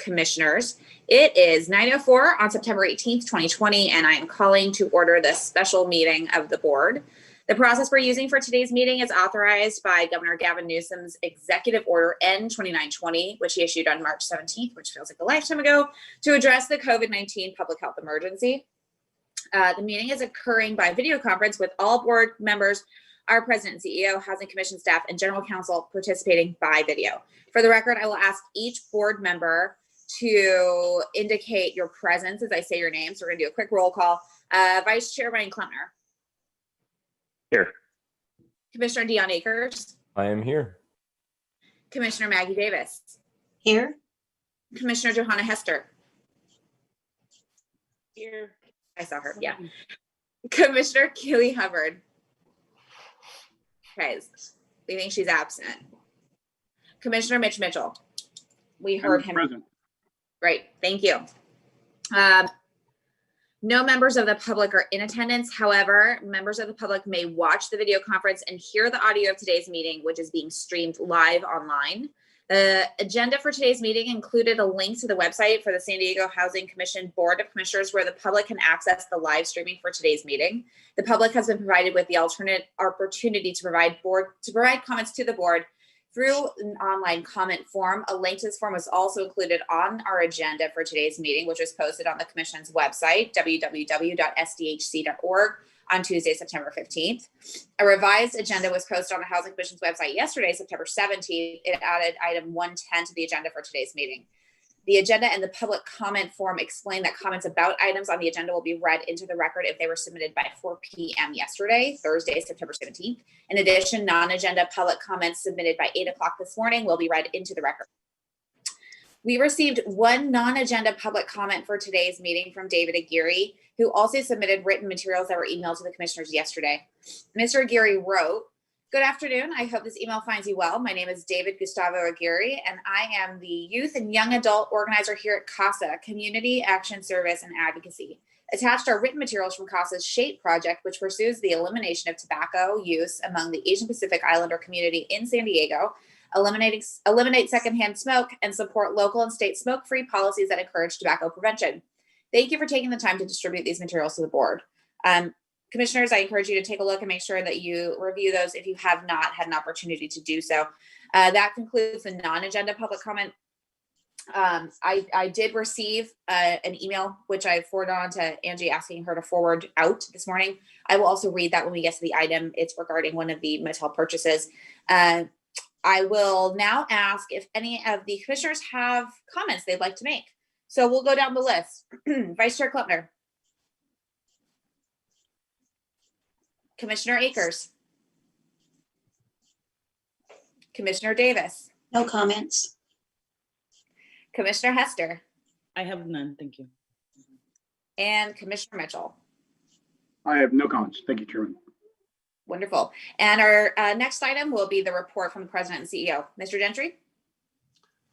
Commissioners. It is 9:04 on September 18th, 2020, and I am calling to order the special meeting of the board. The process we're using for today's meeting is authorized by Governor Gavin Newsom's Executive Order N-2920, which he issued on March 17th, which feels like a lifetime ago, to address the COVID-19 public health emergency. The meeting is occurring by video conference with all board members, our president and CEO, Housing Commission staff, and general counsel participating by video. For the record, I will ask each board member to indicate your presence as I say your name. So we're gonna do a quick roll call. Vice Chair Ryan Klempner. Here. Commissioner Dion Akers. I am here. Commissioner Maggie Davis. Here. Commissioner Johanna Hester. Here. I saw her, yeah. Commissioner Keely Hubbard. Okay, we think she's absent. Commissioner Mitch Mitchell. We heard him. Present. Great, thank you. No members of the public are in attendance. However, members of the public may watch the video conference and hear the audio of today's meeting, which is being streamed live online. The agenda for today's meeting included a link to the website for the San Diego Housing Commission Board of Commissioners where the public can access the live streaming for today's meeting. The public has been provided with the alternate opportunity to provide comments to the board through an online comment form. A link to this form was also included on our agenda for today's meeting, which was posted on the Commission's website, www.sdhc.org, on Tuesday, September 15th. A revised agenda was posted on the Housing Commission's website yesterday, September 17th. It added item 110 to the agenda for today's meeting. The agenda and the public comment form explain that comments about items on the agenda will be read into the record if they were submitted by 4 p.m. yesterday, Thursday, September 17th. In addition, non-agenda public comments submitted by 8 o'clock this morning will be read into the record. We received one non-agenda public comment for today's meeting from David Aguirre, who also submitted written materials that were emailed to the commissioners yesterday. Mr. Aguirre wrote, "Good afternoon. I hope this email finds you well. My name is David Gustavo Aguirre, and I am the youth and young adult organizer here at CASA, Community Action Service and Advocacy. Attached are written materials from CASA's SHAPE project, which pursues the elimination of tobacco use among the Asian Pacific Islander community in San Diego, eliminate secondhand smoke, and support local and state smoke-free policies that encourage tobacco prevention. Thank you for taking the time to distribute these materials to the board." Commissioners, I encourage you to take a look and make sure that you review those if you have not had an opportunity to do so. That concludes the non-agenda public comment. I did receive an email, which I forwarded on to Angie asking her to forward out this morning. I will also read that when we get to the item. It's regarding one of the Mattel purchases. I will now ask if any of the commissioners have comments they'd like to make. So we'll go down the list. Vice Chair Klempner. Commissioner Akers. Commissioner Davis. No comments. Commissioner Hester. I have none, thank you. And Commissioner Mitchell. I have no comments. Thank you, Chairman. Wonderful. And our next item will be the report from the President and CEO. Mr. Gentry.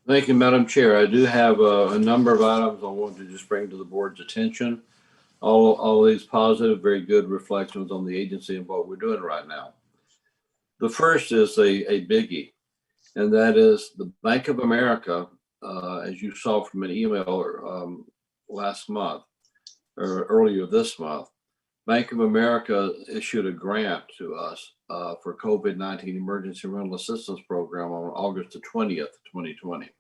Thank you, Madam Chair. I do have a number of items I want to just bring to the board's attention. All these positive, very good reflections on the agency and what we're doing right now. The first is a biggie, and that is the Bank of America, as you saw from an email last month or earlier this month, Bank of America issued a grant to us for COVID-19 Emergency Rental Assistance Program on August the 20th, 2020.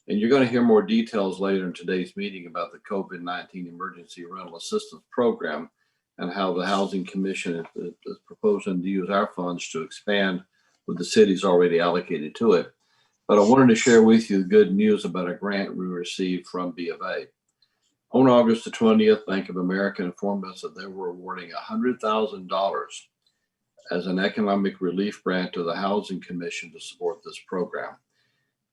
And you're going to hear more details later in today's meeting about the COVID-19 Emergency Rental Assistance Program and how the Housing Commission is proposing to use our funds to expand what the city's already allocated to it. But I wanted to share with you the good news about a grant we received from B of A. On August the 20th, Bank of America informed us that they were awarding $100,000 as an economic relief grant to the Housing Commission to support this program.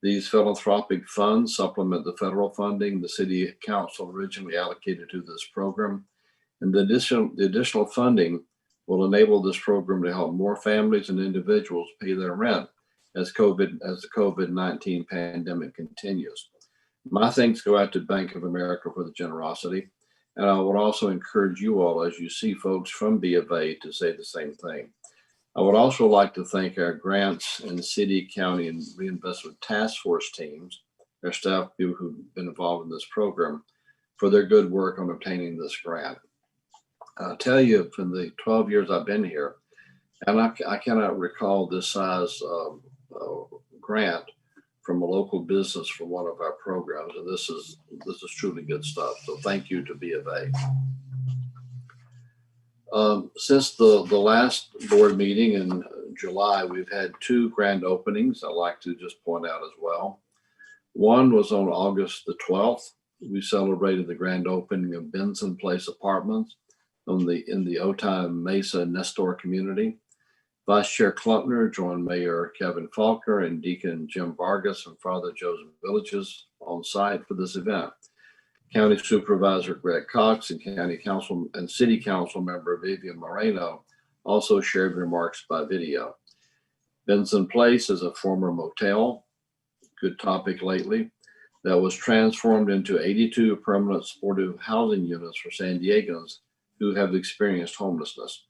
These philanthropic funds supplement the federal funding the City Council originally allocated to this program, and the additional funding will enable this program to help more families and individuals pay their rent as the COVID-19 pandemic continues. My thanks go out to Bank of America for the generosity, and I would also encourage you all, as you see folks from B of A, to say the same thing. I would also like to thank our grants and city, county, and reinvestment task force teams, our staff, people who've been involved in this program, for their good work on obtaining this grant. I'll tell you, from the 12 years I've been here, and I cannot recall this size grant from a local business for one of our programs, and this is truly good stuff. So thank you to B of A. Since the last board meeting in July, we've had 2 grand openings I'd like to just point out as well. One was on August the 12th. We celebrated the grand opening of Benson Place Apartments in the Otay Mesa Nestor community. Vice Chair Klumpner joined Mayor Kevin Faulkner and Deacon Jim Vargas and Father Joseph Villages on site for this event. County Supervisor Greg Cox and County Council and City Council member Vivian Moreno also shared remarks by video. Benson Place is a former motel, good topic lately, that was transformed into 82 permanent supportive housing units for San Diegans who have experienced homelessness.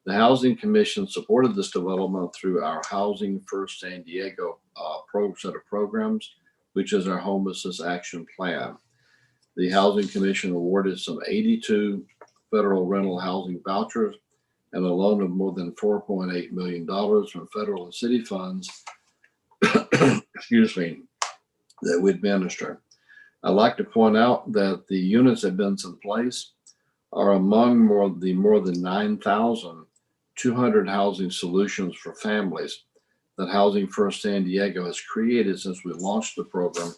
The Housing Commission supported this development through our Housing First San Diego set of programs, which is our homelessness action plan. The Housing Commission awarded some 82 federal rental housing vouchers and a loan of more than $4.8 million from federal and city funds, excuse me, that we administer. I'd like to point out that the units at Benson Place are among more than 9,200 housing solutions for families that Housing First San Diego has created since we launched the program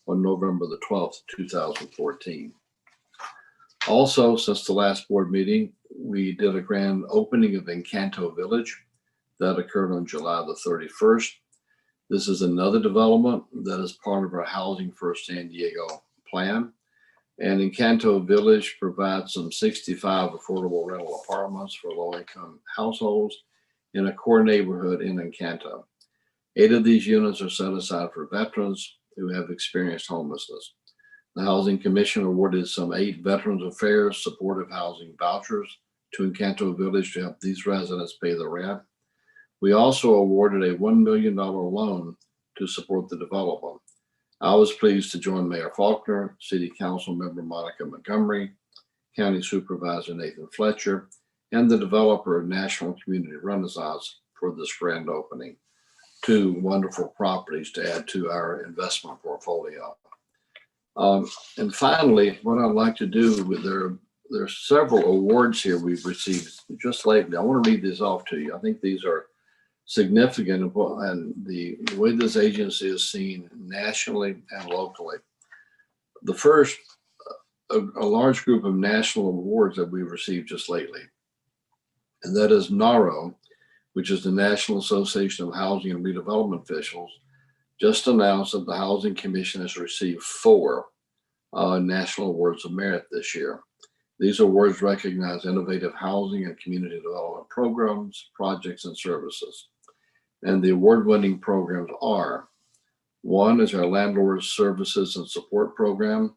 on November the 12th, 2014. Also, since the last board meeting, we did a grand opening of Encanto Village that occurred on July the 31st. This is another development that is part of our Housing First San Diego plan. And Encanto Village provides some 65 affordable rental apartments for low-income households in a core neighborhood in Encanto. 8 of these units are set aside for veterans who have experienced homelessness. The Housing Commission awarded some 8 Veterans Affairs supportive housing vouchers to Encanto Village to help these residents pay the rent. We also awarded a $1 million loan to support the development. I was pleased to join Mayor Faulkner, City Council member Monica Montgomery, County Supervisor Nathan Fletcher, and the developer of National Community Renaissance for this grand opening. 2 wonderful properties to add to our investment portfolio. And finally, what I'd like to do with there are several awards here we've received just lately. I want to read these off to you. I think these are significant and the way this agency is seen nationally and locally. The first, a large group of national awards that we've received just lately, and that is NARO, which is the National Association of Housing and Redevelopment Officials, just announced that the Housing Commission has received 4 National Awards of Merit this year. These awards recognize innovative housing and community development programs, projects, and services. And the award-winning programs are: 1 is our Landlord Services and Support Program,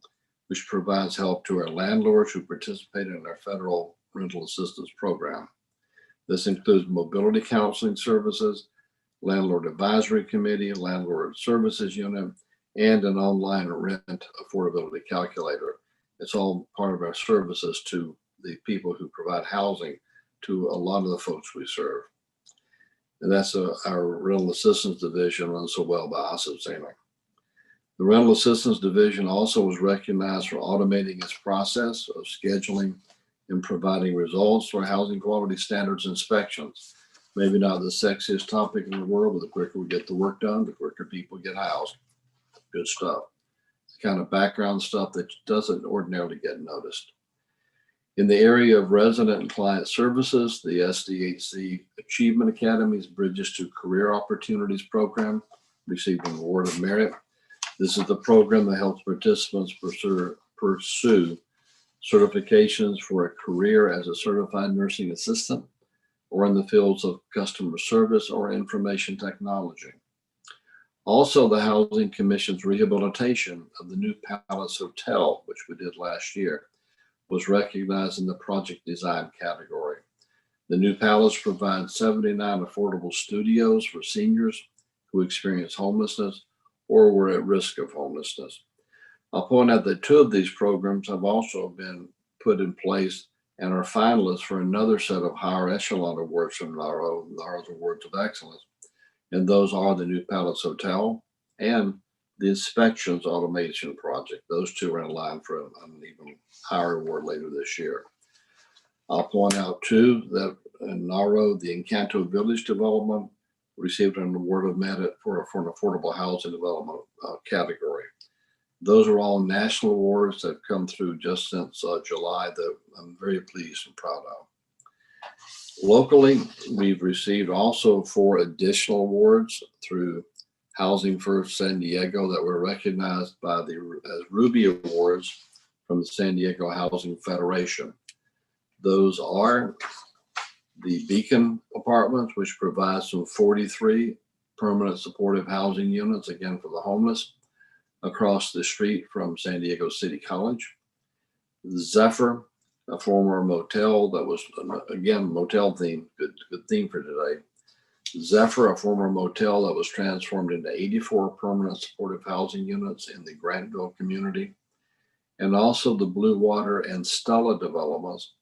which provides help to our landlords who participate in our federal rental assistance program. This includes mobility counseling services, landlord advisory committee, landlord services unit, and an online rent affordability calculator. It's all part of our services to the people who provide housing to a lot of the folks we serve. And that's our Rental Assistance Division, run so well by Asif Zainal. The Rental Assistance Division also was recognized for automating its process of scheduling and providing results for housing quality standards inspections. Maybe not the sexiest topic in the world, but the quicker we get the work done, the quicker people get housed. Good stuff. It's the kind of background stuff that doesn't ordinarily get noticed. In the area of resident and client services, the SDHC Achievement Academy's Bridges to Career Opportunities program received an award of merit. This is the program that helps participants pursue certifications for a career as a certified nursing assistant or in the fields of customer service or information technology. Also, the Housing Commission's rehabilitation of the New Palace Hotel, which we did last year, was recognized in the project design category. The New Palace provides 79 affordable studios for seniors who experience homelessness or were at risk of homelessness. I'll point out that 2 of these programs have also been put in place and are finalists for another set of higher echelon awards from NARO's Awards of Excellence. And those are the New Palace Hotel and the Inspections Automation Project. Those 2 are in line for an even higher award later this year. I'll point out too that in NARO, the Encanto Village Development received an award of merit for an affordable housing development category. Those are all national awards that have come through just since July that I'm very pleased and proud of. Locally, we've received also 4 additional awards through Housing First San Diego that were recognized by as Ruby Awards from the San Diego Housing Federation. Those are the Beacon Apartments, which provides some 43 permanent supportive housing units, again for the homeless, across the street from San Diego City College. Zephyr, a former motel that was, again, motel theme, good theme for today. Zephyr, a former motel that was transformed into 84 permanent supportive housing units in the Grantville community. And also the Blue Water and Stella developments,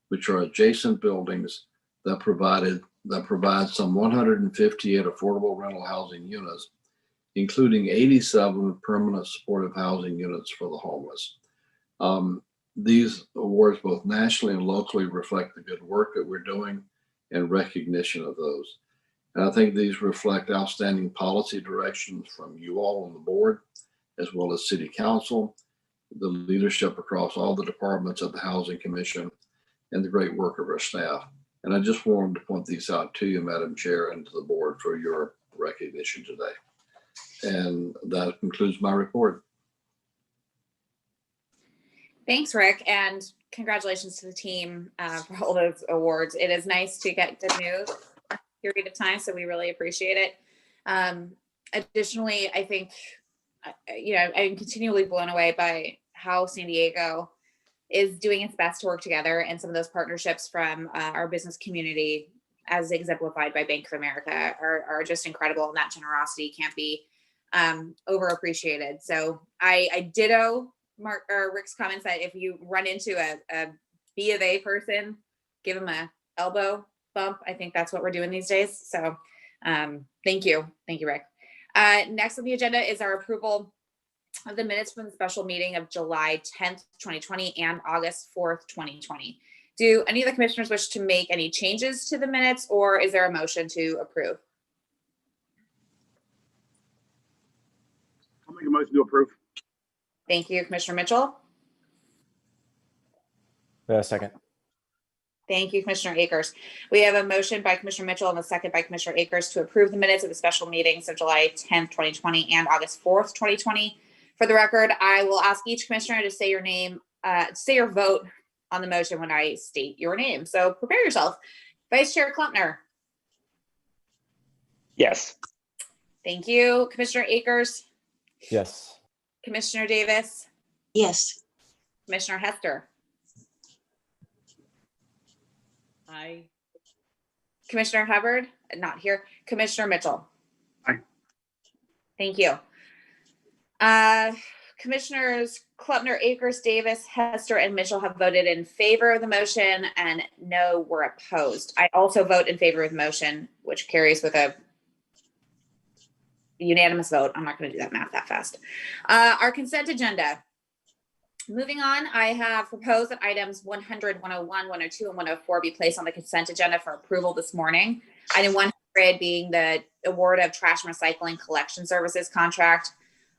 which are adjacent buildings that provide some 158 affordable rental housing units, including 87 permanent supportive housing units for the homeless. These awards, both nationally and locally, reflect the good work that we're doing and recognition of those. And I think these reflect outstanding policy directions from you all on the board, as well as City Council, the leadership across all the departments of the Housing Commission, and the great work of our staff. And I just wanted to point these out to you, Madam Chair, and to the board for your recognition today. And that concludes my report. Thanks, Rick, and congratulations to the team for all those awards. It is nice to get good news period of time, so we really appreciate it. Additionally, I think, I'm continually blown away by how San Diego is doing its best to work together, and some of those partnerships from our business community, as exemplified by Bank of America, are just incredible, and that generosity can't be overappreciated. So I ditto Rick's comments that if you run into a B of A person, give them a elbow bump. I think that's what we're doing these days. So thank you, Rick. Next on the agenda is our approval of the minutes from the special meeting of July 10th, 2020 and August 4th, 2020. Do any of the commissioners wish to make any changes to the minutes, or is there a motion to approve? I'll make a motion to approve. Thank you, Commissioner Mitchell. Second. Thank you, Commissioner Akers. We have a motion by Commissioner Mitchell and a second by Commissioner Akers to approve the minutes of the special meetings of July 10th, 2020 and August 4th, 2020. For the record, I will ask each commissioner to say your name, say your vote on the motion when I state your name. So prepare yourself. Vice Chair Klumpner. Yes. Thank you. Commissioner Akers. Yes. Commissioner Davis. Yes. Commissioner Hester. Aye. Commissioner Hubbard, not here. Commissioner Mitchell. Aye. Thank you. Commissioners Klumpner, Akers, Davis, Hester, and Mitchell have voted in favor of the motion, and no were opposed. I also vote in favor of the motion, which carries with a unanimous vote. I'm not going to do that math that fast. Our consent agenda. Moving on, I have proposed that items 100, 101, 102, and 104 be placed on the consent agenda for approval this morning. Item 100 being the award of trash and recycling collection services contract.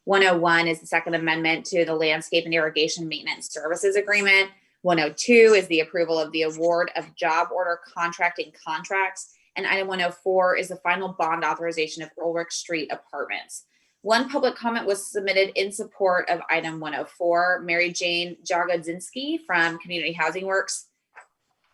101 is the second amendment to the landscape and irrigation maintenance services agreement. 102 is the approval of the award of job order contracting contracts. And item 104 is the final bond authorization of Ulrich Street Apartments. One public comment was submitted in support of item 104. Mary Jane Jagodzinski from Community Housing Works,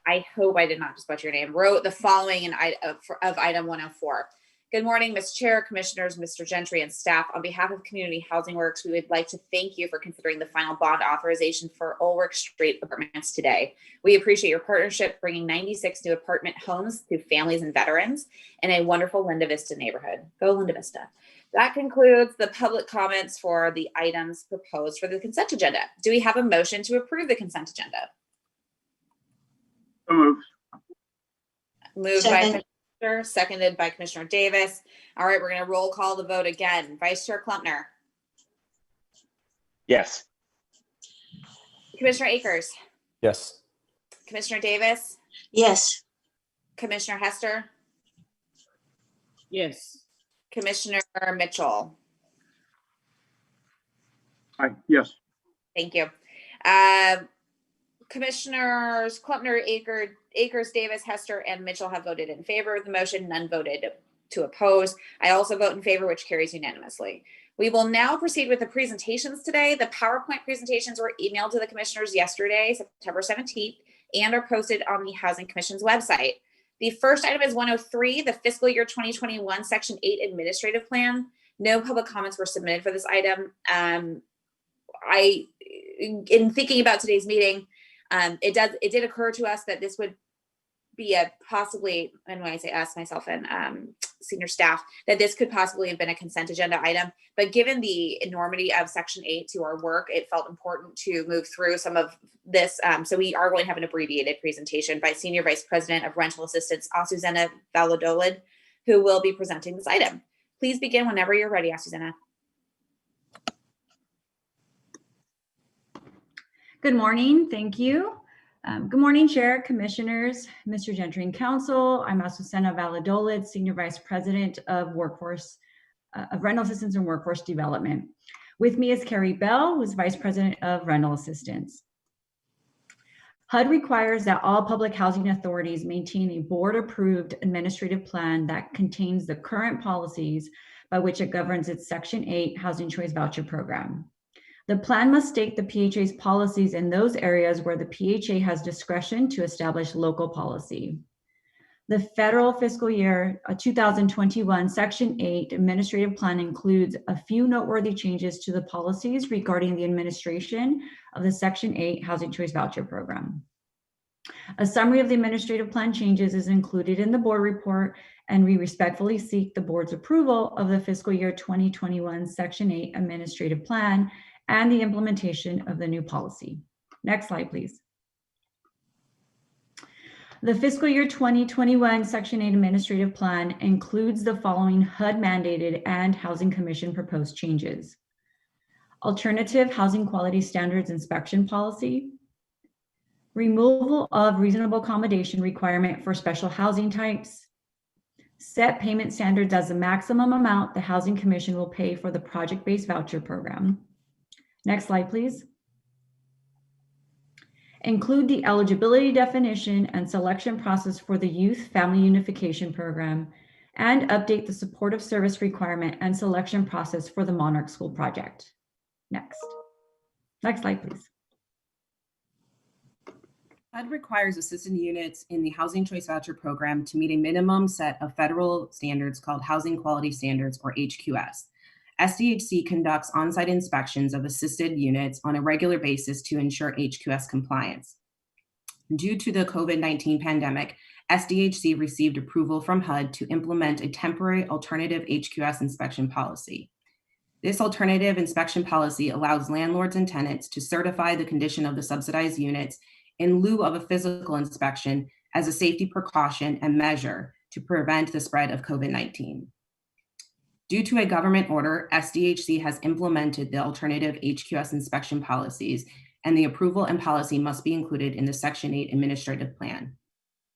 I hope I did not just butcher your name, wrote the following in of item 104. Good morning, Ms. Chair, Commissioners, Mr. Gentry, and staff. On behalf of Community Housing Works, we would like to thank you for considering the final bond authorization for Ulrich Street Apartments today. We appreciate your partnership, bringing 96 new apartment homes to families and veterans in a wonderful Linda Vista neighborhood. Go Linda Vista. That concludes the public comments for the items proposed for the consent agenda. Do we have a motion to approve the consent agenda? So moved. Moved Second. by Commissioner, seconded by Commissioner Davis. All right, we're going to roll call the vote again. Vice Chair Klumpner, Yes. Commissioner Akers, Yes. Commissioner Davis, Yes. Commissioner Hester, Yes. Commissioner Mitchell. Aye. Yes. Thank you. Commissioners Klumpner, Akers, Davis, Hester, and Mitchell have voted in favor of the motion. None voted to oppose. I also vote in favor, which carries unanimously. We will now proceed with the presentations today. The PowerPoint presentations were emailed to the commissioners yesterday, September 17th, and are posted on the Housing Commission's website. The first item is 103, the fiscal year 2021, Section 8 Administrative Plan. No public comments were submitted for this item. In thinking about today's meeting, it did occur to us that this would be a possibly, and when I say us, myself and senior staff, that this could possibly have been a consent agenda item. But given the enormity of Section 8 to our work, it felt important to move through some of this. So we are going to have an abbreviated presentation by Senior Vice President of Rental Assistance, Azucena Valladolid, who will be presenting this item. Please begin whenever you're ready, Azucena. Good morning. Thank you. Good morning, Chair, Commissioners, Mr. Gentry and Council. I'm Azucena Valladolid, Senior Vice President of Rental Assistance and Workforce Development. With me is Carrie Bell, who's Vice President of Rental Assistance. HUD requires that all public housing authorities maintain a board-approved administrative plan that contains the current policies by which it governs its Section 8 Housing Choice Voucher Program. The plan must state the PHA's policies in those areas where the PHA has discretion to establish local policy. The federal fiscal year 2021 Section 8 administrative plan includes a few noteworthy changes to the policies regarding the administration of the Section 8 Housing Choice Voucher Program. A summary of the administrative plan changes is included in the board report, and we respectfully seek the board's approval of the fiscal year 2021 Section 8 administrative plan and the implementation of the new policy. Next slide, please. The fiscal year 2021 Section 8 administrative plan includes the following HUD mandated and Housing Commission proposed changes: alternative housing quality standards inspection policy, removal of reasonable accommodation requirement for special housing types, set payment standards as the maximum amount the Housing Commission will pay for the project-based voucher program. Next slide, please. Include the eligibility definition and selection process for the Youth Family Unification Program, and update the supportive service requirement and selection process for the Monarch School project. Next slide, please. HUD requires assisted units in the Housing Choice Voucher Program to meet a minimum set of federal standards called Housing Quality Standards, or HQS. SDHC conducts on-site inspections of assisted units on a regular basis to ensure HQS compliance. Due to the COVID-19 pandemic, SDHC received approval from HUD to implement a temporary alternative HQS inspection policy. This alternative inspection policy allows landlords and tenants to certify the condition of the subsidized units in lieu of a physical inspection as a safety precaution and measure to prevent the spread of COVID-19. Due to a government order, SDHC has implemented the alternative HQS inspection policies, and the approval and policy must be included in the Section 8 administrative plan.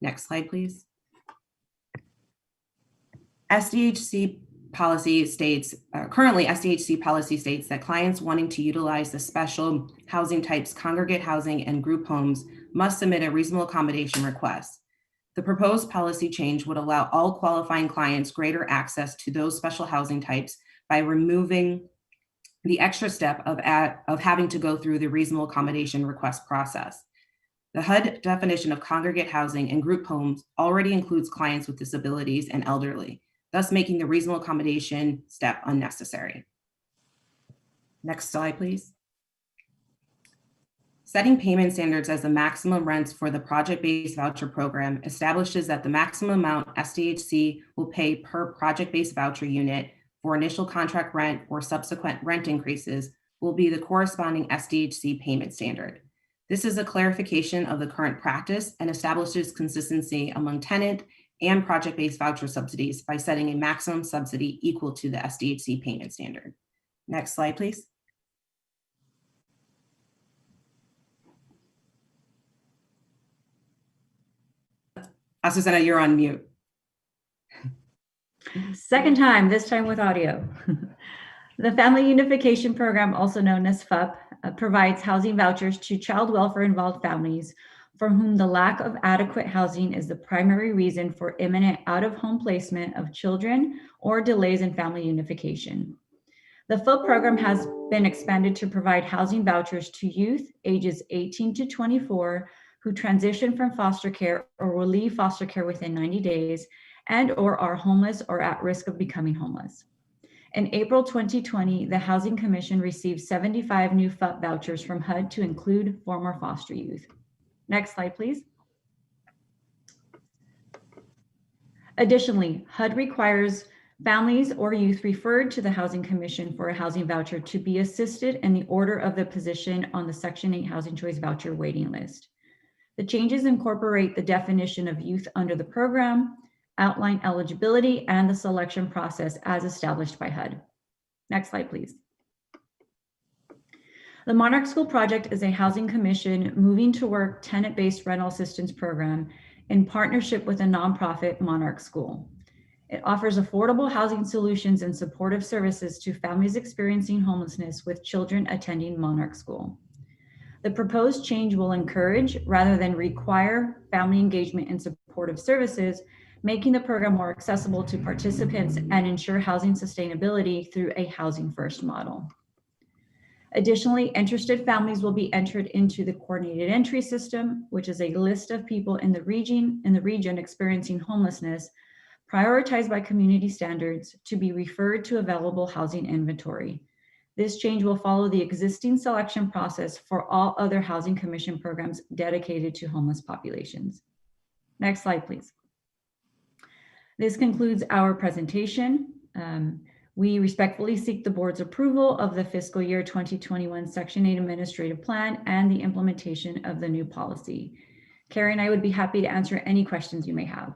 Next slide, please. SDHC policy states, currently SDHC policy states that clients wanting to utilize the special housing types, congregate housing and group homes, must submit a reasonable accommodation request. The proposed policy change would allow all qualifying clients greater access to those special housing types by removing the extra step of having to go through the reasonable accommodation request process. The HUD definition of congregate housing and group homes already includes clients with disabilities and elderly, thus making the reasonable accommodation step unnecessary. Next slide, please. Setting payment standards as the maximum rents for the project-based voucher program establishes that the maximum amount SDHC will pay per project-based voucher unit for initial contract rent or subsequent rent increases will be the corresponding SDHC payment standard. This is a clarification of the current practice and establishes consistency among tenant and project-based voucher subsidies by setting a maximum subsidy equal to the SDHC payment standard. Next slide, please. Azucena, you're on mute. Second time, this time with audio. The Family Unification Program, also known as FUP, provides housing vouchers to child welfare involved families for whom the lack of adequate housing is the primary reason for imminent out-of-home placement of children or delays in family unification. The FUP program has been expanded to provide housing vouchers to youth ages 18 to 24 who transition from foster care or will leave foster care within 90 days and or are homeless or at risk of becoming homeless. In April 2020, the Housing Commission received 75 new FUP vouchers from HUD to include former foster youth. Next slide, please. Additionally, HUD requires families or youth referred to the Housing Commission for a housing voucher to be assisted in the order of the position on the Section 8 Housing Choice Voucher waiting list. The changes incorporate the definition of youth under the program, outline eligibility, and the selection process as established by HUD. Next slide, please. The Monarch School Project is a Housing Commission moving to work tenant-based rental assistance program in partnership with a nonprofit, Monarch School. It offers affordable housing solutions and supportive services to families experiencing homelessness with children attending Monarch School. The proposed change will encourage, rather than require, family engagement in supportive services, making the program more accessible to participants and ensure housing sustainability through a housing first model. Additionally, interested families will be entered into the coordinated entry system, which is a list of people in the region experiencing homelessness, prioritized by community standards to be referred to available housing inventory. This change will follow the existing selection process for all other Housing Commission programs dedicated to homeless populations. Next slide, please. This concludes our presentation. We respectfully seek the board's approval of the fiscal year 2021 Section 8 administrative plan and the implementation of the new policy. Carrie and I would be happy to answer any questions you may have.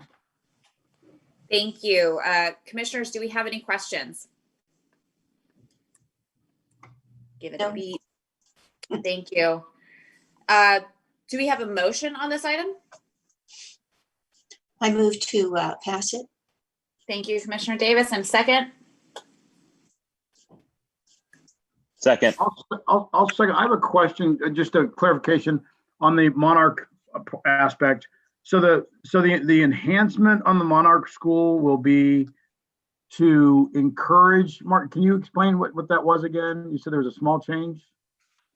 Thank you. Commissioners, do we have any questions? Give it a beat. Thank you. Do we have a motion on this item? I move to pass it. Thank you, Commissioner Davis. And second? Second. I'll second. I have a question, just a clarification on the Monarch aspect. So the enhancement on the Monarch School will be to encourage, Mark, can you explain what that was again? You said there was a small change?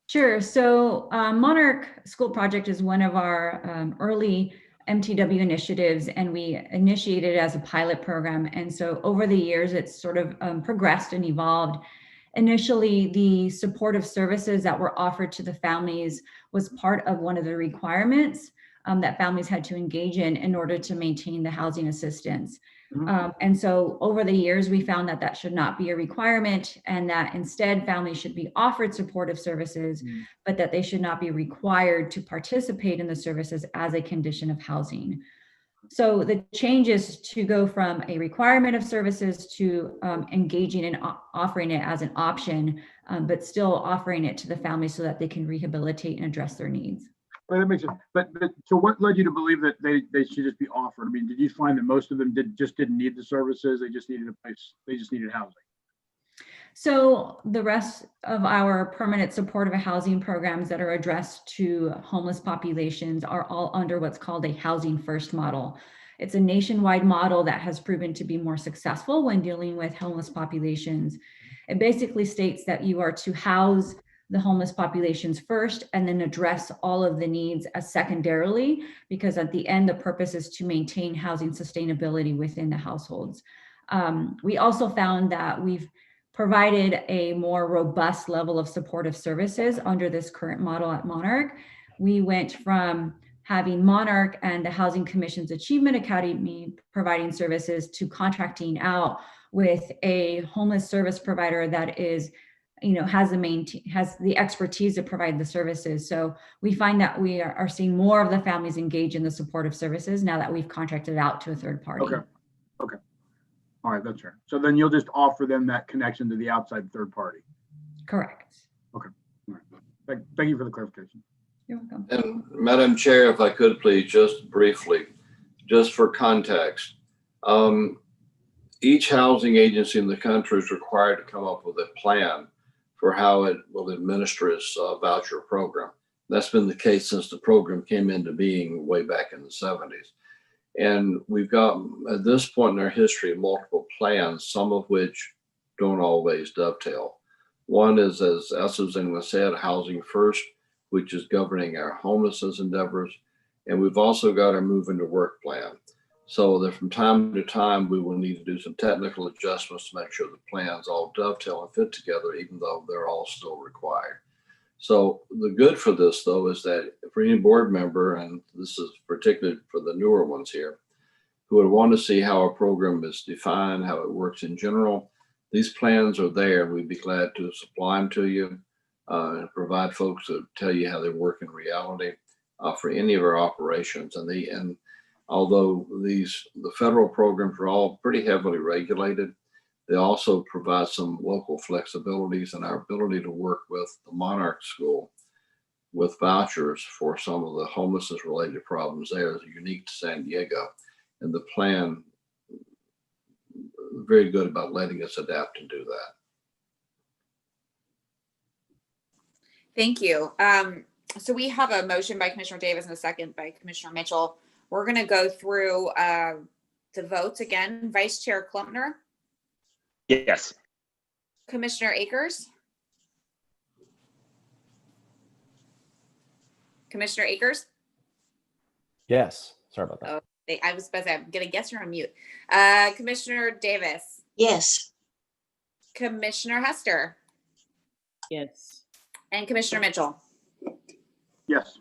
Sure. So Monarch School Project is one of our early MTW initiatives, and we initiated it as a pilot program. And so over the years, it's sort of progressed and evolved. Initially, the supportive services that were offered to the families was part of one of the requirements that families had to engage in order to maintain the housing assistance. Mhm. And so over the years, we found that should not be a requirement, and that instead families should be offered supportive services, but that they should not be required to participate in the services as a condition of housing. So the change is to go from a requirement of services to engaging and offering it as an option, but still offering it to the families so that they can rehabilitate and address their needs. Well, that makes sense. But so what led you to believe that they should just be offered? I mean, did you find that most of them didn't need the services? They just needed a place. They just needed housing. So the rest of our permanent supportive housing programs that are addressed to homeless populations are all under what's called a housing first model. It's a nationwide model that has proven to be more successful when dealing with homeless populations. It basically states that you are to house the homeless populations first and then address all of the needs as secondarily, because at the end, the purpose is to maintain housing sustainability within the households. We also found that we've provided a more robust level of supportive services under this current model at Monarch. We went from having Monarch and the Housing Commission's Achievement Academy providing services to contracting out with a homeless service provider that is, has the expertise to provide the services. So we find that we are seeing more of the families engage in the supportive services now that we've contracted out to a third party. Okay. All right, that's fair. So then you'll just offer them that connection to the outside third party. Correct. Okay. All right. Thank you for the clarification. You're welcome. And Madam Chair, if I could please, just briefly, just for context, each housing agency in the country is required to come up with a plan for how it will administer its voucher program. That's been the case since the program came into being way back in the 70s. And we've got, at this point in our history, multiple plans, some of which don't always dovetail. One is, as Susan said, Housing First, which is governing our homelessness endeavors. And we've also got our Move into Work plan. So that from time to time, we will need to do some technical adjustments to make sure the plans all dovetail and fit together, even though they're all still required. So the good for this, though, is that for any board member, and this is particularly for the newer ones here, who would want to see how a program is defined, how it works in general, these plans are there. We'd be glad to supply them to you and provide folks to tell you how they work in reality for any of our operations. And although the federal programs are all pretty heavily regulated, they also provide some local flexibilities, and our ability to work with the Monarch School with vouchers for some of the homelessness related problems there is unique to San Diego. And the plan very good about letting us adapt and do that. Thank you. So we have a motion by Commissioner Davis and a second by Commissioner Mitchell. We're going to go through the votes again. Vice Chair Klumpner. Yes. Commissioner Akers. Commissioner Akers. Yes. Sorry about that. Oh, I was supposed to, I'm going to guess you're on mute. Commissioner Davis. Yes. Commissioner Hester. Yes. And Commissioner Mitchell. Yes.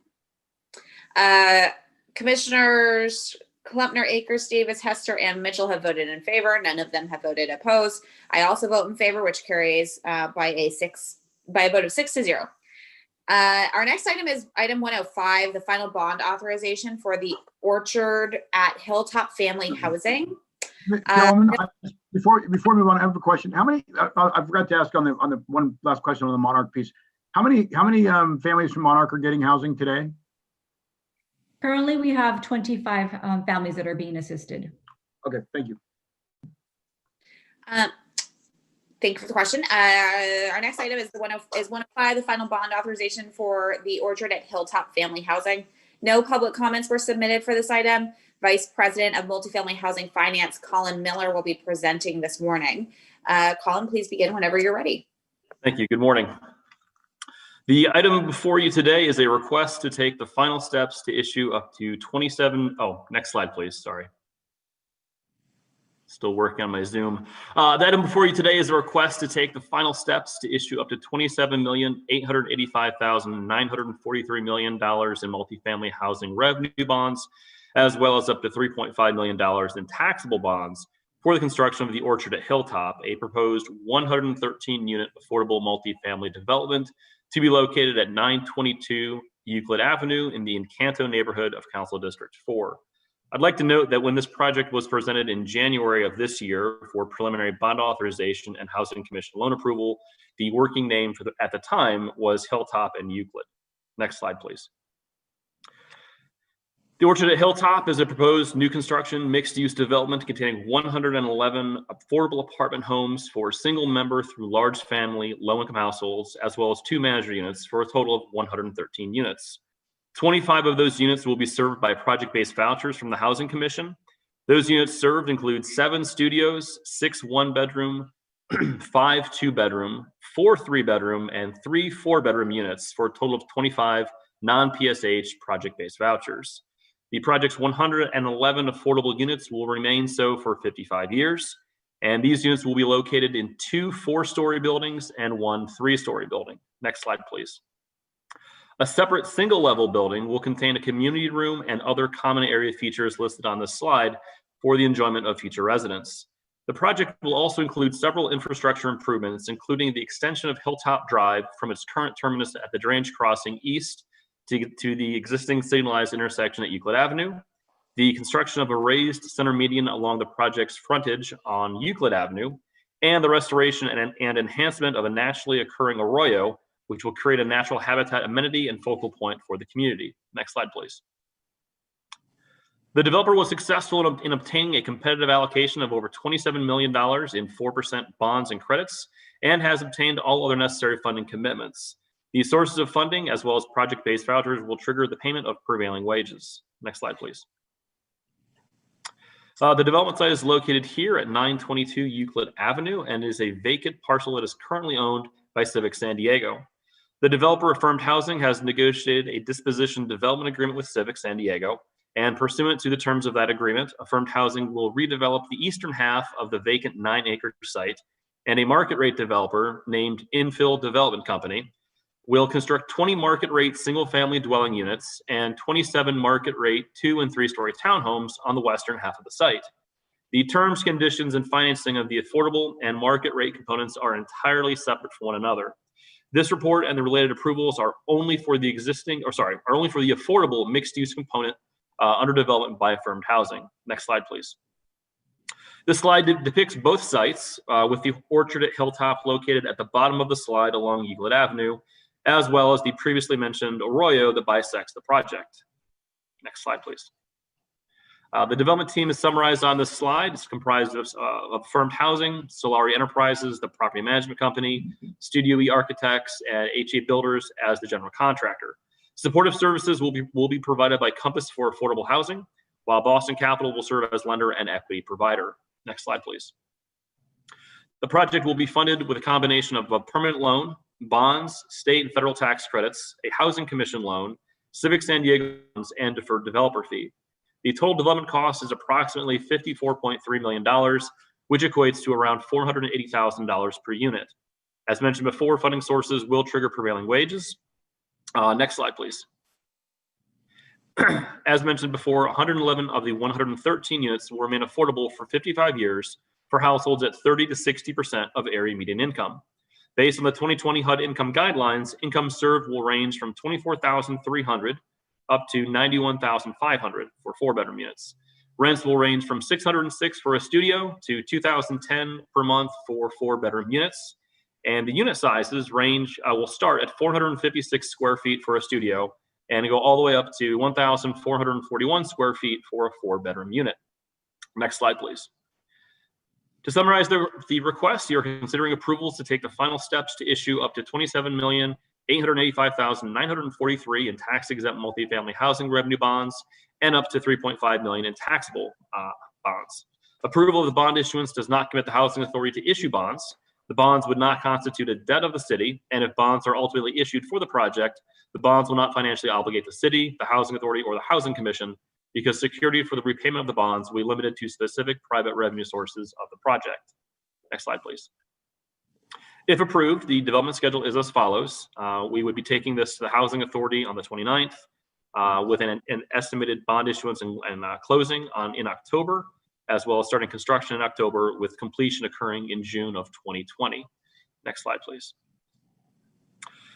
Commissioners Klumpner, Akers, Davis, Hester, and Mitchell have voted in favor. None of them have voted opposed. I also vote in favor, which carries by a vote of 6-0. Our next item is item 105, the final bond authorization for the Orchard at Hilltop Family Housing. Gentlemen, before we move on, I have a question. How many? I forgot to ask on the one last question on the Monarch piece. How many families from Monarch are getting housing today? Currently, we have 25 families that are being assisted. Okay, thank you. Thank you for the question. Our next item is 105, the final bond authorization for the Orchard at Hilltop Family Housing. No public comments were submitted for this item. Vice President of Multifamily Housing Finance, Colin Miller, will be presenting this morning. Colin, please begin whenever you're ready. Thank you. Good morning. The item before you today is a request to take the final steps to issue up to 27. Oh, next slide, please. Sorry. Still working on my Zoom. The item before you today is a request to take the final steps to issue up to $27,885,943 million in multifamily housing revenue bonds, as well as up to $3.5 million in taxable bonds for the construction of the Orchard at Hilltop, a proposed 113-unit affordable multifamily development to be located at 922 Euclid Avenue in the Encanto neighborhood of Council District 4. I'd like to note that when this project was presented in January of this year for preliminary bond authorization and Housing Commission loan approval, the working name at the time was Hilltop and Euclid. Next slide, please. The Orchard at Hilltop is a proposed new construction mixed-use development containing 111 affordable apartment homes for single-member through large family low-income households, as well as 2 manager units for a total of 113 units. 25 of those units will be served by project-based vouchers from the Housing Commission. Those units served include 7 studios, 6 one-bedroom, 5 two-bedroom, 4 three-bedroom, and 3 four-bedroom units for a total of 25 non-PSH project-based vouchers. The project's 111 affordable units will remain so for 55 years, and these units will be located in 2 4-story buildings and 1 3-story building. Next slide, please. A separate single-level building will contain a community room and other common area features listed on this slide for the enjoyment of future residents. The project will also include several infrastructure improvements, including the extension of Hilltop Drive from its current terminus at the drainage crossing east to the existing signalized intersection at Euclid Avenue, the construction of a raised center median along the project's frontage on Euclid Avenue, and the restoration and enhancement of a naturally occurring arroyo, which will create a natural habitat amenity and focal point for the community. Next slide, please. The developer was successful in obtaining a competitive allocation of over $27 million in 4% bonds and credits, and has obtained all other necessary funding commitments. These sources of funding, as well as project-based vouchers, will trigger the payment of prevailing wages. Next slide, please. The development site is located here at 922 Euclid Avenue and is a vacant parcel that is currently owned by Civic San Diego. The developer, Affirmed Housing, has negotiated a disposition development agreement with Civic San Diego, and pursuant to the terms of that agreement, Affirmed Housing will redevelop the eastern half of the vacant 9-acre site, and a market rate developer named Infill Development Company will construct 20 market rate single-family dwelling units and 27 market rate 2- and 3-story townhomes on the western half of the site. The terms, conditions, and financing of the affordable and market rate components are entirely separate from one another. This report and the related approvals are only for the affordable mixed-use component under development by Affirmed Housing. Next slide, please. This slide depicts both sites with the orchard at Hilltop located at the bottom of the slide along Euclid Avenue, as well as the previously mentioned arroyo that bisects the project. Next slide, please. The development team is summarized on this slide. It's comprised of Affirmed Housing, Solari Enterprises, the property management company, Studio E Architects, and HA Builders as the general contractor. Supportive services will be provided by Compass for Affordable Housing, while Boston Capital will serve as lender and equity provider. Next slide, please. The project will be funded with a combination of a permanent loan, bonds, state and federal tax credits, a housing commission loan, Civic San Diego loans, and deferred developer fee. The total development cost is approximately $54.3 million, which equates to around $480,000 per unit. As mentioned before, funding sources will trigger prevailing wages. Next slide, please. As mentioned before, 111 of the 113 units will remain affordable for 55 years for households at 30 to 60% of area median income. Based on the 2020 HUD income guidelines, income served will range from $24,300 up to $91,500 for 4-bedroom units. Rents will range from $606 for a studio to $2,010 per month for 4-bedroom units. And the unit sizes will start at 456 square feet for a studio and go all the way up to 1,441 square feet for a 4-bedroom unit. Next slide, please. To summarize the request, you're considering approvals to take the final steps to issue up to $27,885,943 in tax-exempt multifamily housing revenue bonds and up to $3.5 million in taxable bonds. Approval of the bond issuance does not commit the housing authority to issue bonds. The bonds would not constitute a debt of the city, and if bonds are ultimately issued for the project, the bonds will not financially obligate the city, the housing authority, or the housing commission, because security for the repayment of the bonds will be limited to specific private revenue sources of the project. Next slide, please. If approved, the development schedule is as follows. We would be taking this to the housing authority on the 29th with an estimated bond issuance and closing in October, as well as starting construction in October with completion occurring in June of 2020. Next slide, please.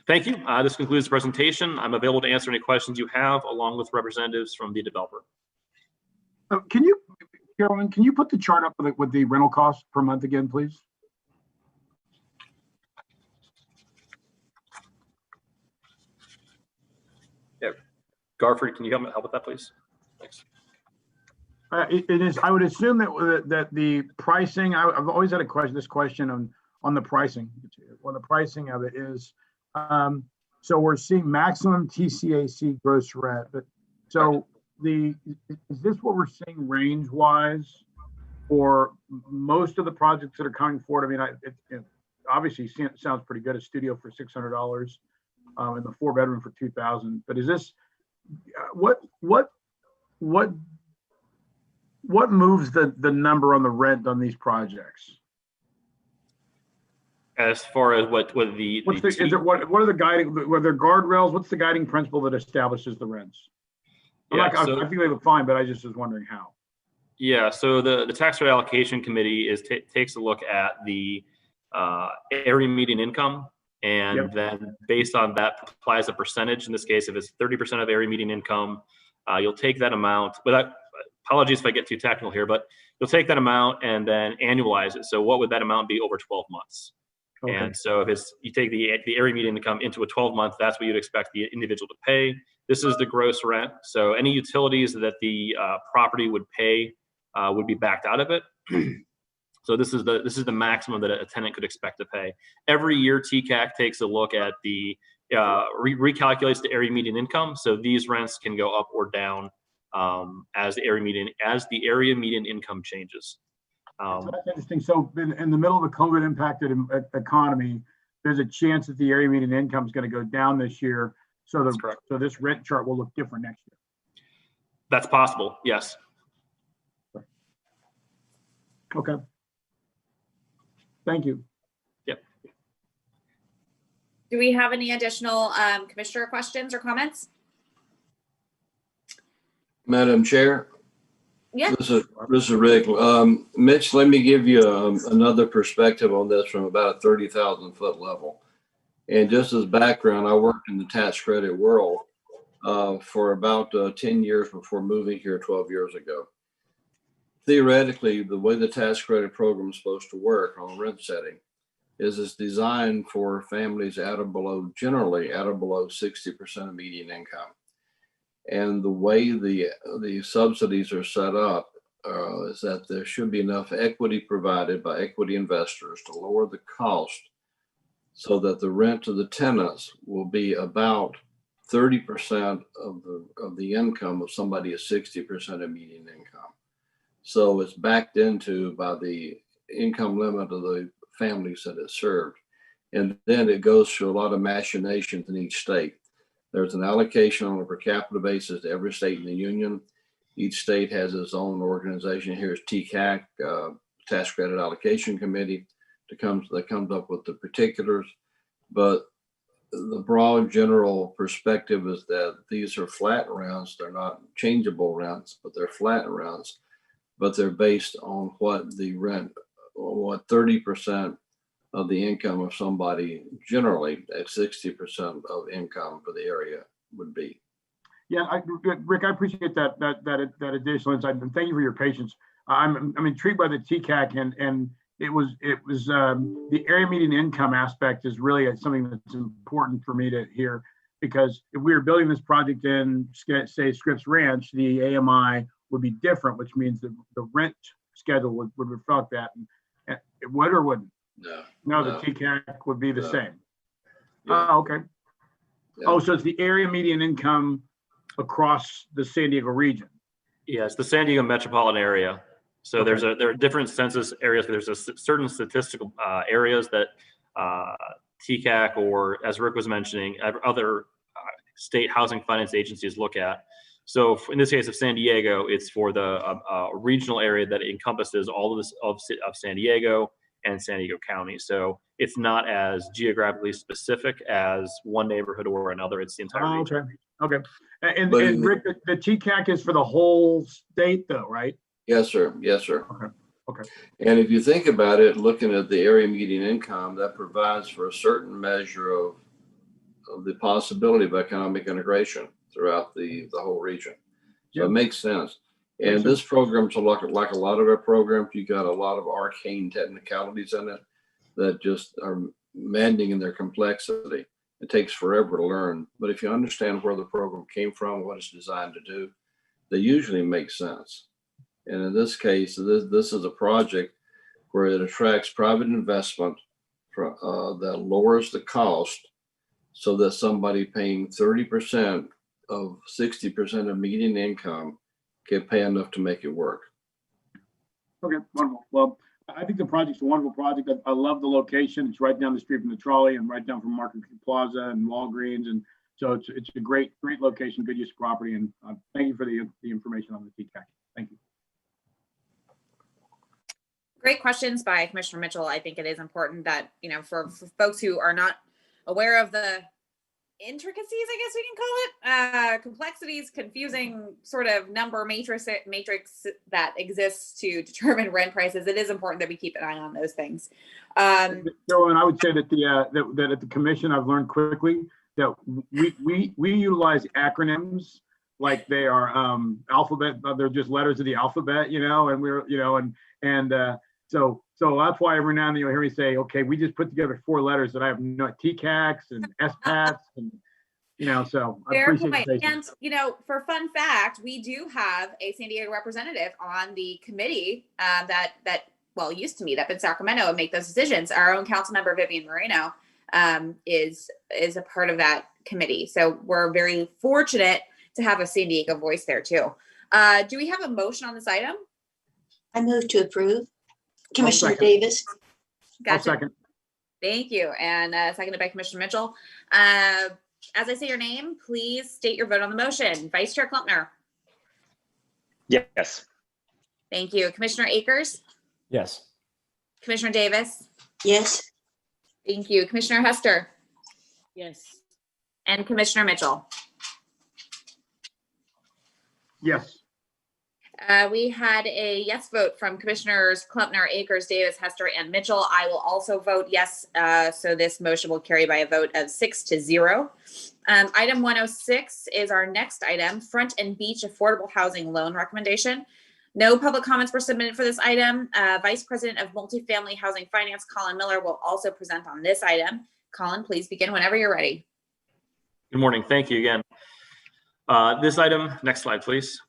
Thank you. This concludes the presentation. I'm available to answer any questions you have along with representatives from the developer. Carolyn, can you put the chart up with the rental cost per month again, please? Yeah. Garford, can you help with that, please? Thanks. It is. I would assume that the pricing. I've always had this question on the pricing. Well, the pricing of it is. So we're seeing maximum TCAC gross rent, but so is this what we're seeing range wise for most of the projects that are coming forward? I mean, it obviously sounds pretty good. A studio for $600 and the 4-bedroom for $2,000. But is this what moves the number on the rent on these projects? As far as what are the guiding? Were there guardrails? What's the guiding principle that establishes the rents? I think they look fine, but I just was wondering how. Yeah, so the tax rate allocation committee takes a look at the area median income, and then based on that applies a percentage. In this case, if it's 30% of area median income, you'll take that amount. But apologies if I get too technical here, but you'll take that amount and then annualize it. So what would that amount be over 12 months? Okay. And so if you take the area median income into a 12-month, that's what you'd expect the individual to pay. This is the gross rent. So any utilities that the property would pay would be backed out of it. So this is the maximum that a tenant could expect to pay. Every year, TCAC takes a look at the recalculates the area median income. So these rents can go up or down as the area median income changes. So that's interesting. So in the middle of a COVID impacted economy, there's a chance that the area median income is going to go down this year. So so this rent chart will look different next year. That's possible. Yes. Okay. Thank you. Yep. Do we have any additional commissioner questions or comments? Madam Chair. Yeah. This is Rick. Mitch, let me give you another perspective on this from about a 30,000 foot level. And just as background, I worked in the tax credit world for about 10 years before moving here 12 years ago. Theoretically, the way the tax credit program is supposed to work on rent setting is it's designed for families generally at or below 60% of median income. And the way the subsidies are set up is that there should be enough equity provided by equity investors to lower the cost so that the rent to the tenants will be about 30% of the income of somebody at 60% of median income. So it's backed into by the income limit of the families that it's served. And then it goes through a lot of machinations in each state. There's an allocation on a per capita basis to every state in the union. Each state has its own organization. Here's TCAC, Tax Credit Allocation Committee, that comes up with the particulars. But the broad general perspective is that these are flat rounds. They're not changeable rounds, but they're flat rounds. But they're based on what the rent, what 30% of the income of somebody generally at 60% of income for the area would be. Yeah, Rick, I appreciate that additional insight, and thank you for your patience. I'm intrigued by the TCAC, and it was the area median income aspect is really something that's important for me to hear, because if we were building this project in, say, Scripps Ranch, the AMI would be different, which means the rent schedule would reflect that. And it would or wouldn't? No, the TCAC would be the same. Yeah. Oh, okay. Yeah. Oh, so it's the area median income across the San Diego region. Yeah, it's the San Diego metropolitan area. So Okay. there are different census areas. There's certain statistical areas that TCAC, or as Rick was mentioning, other state housing finance agencies look at. So in this case of San Diego, it's for the regional area that encompasses all of this of San Diego and San Diego County. So it's not as geographically specific as one neighborhood or another. It's the entire region. Okay. And Rick, the TCAC is for the whole state though, right? Yes, sir. Yes, sir. Okay. And if you think about it, looking at the area median income, that provides for a certain measure of the possibility of economic integration throughout the whole region. So It makes sense. And this program's like a lot of our programs, you got a lot of arcane technicalities in it that just are maddening in their complexity. It takes forever to learn. But if you understand where the program came from, what it's designed to do, they usually make sense. And in this case, this is a project where it attracts private investment that lowers the cost so that somebody paying 30% of 60% of median income can pay enough to make it work. Okay, wonderful. Well, I think the project's a wonderful project. I love the location. It's right down the street from the trolley and right down from Market Plaza and Walgreens. And so it's a great location, good use of property. And thank you for the information on the TCAC. Thank you. Great questions by Commissioner Mitchell. I think it is important that, for folks who are not aware of the intricacies, I guess we can call it, complexities, confusing sort of number matrix that exists to determine rent prices. It is important that we keep an eye on those things. So, and I would say that that at the commission, I've learned quickly that we utilize acronyms like they are alphabet. They're just letters of the alphabet, and we're, so that's why every now and then you'll hear me say, okay, we just put together 4 letters that I have TCACs and SPATs and, so I Fair appreciate point. the And, for fun fact, we do have a San Diego representative on the committee that used to meet up in Sacramento and make those decisions. Our own council member, Vivian Moreno, is a part of that committee. So we're very fortunate to have a San Diego voice there too. Do we have a motion on this item? I move to approve. Commissioner second. Davis. Gotcha. I'll second. Thank you. And seconded by Commissioner Mitchell. As I say your name, please state your vote on the motion. Vice Chair Klumpner. Yes. Thank you. Commissioner Akers. Yes. Commissioner Davis. Yes. Thank you. Commissioner Hester. Yes. And Commissioner Mitchell. Yes. We had a yes vote from Commissioners Klumpner, Akers, Davis, Hester, and Mitchell. I will also vote yes. So this motion will carry by a vote of 6-0. Item 106 is our next item, Front and Beech Affordable Housing Loan Recommendation. No public comments were submitted for this item. Vice President of Multifamily Housing Finance, Colin Miller, will also present on this item. Colin, please begin whenever you're ready. Good morning. Thank you again. This item, next slide, please.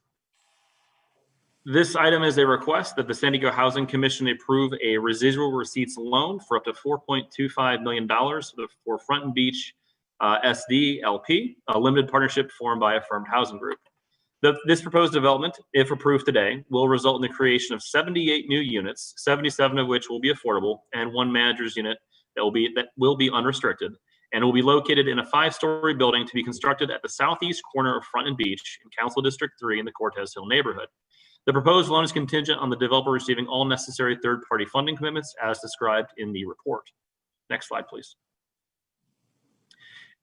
This item is a request that the San Diego Housing Commission approve a residual receipts loan for up to $4.25 million for Front and Beech SDLP, a limited partnership formed by Affirmed Housing Group. This proposed development, if approved today, will result in the creation of 78 new units, 77 of which will be affordable, and 1 manager's unit that will be unrestricted, and will be located in a 5-story building to be constructed at the southeast corner of Front and Beech in Council District 3 in the Cortez Hill neighborhood. The proposed loan is contingent on the developer receiving all necessary third-party funding commitments as described in the report. Next slide, please.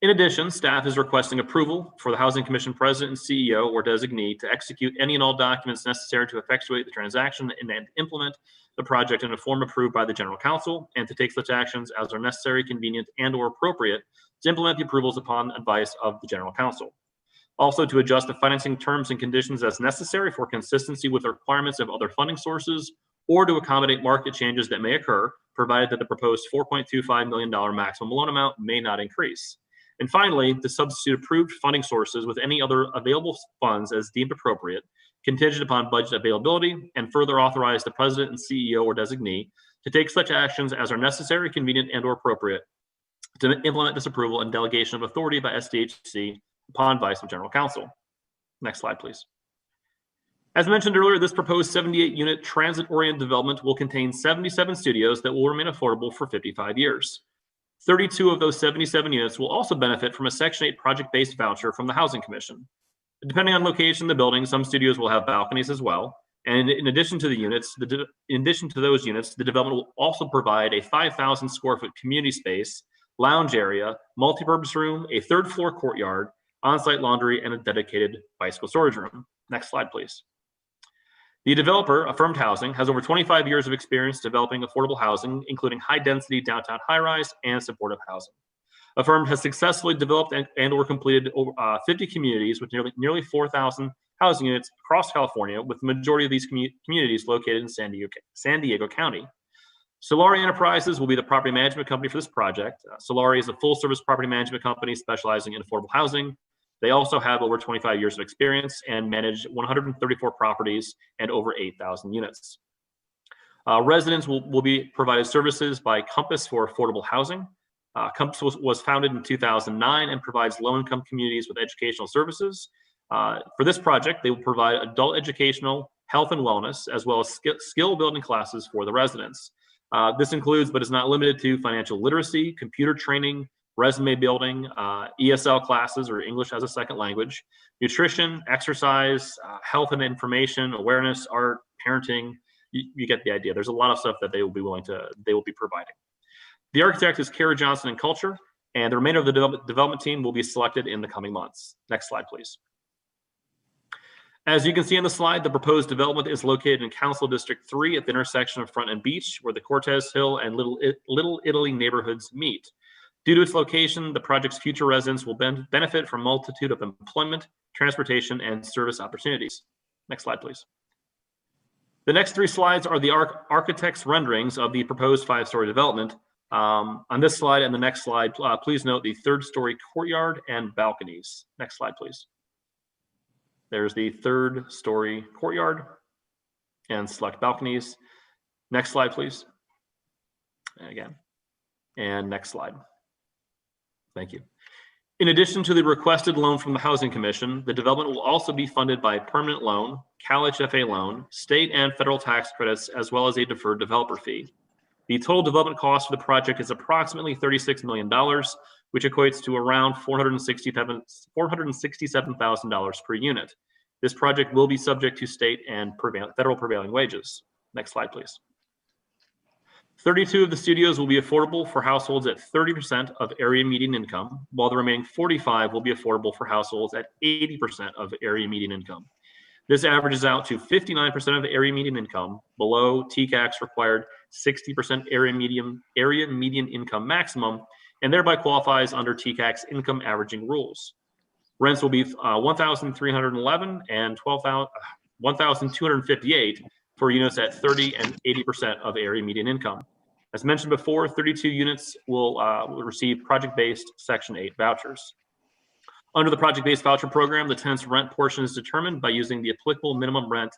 In addition, staff is requesting approval for the Housing Commission President and CEO or designee to execute any and all documents necessary to effectuate the transaction and implement the project in a form approved by the General Counsel, and to take such actions as are necessary, convenient, and or appropriate to implement the approvals upon advice of the General Counsel. Also, to adjust the financing terms and conditions as necessary for consistency with the requirements of other funding sources, or to accommodate market changes that may occur, provided that the proposed $4.25 million maximum loan amount may not increase. And finally, to substitute approved funding sources with any other available funds as deemed appropriate, contingent upon budget availability, and further authorize the President and CEO or designee to take such actions as are necessary, convenient, and or appropriate to implement this approval and delegation of authority by SDHC upon advice of General Counsel. Next slide, please. As mentioned earlier, this proposed 78-unit transit-oriented development will contain 77 studios that will remain affordable for 55 years. 32 of those 77 units will also benefit from a Section 8 project-based voucher from the Housing Commission. Depending on location of the building, some studios will have balconies as well. And in addition to those units, the development will also provide a 5,000 square foot community space, lounge area, multi-purpose room, a 3rd floor courtyard, on-site laundry, and a dedicated bicycle storage room. Next slide, please. The developer, Affirmed Housing, has over 25 years of experience developing affordable housing, including high-density downtown high-rise and supportive housing. Affirmed has successfully developed and or completed 50 communities with nearly 4,000 housing units across California, with the majority of these communities located in San Diego County. Solari Enterprises will be the property management company for this project. Solari is a full-service property management company specializing in affordable housing. They also have over 25 years of experience and manage 134 properties and over 8,000 units. Residents will be provided services by Compass for affordable housing. Compass was founded in 2009 and provides low-income communities with educational services. For this project, they will provide adult educational, health and wellness, as well as skill building classes for the residents. This includes, but is not limited to, financial literacy, computer training, resume building, ESL classes or English as a second language, nutrition, exercise, health and information, awareness, art, parenting. You get the idea. There's a lot of stuff that they will be providing. The architect is Kara Johnson and Culture. and the remainder of the development team will be selected in the coming months. Next slide, please. As you can see on the slide, the proposed development is located in Council District 3 at the intersection of Front and Beech, where the Cortez Hill and Little Italy neighborhoods meet. Due to its location, the project's future residents will benefit from a multitude of employment, transportation, and service opportunities. Next slide, please. The next 3 slides are the architect's renderings of the proposed 5-story development. On this slide and the next slide, please note the 3rd-story courtyard and balconies. Next slide, please. There's the 3rd-story courtyard and select balconies. Next slide, please. And again, and next slide. Thank you. In addition to the requested loan from the Housing Commission, the development will also be funded by a permanent loan, Cal HFA loan, state and federal tax credits, as well as a deferred developer fee. The total development cost for the project is approximately $36 million, which equates to around $467,000 per unit. This project will be subject to state and federal prevailing wages. Next slide, please. 32 of the studios will be affordable for households at 30% of area median income, while the remaining 45 will be affordable for households at 80% of area median income. This averages out to 59% of area median income, below TCAC's required 60% area median income maximum, and thereby qualifies under TCAC's income averaging rules. Rents will be $1,311 and $1,258 for units at 30 and 80% of area median income. As mentioned before, 32 units will receive project-based Section 8 vouchers. Under the project-based voucher program, the tenant's rent portion is determined by using the applicable minimum rent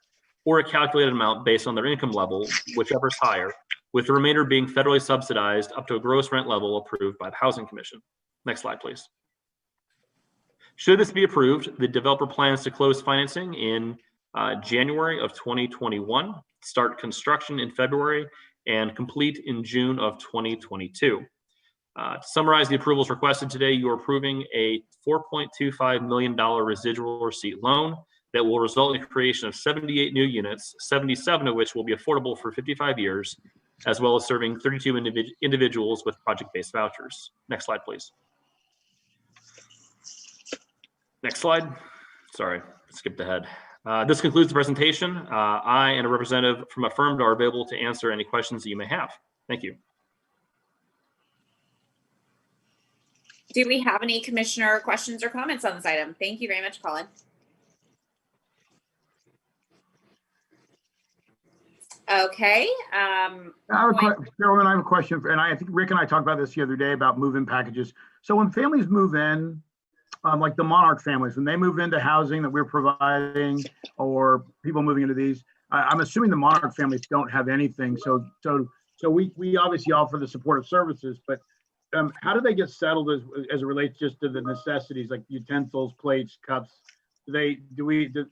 or a calculated amount based on their income level, whichever is higher, with the remainder being federally subsidized up to a gross rent level approved by the Housing Commission. Next slide, please. Should this be approved, the developer plans to close financing in January of 2021, start construction in February, and complete in June of 2022. To summarize the approvals requested today, you are approving a $4.25 million residual receipt loan that will result in the creation of 78 new units, 77 of which will be affordable for 55 years, as well as serving 32 individuals with project-based vouchers. Next slide, please. Next slide. Sorry, skipped ahead. This concludes the presentation. I and a representative from a firm are available to answer any questions that you may have. Thank you. Do we have any commissioner questions or comments on this item? Thank you very much, Colin. Okay. Carolyn, I have a question, and I think Rick and I talked about this the other day about move-in packages. So when families move in, like the Monarch families, when they move into housing that we're providing, or people moving into these, I'm assuming the Monarch families don't have anything. So we obviously offer the supportive services, but how do they get settled as it relates just to the necessities like utensils, plates, cups? I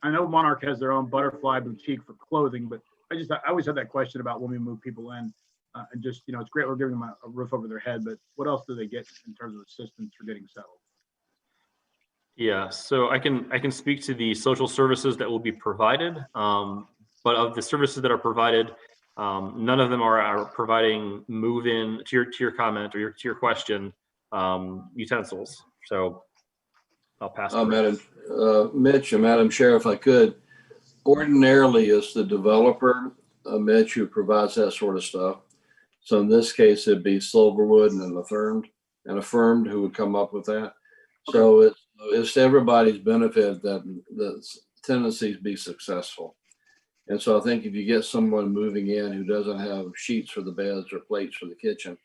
know Monarch has their own butterfly boutique for clothing, but I always had that question about when we move people in, and just, it's great we're giving them a roof over their head, but what else do they get in terms of assistance for getting settled? Yeah, so I can speak to the social services that will be provided, but of the services that are provided, none of them are providing move-in, to your comment or to your question, utensils. So I'll pass. Mitch and Madam Chair, if I could, ordinarily it's the developer, Mitch, who provides that sort of stuff. So in this case, it'd be Silverwood and Affirmed who would come up with that. So it's to everybody's benefit that the tendencies be successful. And so I think if you get someone moving in who doesn't have sheets for the beds or plates for the kitchen,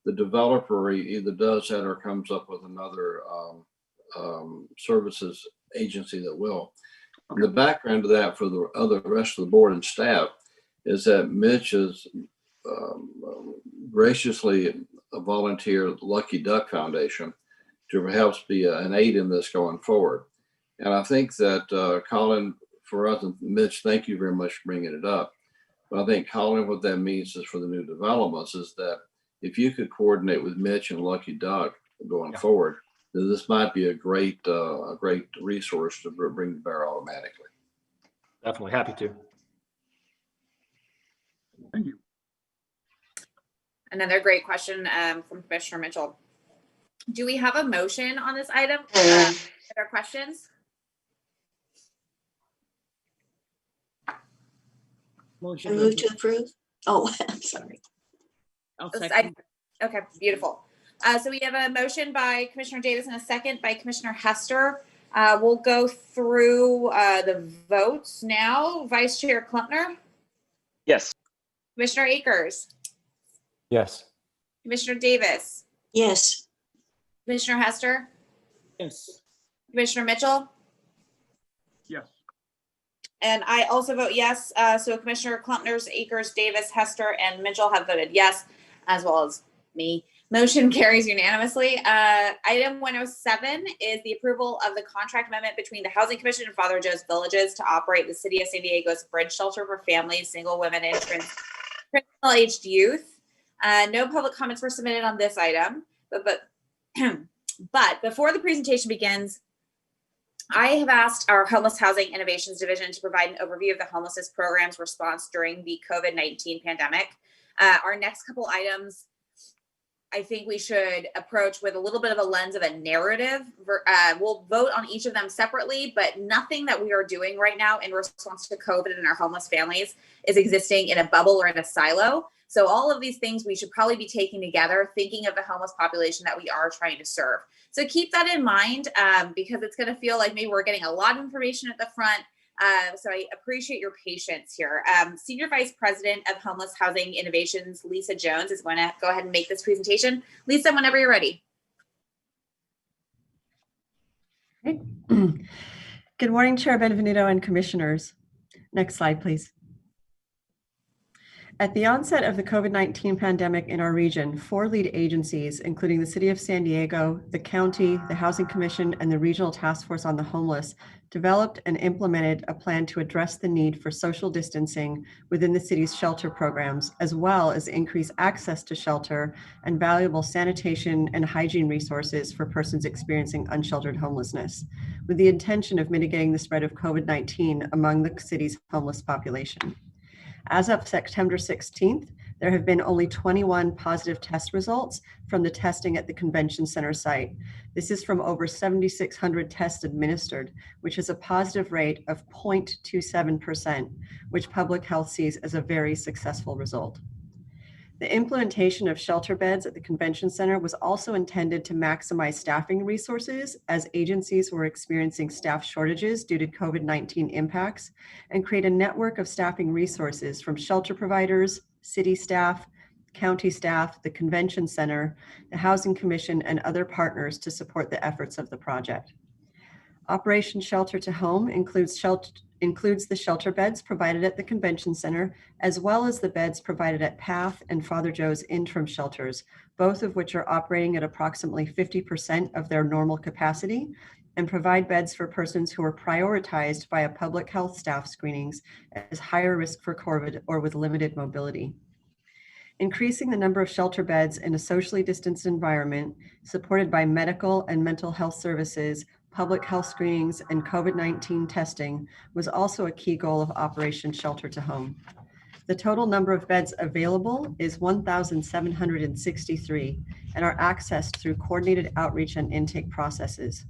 the developer either does that or comes up with another services agency that will. And the background to that for the rest of the board and staff is that Mitch is graciously volunteered Lucky Duck Foundation to perhaps be an aid in this going forward. And I think that Colin, for us, and Mitch, thank you very much for bringing it up. But I think, Colin, what that means is for the new developments is that if you could coordinate with Mitch and Lucky Duck going forward, then this might be a great resource to bring to bear automatically. Definitely happy to. Thank you. Another great question from Commissioner Mitchell. Do we have a motion on this item? Are there questions? I move to approve. Oh, I'm sorry. I'll second. Okay, beautiful. So we have a motion by Commissioner Davis and a second by Commissioner Hester. We'll go through the votes now. Vice Chair Klumpner, Yes. Commissioner Akers, Yes. Commissioner Davis, Yes. Commissioner Hester, Yes. Commissioner Mitchell, Yes. and I also vote yes. So Commissioner Klumpner's, Akers, Davis, Hester, and Mitchell have voted yes, as well as me. Motion carries unanimously. Item 107 is the approval of the contract amendment between the Housing Commission and Father Joe's Villages to operate the City of San Diego's bridge shelter for families, single women, and transitional-aged youth. No public comments were submitted on this item, but before the presentation begins, I have asked our Homeless Housing Innovations Division to provide an overview of the homelessness program's response during the COVID-19 pandemic. Our next couple items I think we should approach with a little bit of a lens of a narrative. We'll vote on each of them separately, but nothing that we are doing right now in response to COVID and our homeless families is existing in a bubble or in a silo. So all of these things we should probably be taking together, thinking of the homeless population that we are trying to serve. So keep that in mind because it's going to feel like maybe we're getting a lot of information at the front. So I appreciate your patience here. Senior Vice President of Homeless Housing Innovations, Lisa Jones, is going to go ahead and make this presentation. Lisa, whenever you're ready. Okay. Good morning, Chair Benvenuto and Commissioners. Next slide, please. At the onset of the COVID-19 pandemic in our region, 4 lead agencies, including the City of San Diego, the County, the Housing Commission, and the Regional Task Force on the Homeless, developed and implemented a plan to address the need for social distancing within the city's shelter programs, as well as increase access to shelter and valuable sanitation and hygiene resources for persons experiencing unsheltered homelessness, with the intention of mitigating the spread of COVID-19 among the city's homeless population. As of September 16th, there have been only 21 positive test results from the testing at the convention center site. This is from over 7,600 tests administered, which is a positive rate of 0.27%, which public health sees as a very successful result. The implementation of shelter beds at the convention center was also intended to maximize staffing resources as agencies were experiencing staff shortages due to COVID-19 impacts and create a network of staffing resources from shelter providers, city staff, county staff, the convention center, the Housing Commission, and other partners to support the efforts of the project. Operation Shelter to Home includes the shelter beds provided at the convention center, as well as the beds provided at PATH and Father Joe's interim shelters, both of which are operating at approximately 50% of their normal capacity, and provide beds for persons who are prioritized via public health staff screenings as higher risk for COVID or with limited mobility. Increasing the number of shelter beds in a socially distanced environment, supported by medical and mental health services, public health screenings, and COVID-19 testing, was also a key goal of Operation Shelter to Home. The total number of beds available is 1,763 and are accessed through coordinated outreach and intake processes.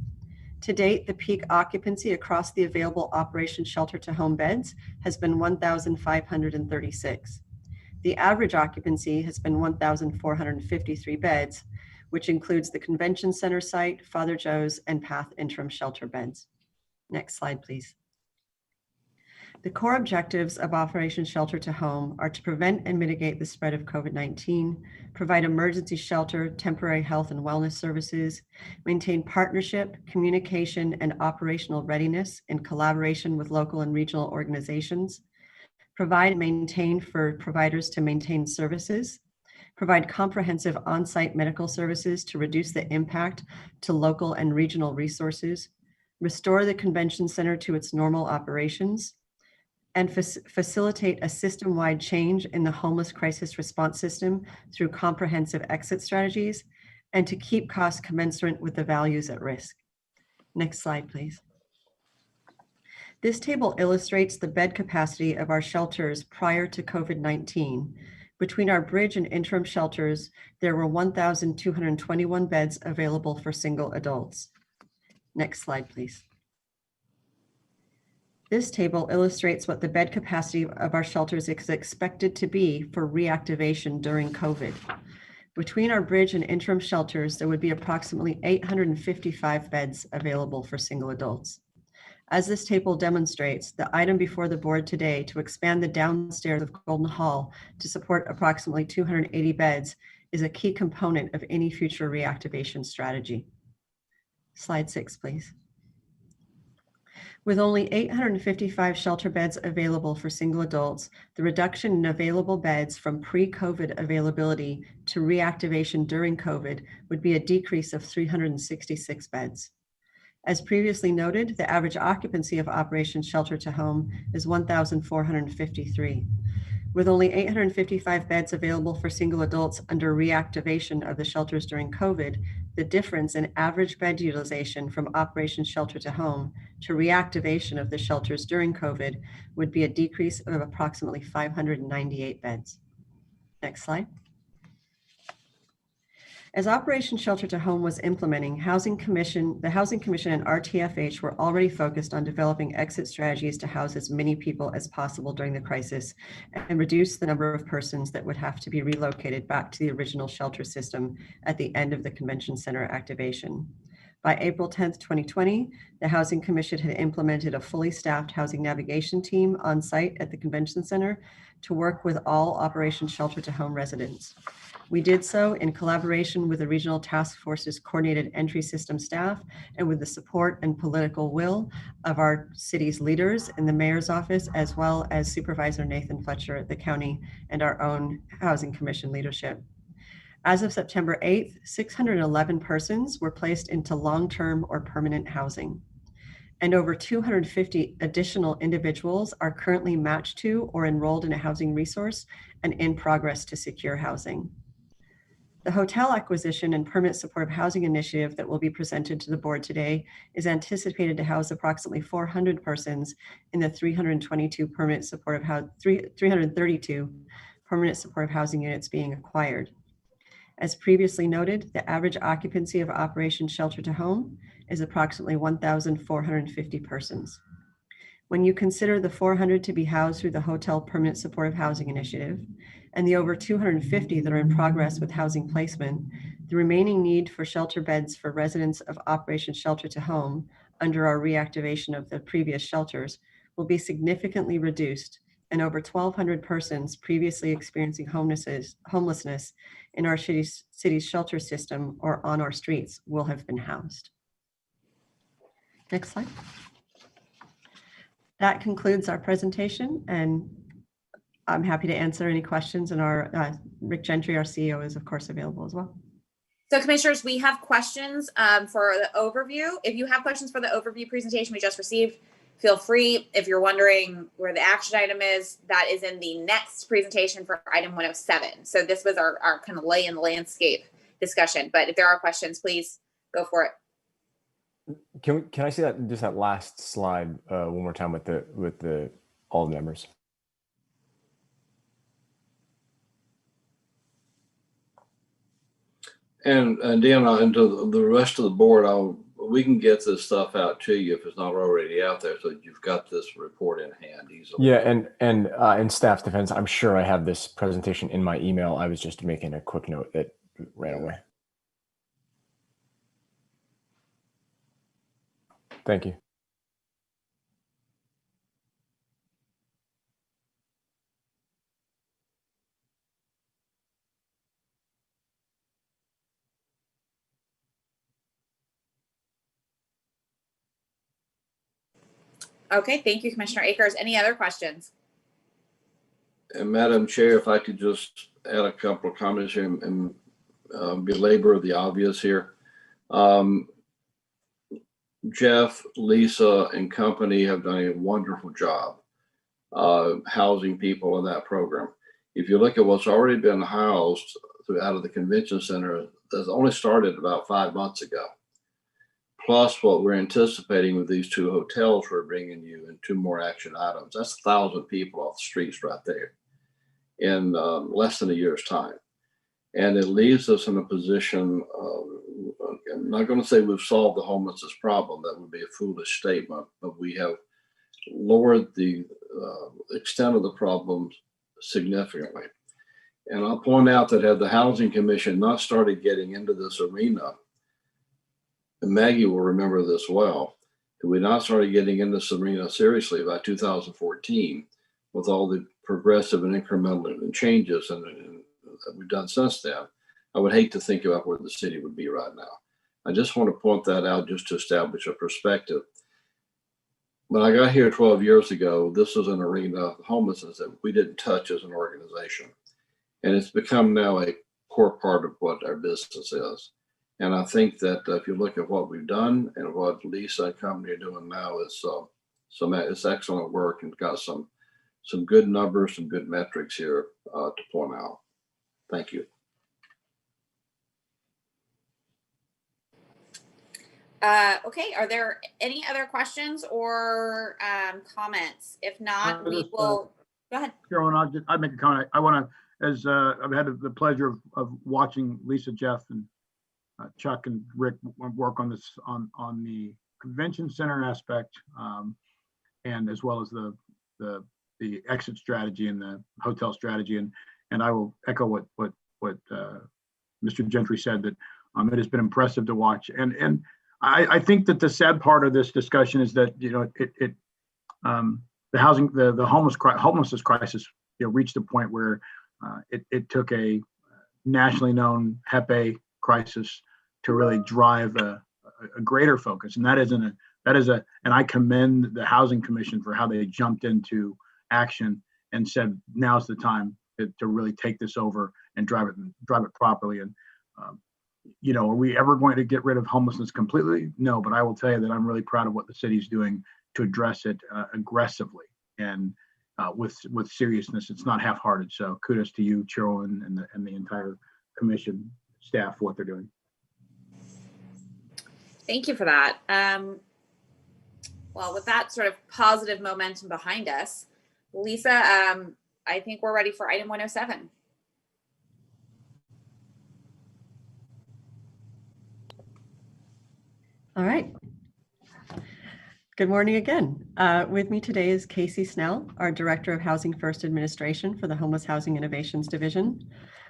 To date, the peak occupancy across the available Operation Shelter to Home beds has been 1,536. The average occupancy has been 1,453 beds, which includes the convention center site, Father Joe's, and PATH interim shelter beds. Next slide, please. The core objectives of Operation Shelter to Home are to prevent and mitigate the spread of COVID-19, provide emergency shelter, temporary health and wellness services, maintain partnership, communication, and operational readiness in collaboration with local and regional organizations, provide and maintain for providers to maintain services, provide comprehensive on-site medical services to reduce the impact to local and regional resources, restore the convention center to its normal operations, and facilitate a system-wide change in the homeless crisis response system through comprehensive exit strategies, and to keep costs commensurate with the values at risk. Next slide, please. This table illustrates the bed capacity of our shelters prior to COVID-19, Between our bridge and interim shelters, there were 1,221 beds available for single adults. Next slide, please. This table illustrates what the bed capacity of our shelters is expected to be for reactivation during COVID. Between our bridge and interim shelters, there would be approximately 855 beds available for single adults. As this table demonstrates, the item before the board today to expand the downstairs of Golden Hall to support approximately 280 beds is a key component of any future reactivation strategy. Slide 6, please. With only 855 shelter beds available for single adults, the reduction in available beds from pre-COVID availability to reactivation during COVID would be a decrease of 366 beds. As previously noted, the average occupancy of Operation Shelter to Home is 1,453. With only 855 beds available for single adults under reactivation of the shelters during COVID, the difference in average bed utilization from Operation Shelter to Home to reactivation of the shelters during COVID would be a decrease of approximately 598 beds. Next slide. As Operation Shelter to Home was implementing, the Housing Commission and RTFH were already focused on developing exit strategies to house as many people as possible during the crisis and reduce the number of persons that would have to be relocated back to the original shelter system at the end of the convention center activation. By April 10th, 2020, the Housing Commission had implemented a fully staffed housing navigation team on site at the convention center to work with all Operation Shelter to Home residents. We did so in collaboration with the Regional Task Force's coordinated entry system staff and with the support and political will of our city's leaders in the mayor's office, as well as Supervisor Nathan Fletcher at the county and our own Housing Commission leadership. As of September 8th, 611 persons were placed into long-term or permanent housing, and over 250 additional individuals are currently matched to or enrolled in a housing resource and in progress to secure housing. The hotel acquisition and permanent supportive housing initiative that will be presented to the board today is anticipated to house approximately 400 persons in the 332 permanent supportive 332 permanent supportive housing units being acquired. As previously noted, the average occupancy of Operation Shelter to Home is approximately 1,450 persons. When you consider the 400 to be housed through the Hotel Permanent Supportive Housing Initiative and the over 250 that are in progress with housing placement, the remaining need for shelter beds for residents of Operation Shelter to Home under our reactivation of the previous shelters will be significantly reduced, and over 1,200 persons previously experiencing homelessness in our city's shelter system or on our streets will have been housed. Next slide. That concludes our presentation, and I'm happy to answer any questions, and our Rick Gentry, our CEO, is of course available as well. So commissioners, we have questions for the overview. If you have questions for the overview presentation we just received, feel free. If you're wondering where the action item is, that is in the next presentation for item 107. So this was our kind of lay in the landscape discussion, but if there are questions, please go for it. Can I see that, just that last slide one more time with the all the numbers? And Deanna, and to the rest of the board, we can get this stuff out to you if it's not already out there, so you've got this report in hand easily. Yeah, and in staff's defense, I'm sure I have this presentation in my email. I was just making a quick note that ran away. Thank you. Okay, thank you, Commissioner Akers. Any other questions? And Madam Chair, if I could just add a couple of comments here and belabor the obvious here. Jeff, Lisa, and company have done a wonderful job housing people in that program. If you look at what's already been housed out of the convention center, that's only started about 5 months ago. Plus what we're anticipating with these 2 hotels we're bringing you and 2 more action items. That's 1,000 people off the streets right there. in less than a year's time. And it leaves us in a position of, I'm not going to say we've solved the homelessness problem, that would be a foolish statement, but we have lowered the extent of the problem significantly. And I'll point out that had the Housing Commission not started getting into this arena, and Maggie will remember this well, if we not started getting into this arena seriously by 2014, with all the progressive and incremental changes and that we've done since then, I would hate to think about where the city would be right now. I just want to point that out just to establish a perspective. When I got here 12 years ago, this was an arena of homelessness that we didn't touch as an organization. And it's become now a core part of what our business is. And I think that if you look at what we've done and what Lisa and company are doing now, it's excellent work and got some good numbers, some good metrics here to point out. Thank you. Okay, are there any other questions or comments? If not, we will, go ahead. Carolyn, I'll make a comment. I want to, as I've had the pleasure of watching Lisa, Jeff, and Chuck and Rick work on this, on the convention center aspect, and as well as the exit strategy and the hotel strategy. And I will echo what Mr. Gentry said, that it has been impressive to watch. And I think that the sad part of this discussion is that, you know, the homelessness crisis, you know, reached a point where it took a nationally known HEPA crisis to really drive a greater focus. And and I commend the Housing Commission for how they jumped into action and said, now's the time to really take this over and drive it properly. And you know, are we ever going to get rid of homelessness completely? No, but I will tell you that I'm really proud of what the city's doing to address it aggressively and with seriousness. It's not half-hearted. So kudos to you, Cheryl, and the entire commission staff for what they're doing. Thank you for that. Well, with that sort of positive momentum behind us, Lisa, I think we're ready for item 107. All right. Good morning again. With me today is Casey Snell, our Director of Housing First Administration for the Homeless Housing Innovations Division.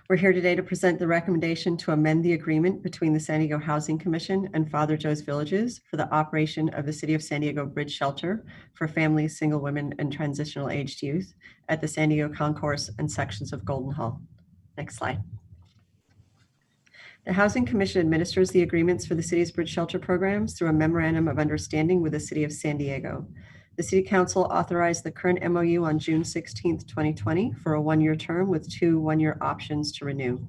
We're here today to present the recommendation to amend the agreement between the San Diego Housing Commission and Father Joe's Villages for the operation of the City of San Diego Bridge Shelter for families, single women, and transitional aged youth at the San Diego Concourse and sections of Golden Hall. Next slide. The Housing Commission administers the agreements for the city's bridge shelter programs through a memorandum of understanding with the City of San Diego. The City Council authorized the current MOU on June 16th, 2020 for a one-year term with 2 one-year options to renew.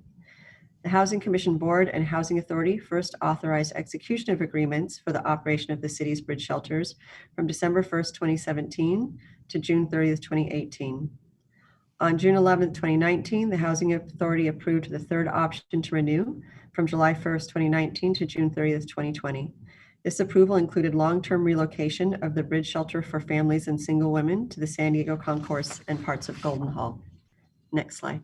The Housing Commission Board and Housing Authority first authorized execution of agreements for the operation of the city's bridge shelters from December 1st, 2017 to June 30th, 2018. On June 11th, 2019, the Housing Authority approved the third option to renew from July 1st, 2019 to June 30th, 2020. This approval included long-term relocation of the bridge shelter for families and single women to the San Diego Concourse and parts of Golden Hall. Next slide.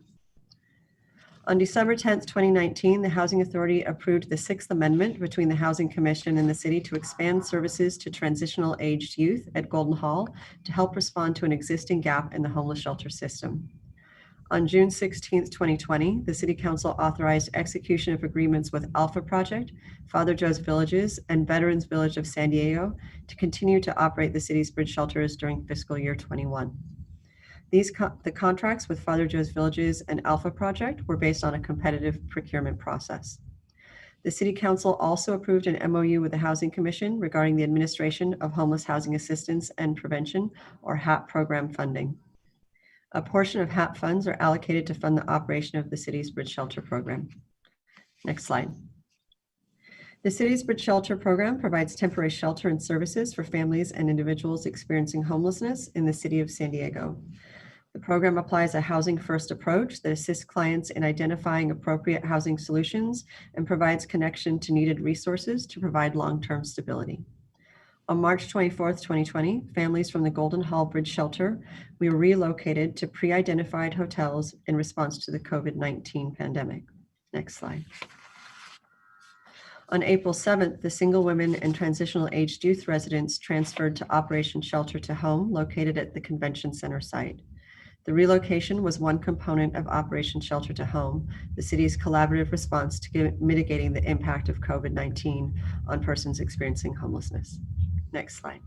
On December 10th, 2019, the Housing Authority approved the 6th Amendment between the Housing Commission and the city to expand services to transitional aged youth at Golden Hall to help respond to an existing gap in the homeless shelter system. On June 16th, 2020, the City Council authorized execution of agreements with Alpha Project, Father Joe's Villages, and Veterans Village of San Diego to continue to operate the city's bridge shelters during fiscal year 21. The contracts with Father Joe's Villages and Alpha Project were based on a competitive procurement process. The City Council also approved an MOU with the Housing Commission regarding the administration of homeless housing assistance and prevention, or HAP program funding. A portion of HAP funds are allocated to fund the operation of the city's bridge shelter program. Next slide. The city's bridge shelter program provides temporary shelter and services for families and individuals experiencing homelessness in the city of San Diego. The program applies a housing first approach that assists clients in identifying appropriate housing solutions and provides connection to needed resources to provide long-term stability. On March 24th, 2020, families from the Golden Hall Bridge Shelter were relocated to pre-identified hotels in response to the COVID-19 pandemic. Next slide. On April 7th, the single women and transitional aged youth residents transferred to Operation Shelter to Home, located at the Convention Center site. The relocation was one component of Operation Shelter to Home, the city's collaborative response to mitigating the impact of COVID-19 on persons experiencing homelessness. Next slide.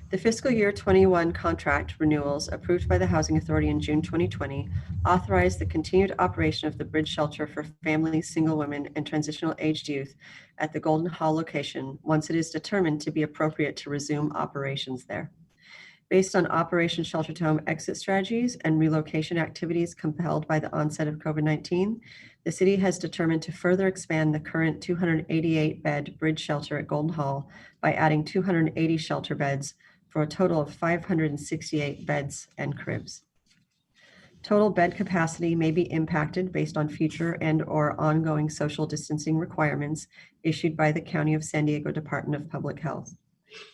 The fiscal year 21 contract renewals approved by the Housing Authority in June 2020 authorized the continued operation of the bridge shelter for families, single women, and transitional aged youth at the Golden Hall location once it is determined to be appropriate to resume operations there. Based on Operation Shelter to Home exit strategies and relocation activities compelled by the onset of COVID-19, the city has determined to further expand the current 288-bed bridge shelter at Golden Hall by adding 280 shelter beds for a total of 568 beds and cribs. Total bed capacity may be impacted based on future and/or ongoing social distancing requirements issued by the County of San Diego Department of Public Health.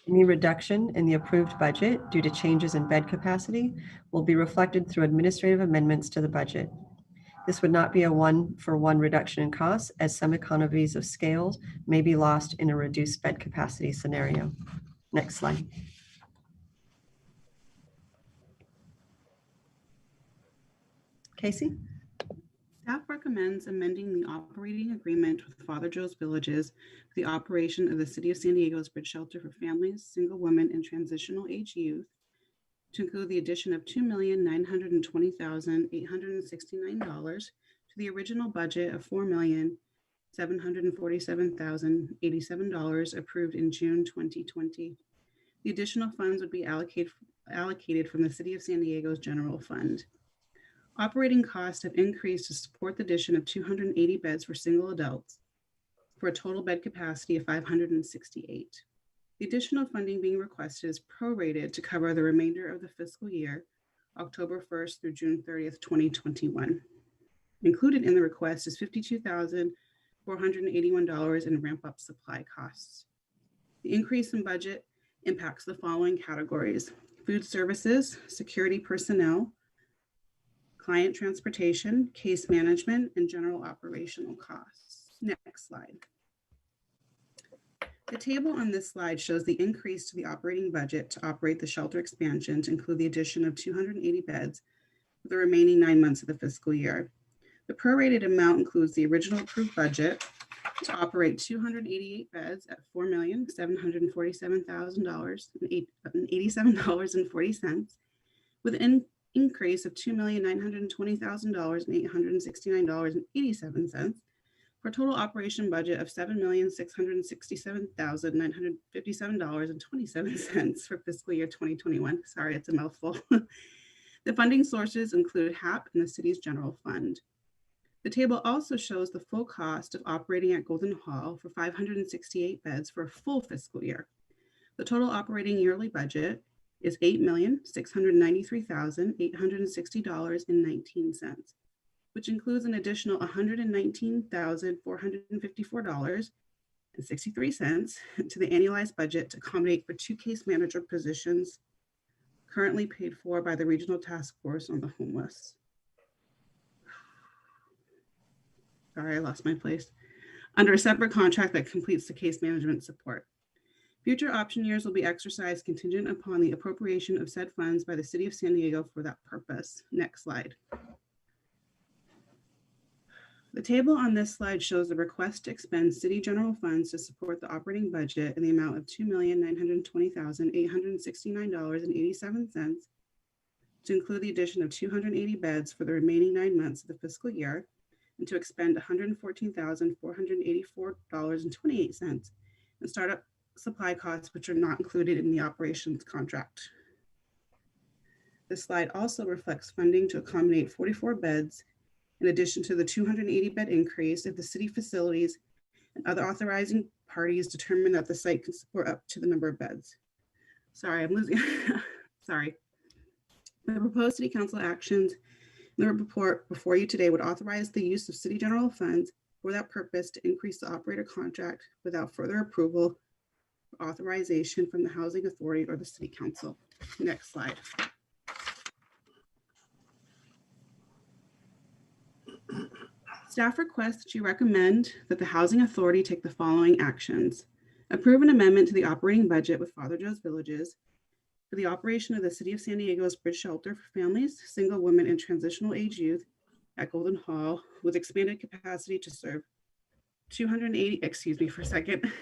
Any reduction in the approved budget due to changes in bed capacity will be reflected through administrative amendments to the budget. This would not be a one-for-one reduction in costs, as some economies of scale may be lost in a reduced bed capacity scenario. Next slide. Casey? Staff recommends amending the operating agreement with Father Joe's Villages for the operation of the City of San Diego's Bridge Shelter for families, single women, and transitional age youth to include the addition of $2,920,869 to the original budget of $4,747,087 approved in June 2020. The additional funds would be allocated from the City of San Diego's general fund. Operating costs have increased to support the addition of 280 beds for single adults for a total bed capacity of 568. The additional funding being requested is prorated to cover the remainder of the fiscal year, October 1st through June 30th, 2021. Included in the request is $52,481 in ramp-up supply costs. The increase in budget impacts the following categories: food services, security personnel, client transportation, case management, and general operational costs. Next slide. The table on this slide shows the increase to the operating budget to operate the shelter expansion to include the addition of 280 beds for the remaining 9 months of the fiscal year. The prorated amount includes the original approved budget to operate 288 beds at $4,747,087.40, with an increase of $2,920,869.87 for a total operation budget of $7,667,957.27 for fiscal year 2021. Sorry, it's a mouthful. The funding sources include HAP and the city's general fund. The table also shows the full cost of operating at Golden Hall for 568 beds for a full fiscal year. The total operating yearly budget is $8,693,860.19, which includes an additional $119,454.63 to the annualized budget to accommodate for 2 case manager positions currently paid for by the Regional Task Force on the Homeless. Sorry, I lost my place. Under a separate contract that completes the case management support. Future option years will be exercised contingent upon the appropriation of said funds by the City of San Diego for that purpose. Next slide. The table on this slide shows the request to expend city general funds to support the operating budget in the amount of $2,920,869.87 to include the addition of 280 beds for the remaining 9 months of the fiscal year, and to expend $114,484.28 in startup supply costs, which are not included in the operations contract. This slide also reflects funding to accommodate 44 beds in addition to the 280 bed increase if the city facilities and other authorizing parties determine that the site can support up to the number of beds. Sorry, I'm losing. Sorry. The proposed city council actions in the report before you today would authorize the use of city general funds for that purpose to increase the operator contract without further approval authorization from the Housing Authority or the City Council. Next slide. Staff requests that you recommend that the Housing Authority take the following actions. Approve an amendment to the operating budget with Father Joe's Villages for the operation of the City of San Diego's Bridge Shelter for families, single women, and transitional age youth at Golden Hall with expanded capacity to serve 280, excuse me for a second.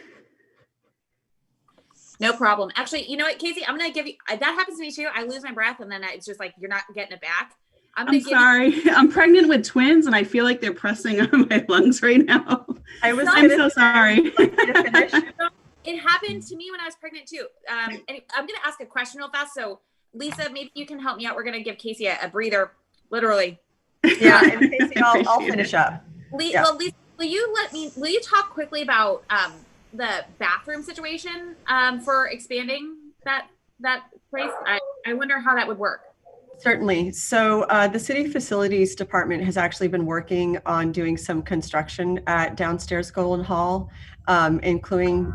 No problem. Actually, you know what, Casey, I'm going to give you, that happens to me too. I lose my breath and then it's just like, you're not getting it back. I'm sorry. I'm pregnant with twins and I feel like they're pressing on my lungs right now. I'm so sorry. It happened to me when I was pregnant too. And I'm going to ask a question real fast. So Lisa, maybe you can help me out. We're going to give Casey a breather, literally. Yeah, and Casey, I'll finish up. Well, Lisa, will you talk quickly about the bathroom situation for expanding that place? I wonder how that would work. Certainly. So the City Facilities Department has actually been working on doing some construction at downstairs Golden Hall, including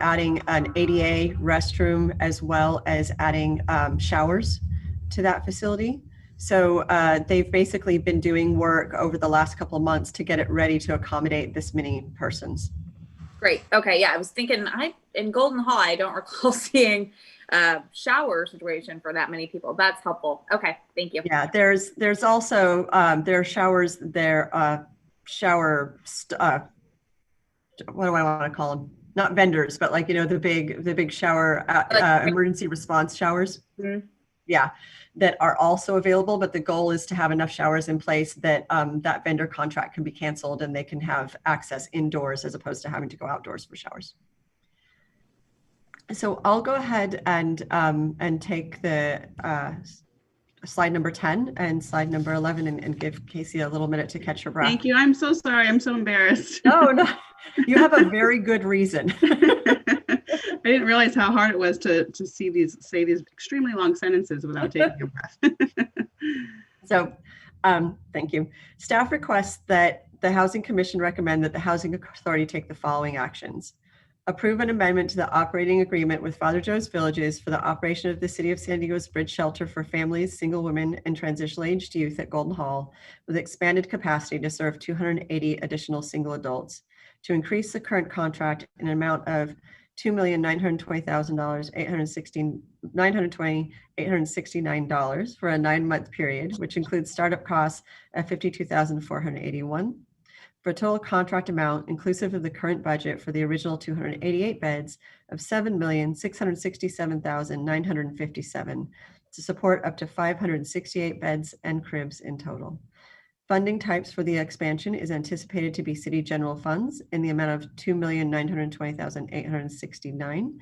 adding an ADA restroom as well as adding showers to that facility. So they've basically been doing work over the last couple of months to get it ready to accommodate this many persons. Great. Okay. Yeah, I was thinking in Golden Hall, I don't recall seeing shower situation for that many people. That's helpful. Okay, thank you. Yeah, there's also there are showers there, what do I want to call them? Not vendors, but like, you know, the big shower emergency response showers. Mm-hmm. Yeah, that are also available, but the goal is to have enough showers in place that that vendor contract can be canceled and they can have access indoors as opposed to having to go outdoors for showers. So I'll go ahead and take the slide number 10 and slide number 11 and give Casey a little minute to catch her breath. Thank you. I'm so sorry. I'm so embarrassed. No, you have a very good reason. I didn't realize how hard it was to say these extremely long sentences without taking a breath. So thank you. Staff requests that the Housing Commission recommend that the Housing Authority take the following actions. Approve an amendment to the operating agreement with Father Joe's Villages for the operation of the City of San Diego's Bridge Shelter for families, single women, and transitional aged youth at Golden Hall with expanded capacity to serve 280 additional single adults, to increase the current contract in an amount of $2,920,869 for a 9-month period, which includes startup costs of $52,481. For a total contract amount inclusive of the current budget for the original 288 beds of $7,667,957 to support up to 568 beds and cribs in total. Funding types for the expansion is anticipated to be city general funds in the amount of $2,920,869.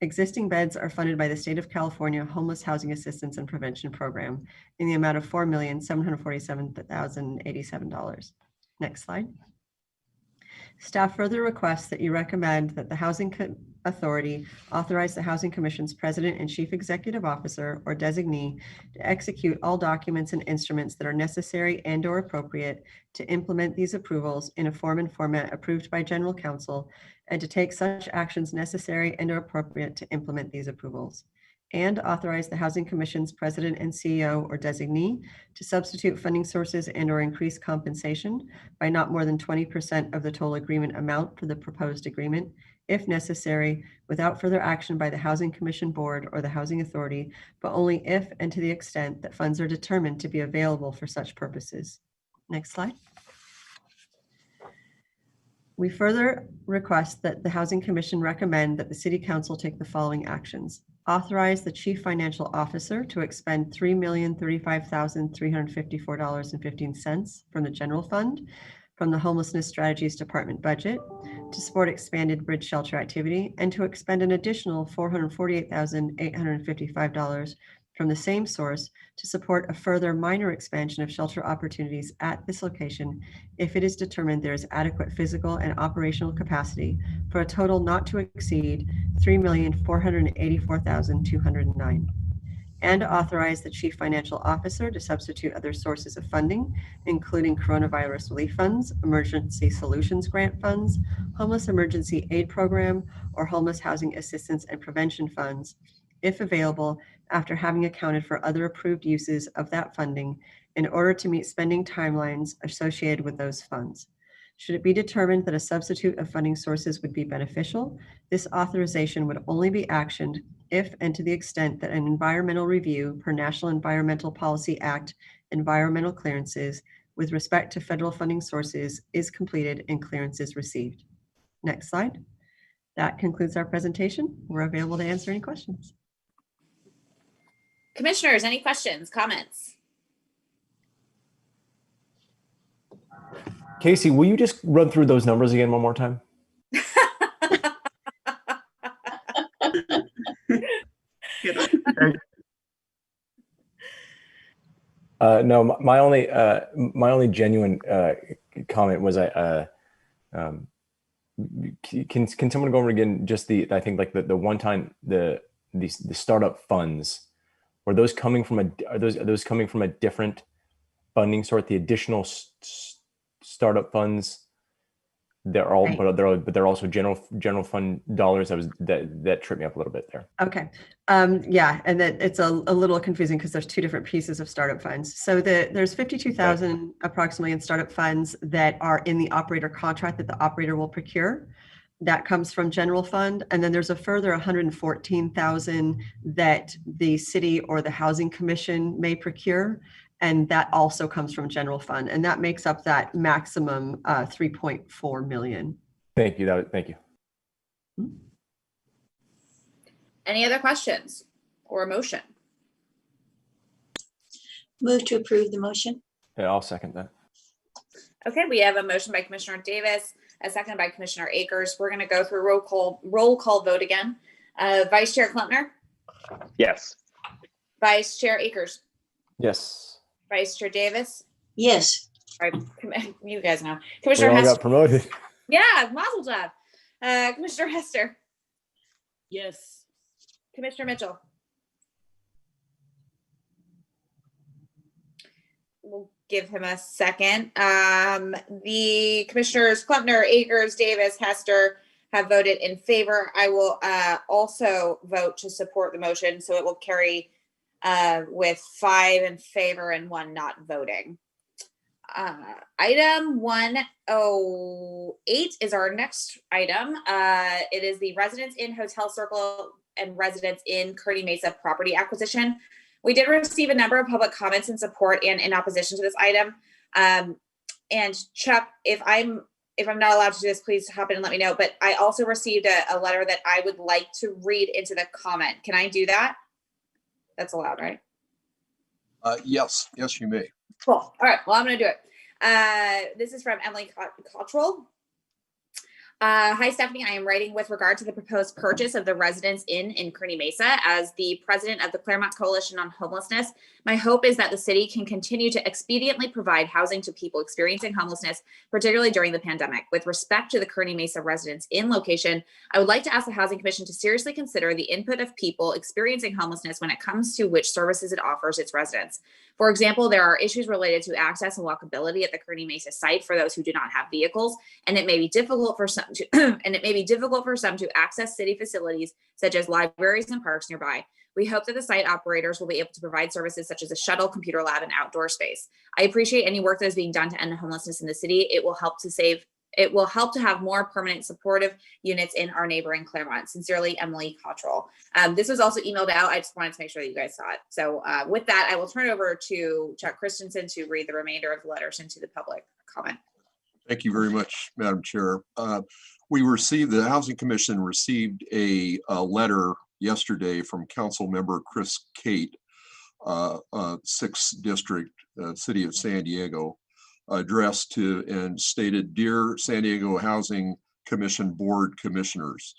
Existing beds are funded by the State of California Homeless Housing Assistance and Prevention Program in the amount of $4,747,087. Next slide. Staff further requests that you recommend that the Housing Authority authorize the Housing Commission's President and Chief Executive Officer or designee to execute all documents and instruments that are necessary and or appropriate to implement these approvals in a form and format approved by General Counsel, and to take such actions necessary and or appropriate to implement these approvals. And authorize the Housing Commission's President and CEO or designee to substitute funding sources and or increase compensation by not more than 20% of the total agreement amount for the proposed agreement, if necessary, without further action by the Housing Commission Board or the Housing Authority, but only if and to the extent that funds are determined to be available for such purposes. Next slide. We further request that the Housing Commission recommend that the City Council take the following actions. Authorize the Chief Financial Officer to expend $3,035,354.15 from the general fund from the Homelessness Strategies Department budget to support expanded bridge shelter activity, and to expend an additional $448,855 from the same source to support a further minor expansion of shelter opportunities at this location if it is determined there is adequate physical and operational capacity, for a total not to exceed $3,484,209. and authorize the Chief Financial Officer to substitute other sources of funding, including coronavirus relief funds, emergency solutions grant funds, homeless emergency aid program, or homeless housing assistance and prevention funds, if available, after having accounted for other approved uses of that funding in order to meet spending timelines associated with those funds. Should it be determined that a substitute of funding sources would be beneficial, this authorization would only be actioned if and to the extent that an environmental review per National Environmental Policy Act environmental clearances with respect to federal funding sources is completed and clearances received. Next slide. That concludes our presentation. We're available to answer any questions. Commissioners, any questions, comments? Casey, will you just run through those numbers again one more time? No, my only genuine comment was can someone go over again just I think like the one time the startup funds, are those coming from a different funding sort? The additional startup funds, they're all, right, but they're also general fund dollars. That tripped me up a little bit there. Okay, yeah, and that it's a little confusing because there's two different pieces of startup funds. So there's 52,000 approximately in startup funds that are in the operator contract that the operator will procure. That comes from general fund, and then there's a further 114,000 that the city or the housing commission may procure. And that also comes from general fund, and that makes up that maximum 3.4 million. Thank you. Thank you. Any other questions or a motion? Move to approve the motion. Yeah, I'll second that. Okay, we have a motion by Commissioner Davis, a second by Commissioner Akers. We're going to go through roll call vote again. Vice Chair Klempner? Yes. Vice Chair Akers? Yes. Vice Chair Davis? Yes. All right, you guys know. Commissioner we all Hester? got promoted. Yeah, mazel tov. Commissioner Hester? Yes. Commissioner Mitchell? We'll give him a second. The Commissioners Klempner, Akers, Davis, Hester have voted in favor. I will also vote to support the motion, so it will carry with 5 in favor and 1 not voting. Item 108 is our next item. It is the Residence Inn Hotel Circle and Residence Inn Kearny Mesa property acquisition. We did receive a number of public comments in support and in opposition to this item. And Chuck, if I'm not allowed to do this, please hop in and let me know. But I also received a letter that I would like to read into the comment. Can I do that? That's allowed, right? Yes, you may. Cool. All right. Well, I'm going to do it. This is from Emily Cottrell. Hi, Stephanie. I am writing with regard to the proposed purchase of the Residence Inn in Kearny Mesa. As the president of the Claremont Coalition on Homelessness, my hope is that the city can continue to expediently provide housing to people experiencing homelessness, particularly during the pandemic. With respect to the Kearny Mesa Residence Inn location, I would like to ask the Housing Commission to seriously consider the input of people experiencing homelessness when it comes to which services it offers its residents. For example, there are issues related to access and walkability at the Kearny Mesa site for those who do not have vehicles, and it may be difficult for some to access city facilities such as libraries and parks nearby. We hope that the site operators will be able to provide services such as a shuttle, computer lab, and outdoor space. I appreciate any work that is being done to end homelessness in the city. It will help to have more permanent supportive units in our neighboring Claremont. Sincerely, Emily Cottrell. This was also emailed out. I just wanted to make sure that you guys saw it. So with that, I will turn it over to Chuck Christensen to read the remainder of the letters into the public comment. Thank you very much, Madam Chair. The Housing Commission received a letter yesterday from Council Member Chris Cate, 6th District, City of San Diego, addressed to and stated, "Dear San Diego Housing Commission Board Commissioners,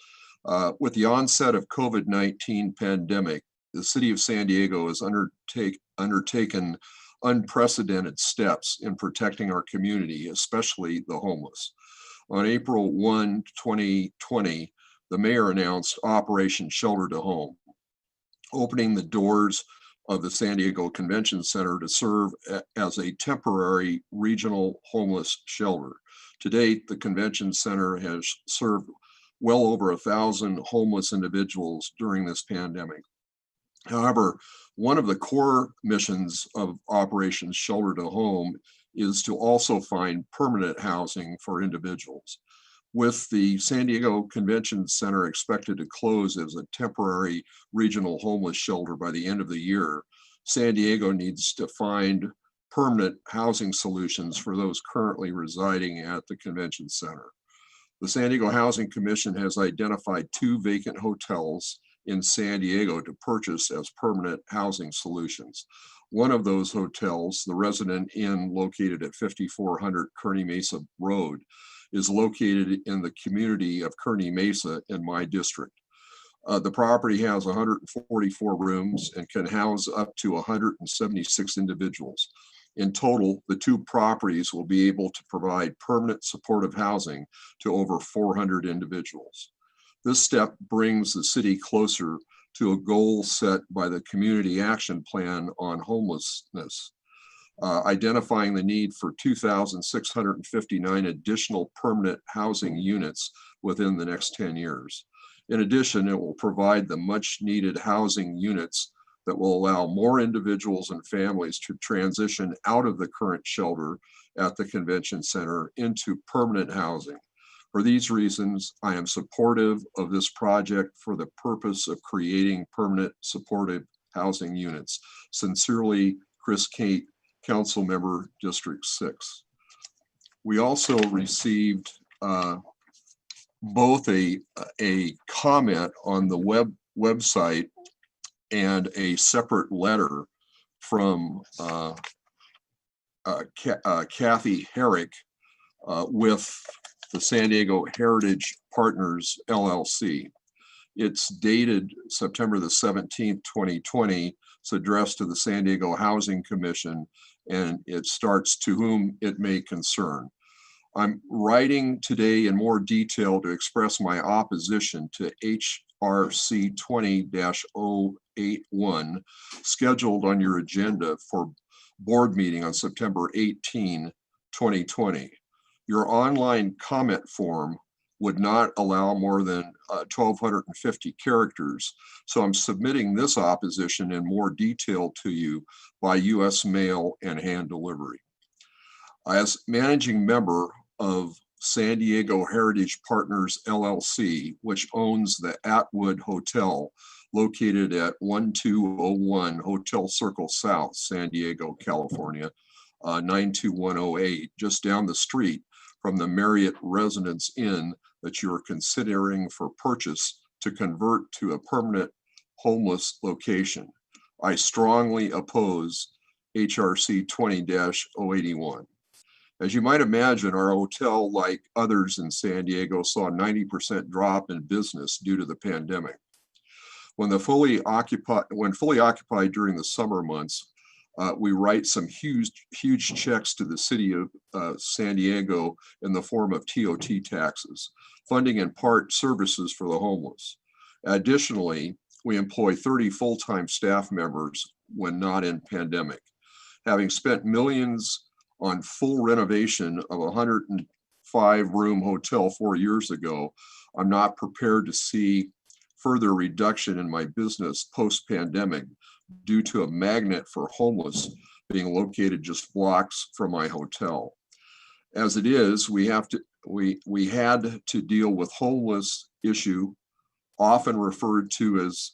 with the onset of COVID-19 pandemic, the City of San Diego has undertaken unprecedented steps in protecting our community, especially the homeless. On April 1, 2020, the mayor announced Operation Shelter to Home, opening the doors of the San Diego Convention Center to serve as a temporary regional homeless shelter. To date, the Convention Center has served well over 1,000 homeless individuals during this pandemic. However, one of the core missions of Operation Shelter to Home is to also find permanent housing for individuals. With the San Diego Convention Center expected to close as a temporary regional homeless shelter by the end of the year, San Diego needs to find permanent housing solutions for those currently residing at the Convention Center. The San Diego Housing Commission has identified 2 vacant hotels in San Diego to purchase as permanent housing solutions. One of those hotels, the Resident Inn located at 5400 Kearny Mesa Road, is located in the community of Kearny Mesa in my district. The property has 144 rooms and can house up to 176 individuals. In total, the 2 properties will be able to provide permanent supportive housing to over 400 individuals. This step brings the city closer to a goal set by the Community Action Plan on Homelessness, identifying the need for 2,659 additional permanent housing units within the next 10 years. In addition, it will provide the much needed housing units that will allow more individuals and families to transition out of the current shelter at the Convention Center into permanent housing. For these reasons, I am supportive of this project for the purpose of creating permanent supportive housing units. Sincerely, Chris Kate, Council Member District 6. We also received both a comment on the website and a separate letter from Kathy Herrick with the San Diego Heritage Partners, LLC. It's dated September the 17th, 2020. It's addressed to the San Diego Housing Commission, and it starts, "To whom it may concern." I'm writing today in more detail to express my opposition to HRC 20-081, scheduled on your agenda for board meeting on September 18, 2020. Your online comment form would not allow more than 1,250 characters, so I'm submitting this opposition in more detail to you by US mail and hand delivery. As managing member of San Diego Heritage Partners, LLC, which owns the Atwood Hotel located at 1201 Hotel Circle South, San Diego, California, 92108, just down the street from the Marriott Residence Inn that you're considering for purchase to convert to a permanent homeless location. I strongly oppose HRC 20-081. As you might imagine, our hotel, like others in San Diego, saw a 90% drop in business due to the pandemic. When fully occupied during the summer months, we write some huge checks to the city of San Diego in the form of TOT taxes, funding in part services for the homeless. Additionally, we employ 30 full-time staff members when not in pandemic. Having spent millions on full renovation of a 105-room hotel 4 years ago, I'm not prepared to see further reduction in my business post-pandemic due to a magnet for homeless being located just blocks from my hotel. As it is, we had to deal with homeless issue, often referred to as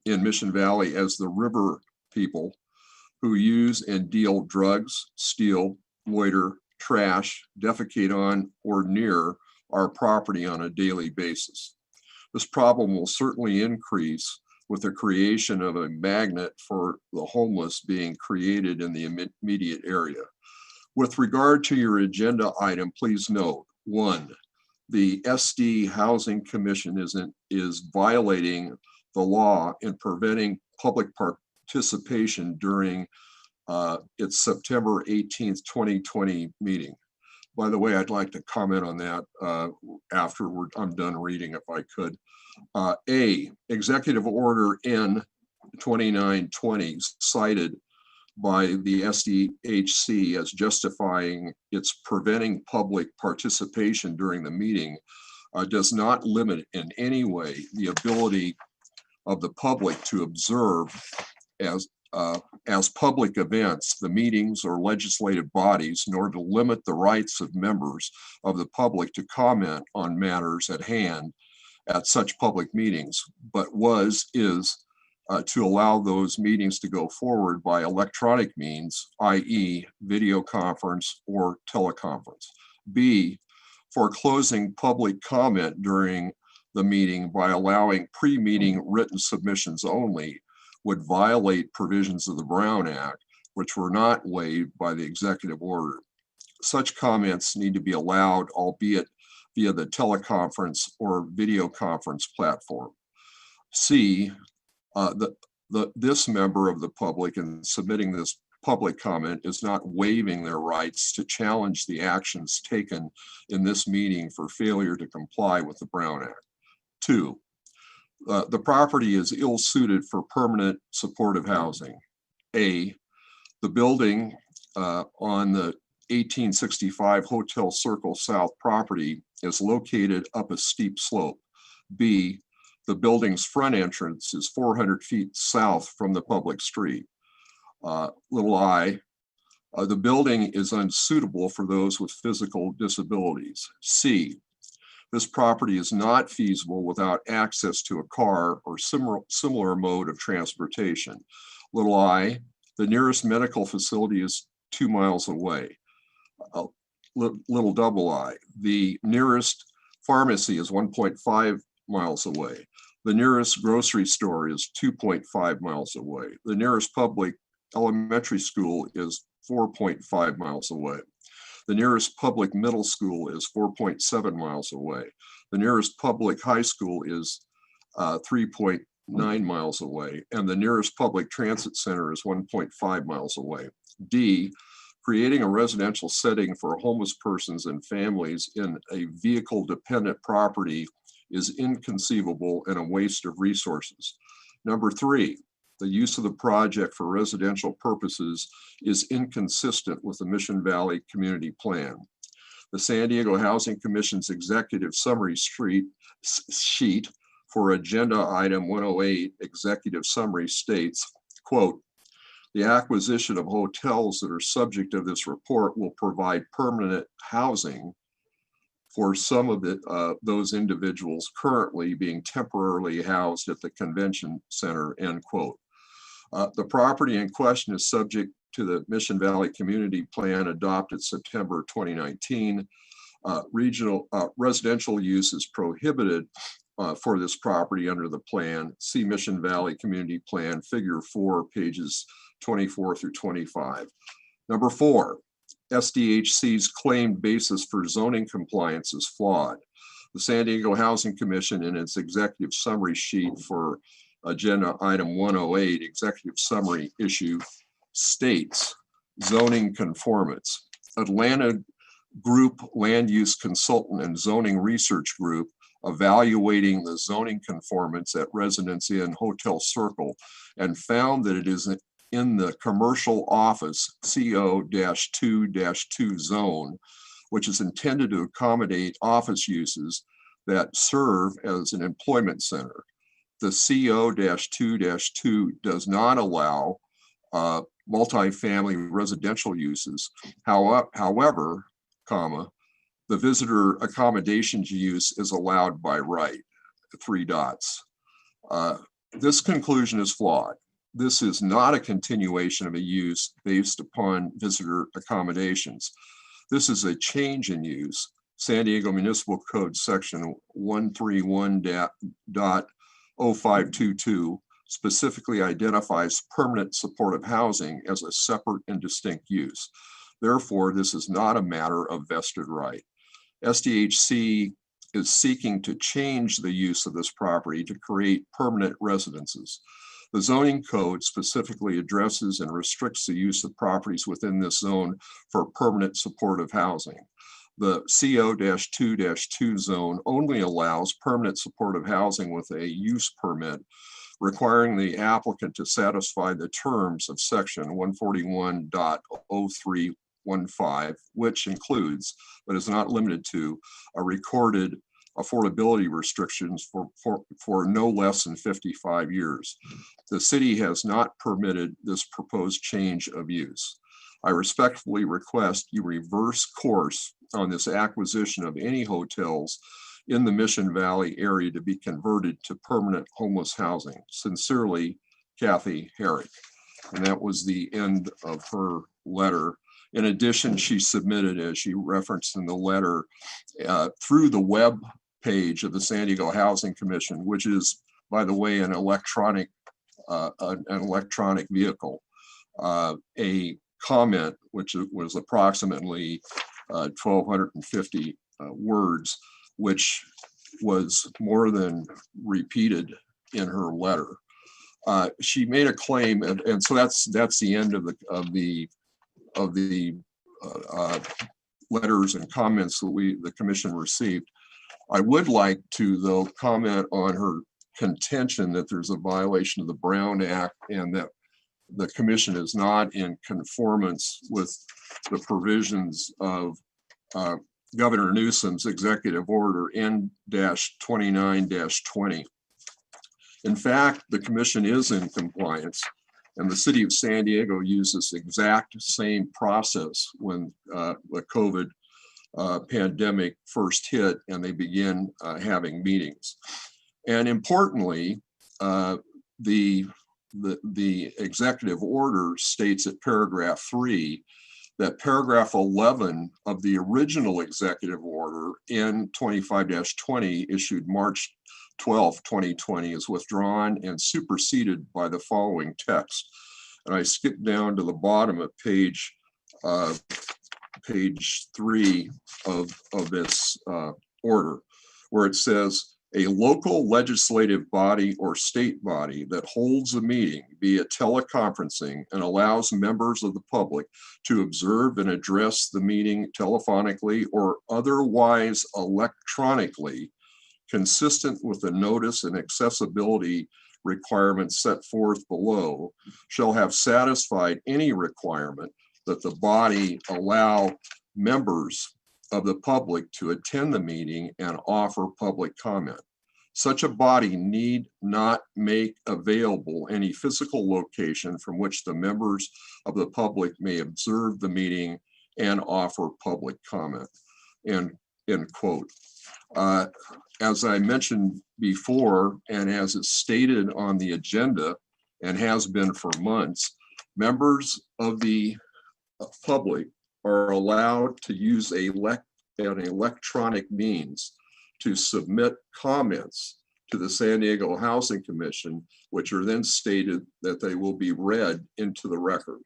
in Mission Valley as the river people, who use and deal drugs, steal, loiter, trash, defecate on or near our property on a daily basis. This problem will certainly increase with the creation of a magnet for the homeless being created in the immediate area. With regard to your agenda item, please note, 1, the SD Housing Commission is violating the law in preventing public participation during its September 18th, 2020 meeting. By the way, I'd like to comment on that after I'm done reading, if I could. A, Executive Order N 2920 cited by the SDHC as justifying its preventing public participation during the meeting does not limit in any way the ability of the public to observe as public events, the meetings or legislative bodies, nor to limit the rights of members of the public to comment on matters at hand at such public meetings, but is to allow those meetings to go forward by electronic means, i.e. video conference or teleconference. B, foreclosing public comment during the meeting by allowing pre-meeting written submissions only would violate provisions of the Brown Act, which were not waived by the executive order. Such comments need to be allowed, albeit via the teleconference or video conference platform. C, this member of the public in submitting this public comment is not waiving their rights to challenge the actions taken in this meeting for failure to comply with the Brown Act. 2, the property is ill-suited for permanent supportive housing. A, the building on the 1865 Hotel Circle South property is located up a steep slope. B, the building's front entrance is 400 feet south from the public street. Little I, the building is unsuitable for those with physical disabilities. C, this property is not feasible without access to a car or similar mode of transportation. Little I, the nearest medical facility is 2 miles away. Little double I, the nearest pharmacy is 1.5 miles away. The nearest grocery store is 2.5 miles away. The nearest public elementary school is 4.5 miles away. The nearest public middle school is 4.7 miles away. The nearest public high school is 3.9 miles away. And the nearest public transit center is 1.5 miles away. D, creating a residential setting for homeless persons and families in a vehicle-dependent property is inconceivable and a waste of resources. Number 3, the use of the project for residential purposes is inconsistent with the Mission Valley Community Plan. The San Diego Housing Commission's executive summary sheet for agenda item 108 executive summary states, quote, the acquisition of hotels that are subject of this report will provide permanent housing for some of those individuals currently being temporarily housed at the convention center, end quote. The property in question is subject to the Mission Valley Community Plan adopted September 2019. Residential use is prohibited for this property under the plan. See Mission Valley Community Plan, Figure 4, pages 24 through 25. Number 4, SDHC's claimed basis for zoning compliance is flawed. The San Diego Housing Commission in its executive summary sheet for agenda item 108, executive summary issue, states zoning conformance. Atlanta Group Land Use Consultant and Zoning Research Group evaluating the zoning conformance at Residence Inn Hotel Circle and found that it is in the commercial office CO-2-2 zone, which is intended to accommodate office uses that serve as an employment center. The CO-2-2 does not allow multifamily residential uses. However, the visitor accommodations use is allowed by right, 3 dots. This conclusion is flawed. This is not a continuation of a use based upon visitor accommodations. This is a change in use. San Diego Municipal Code section 131.0522 specifically identifies permanent supportive housing as a separate and distinct use. Therefore, this is not a matter of vested right. SDHC is seeking to change the use of this property to create permanent residences. The zoning code specifically addresses and restricts the use of properties within this zone for permanent supportive housing. The CO-2-2 zone only allows permanent supportive housing with a use permit requiring the applicant to satisfy the terms of section 141.0315, which includes, but is not limited to, a recorded affordability restrictions for no less than 55 years. The city has not permitted this proposed change of use. I respectfully request you reverse course on this acquisition of any hotels in the Mission Valley area to be converted to permanent homeless housing. Sincerely, Kathy Herrick. And that was the end of her letter. In addition, she submitted, as she referenced in the letter, through the web page of the San Diego Housing Commission, which is, by the way, an electronic vehicle, a comment which was approximately 1,250 words, which was more than repeated in her letter. She made a claim, and so that's the end of the letters and comments that the commission received. I would like to, though, comment on her contention that there's a violation of the Brown Act and that the commission is not in conformance with the provisions of Governor Newsom's executive order N-29-20. In fact, the commission is in compliance, and the city of San Diego used this exact same process when the COVID pandemic first hit and they began having meetings. And importantly, the executive order states at paragraph 3 that paragraph 11 of the original executive order N-25-20 issued March 12, 2020 is withdrawn and superseded by the following text. And I skipped down to the bottom of page 3 of this order, where it says, a local legislative body or state body that holds a meeting via teleconferencing and allows members of the public to observe and address the meeting telephonically or otherwise electronically, consistent with the notice and accessibility requirements set forth below, shall have satisfied any requirement that the body allow members of the public to attend the meeting and offer public comment. Such a body need not make available any physical location from which the members of the public may observe the meeting and offer public comment. End quote. As I mentioned before, and as it's stated on the agenda and has been for months, members of the public are allowed to use an electronic means to submit comments to the San Diego Housing Commission, which are then stated that they will be read into the record.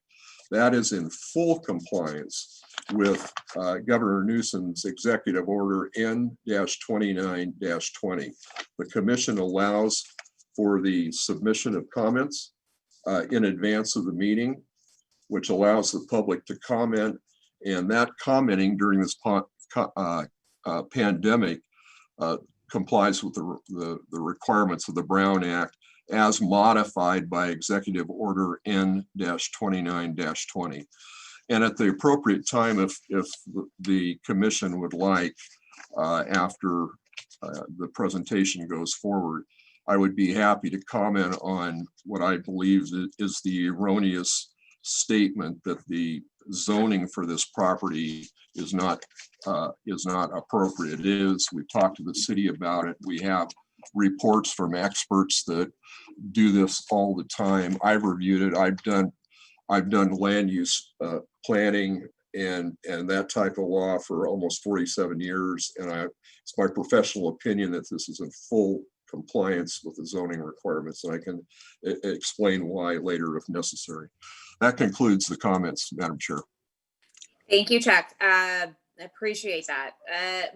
That is in full compliance with Governor Newsom's executive order N-29-20. The commission allows for the submission of comments in advance of the meeting, which allows the public to comment, and that commenting during this pandemic complies with the requirements of the Brown Act as modified by Executive Order N-29-20. And at the appropriate time, if the commission would like, after the presentation goes forward, I would be happy to comment on what I believe is the erroneous statement that the zoning for this property is not appropriate. It is. We've talked to the city about it. We have reports from experts that do this all the time. I've reviewed it. I've done land use planning and that type of law for almost 47 years. And it's my professional opinion that this is in full compliance with the zoning requirements. And I can explain why later if necessary. That concludes the comments, Madam Chair. Thank you, Chuck. I appreciate that.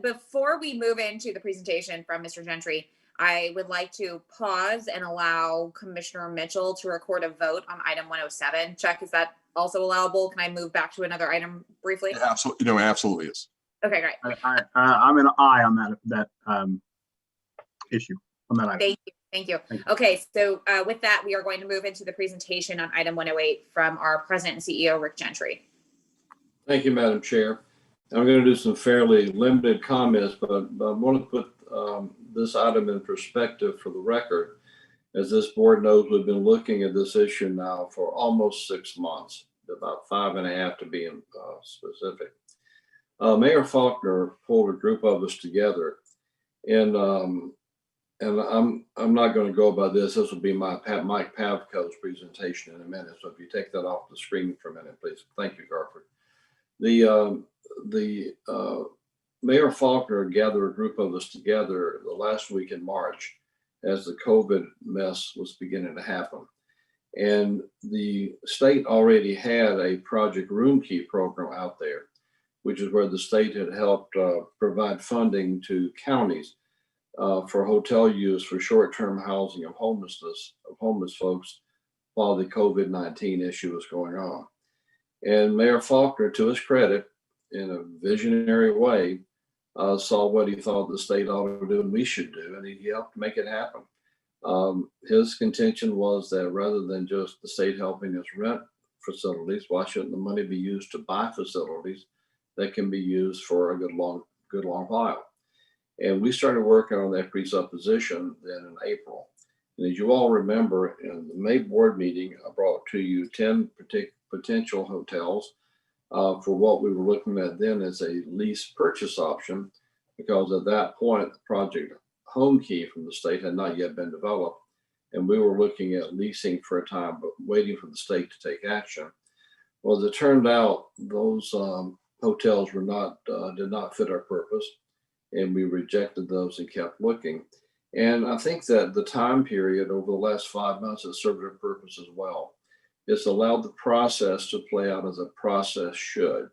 Before we move into the presentation from Mr. Gentry, I would like to pause and allow Commissioner Mitchell to record a vote on item 107. Chuck, is that also allowable? Can I move back to another item briefly? Yeah, absolutely. No, absolutely is. Okay, great. I'm an aye on that issue, on that item. Thank you. Thank you. Thank you. Okay, so with that, we are going to move into the presentation on item 108 from our President and CEO, Rick Gentry. Thank you, Madam Chair. I'm going to do some fairly limited comments, but I want to put this item in perspective for the record. As this board knows, we've been looking at this issue now for almost 6 months, about 5.5 to be specific. Mayor Faulkner pulled a group of us together, and I'm not going to go by this. This will be Mike Pavko's presentation in a minute. So if you take that off the screen for a minute, please. Thank you, Garford. The Mayor Faulkner gathered a group of us together the last week in March as the COVID mess was beginning to happen. And the state already had a Project Room Key program out there, which is where the state had helped provide funding to counties for hotel use for short-term housing of homeless folks while the COVID-19 issue was going on. And Mayor Faulkner, to his credit, in a visionary way, saw what he thought the state ought to do and we should do, and he helped make it happen. His contention was that rather than just the state helping us rent facilities, why shouldn't the money be used to buy facilities that can be used for a good long while? And we started working on that presupposition then in April. And as you all remember, in the May board meeting, I brought to you 10 potential hotels for what we were looking at then as a lease purchase option, because at that point, the Project Home Key from the state had not yet been developed. And we were looking at leasing for a time, but waiting for the state to take action. Well, as it turned out, those hotels were did not fit our purpose, and we rejected those and kept looking. And I think that the time period over the last 5 months has served our purpose as well. It's allowed the process to play out as a process should.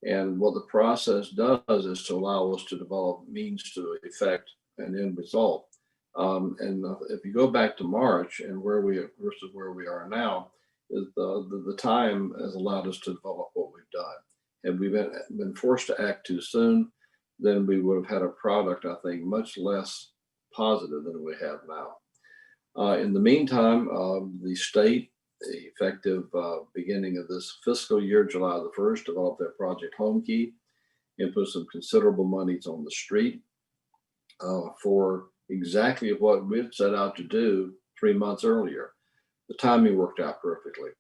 And what the process does is to allow us to develop means to effect an end result. And if you go back to March and versus where we are now, is the time has allowed us to develop what we've done. Had we been forced to act too soon, then we would have had a product, I think, much less positive than we have now. In the meantime, the state, effective beginning of this fiscal year, July the 1st, developed their Project Home Key and put some considerable monies on the street for exactly what we had set out to do 3 months earlier. The timing worked out perfectly.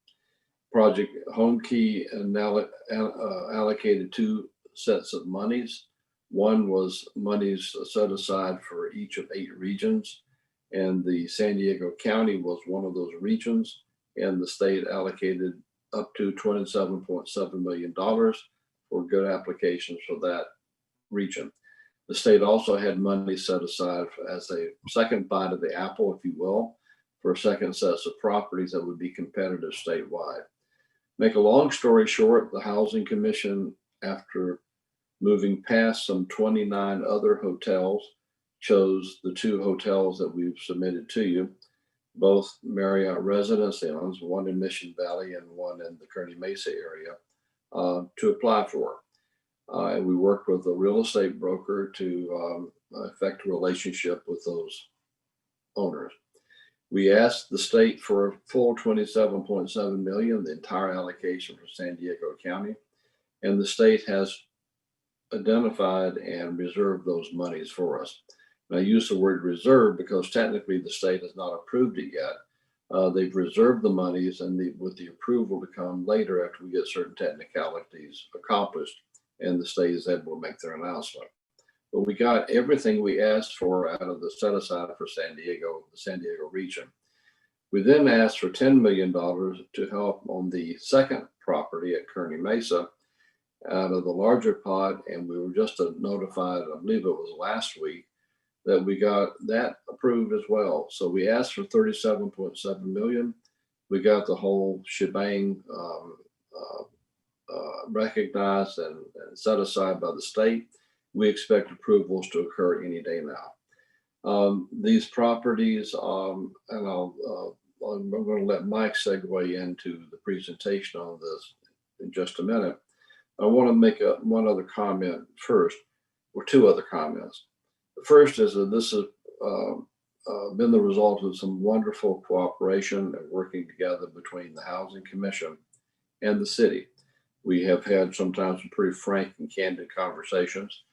Project Home Key now allocated 2 sets of monies. One was monies set aside for each of 8 regions, and the San Diego County was one of those regions, and the state allocated up to $27.7 million for good applications for that region. The state also had money set aside as a second bite of the apple, if you will, for second sets of properties that would be competitive statewide. Make a long story short, the Housing Commission, after moving past some 29 other hotels, chose the 2 hotels that we've submitted to you, both Marriott Residence Inns, one in Mission Valley and one in the Kearny Mesa area, to apply for. And we worked with a real estate broker to effect a relationship with those owners. We asked the state for a full $27.7 million, the entire allocation for San Diego County, and the state has identified and reserved those monies for us. And I use the word reserve because technically the state has not approved it yet. They've reserved the monies, and with the approval to come later after we get certain technicalities accomplished and the state is able to make their announcement. But we got everything we asked for out of the set aside for San Diego, the San Diego region. We then asked for $10 million to help on the second property at Kearny Mesa out of the larger pot, and we were just notified, I believe it was last week, that we got that approved as well. So we asked for $37.7 million. We got the whole shebang recognized and set aside by the state. We expect approvals to occur any day now. These properties, and I'm going to let Mike segue into the presentation on this in just a minute. I want to make one other comment first, or 2 other comments. The first is that this is been the result of some wonderful cooperation and working together between the Housing Commission and the city. We have had sometimes some pretty frank and candid conversations,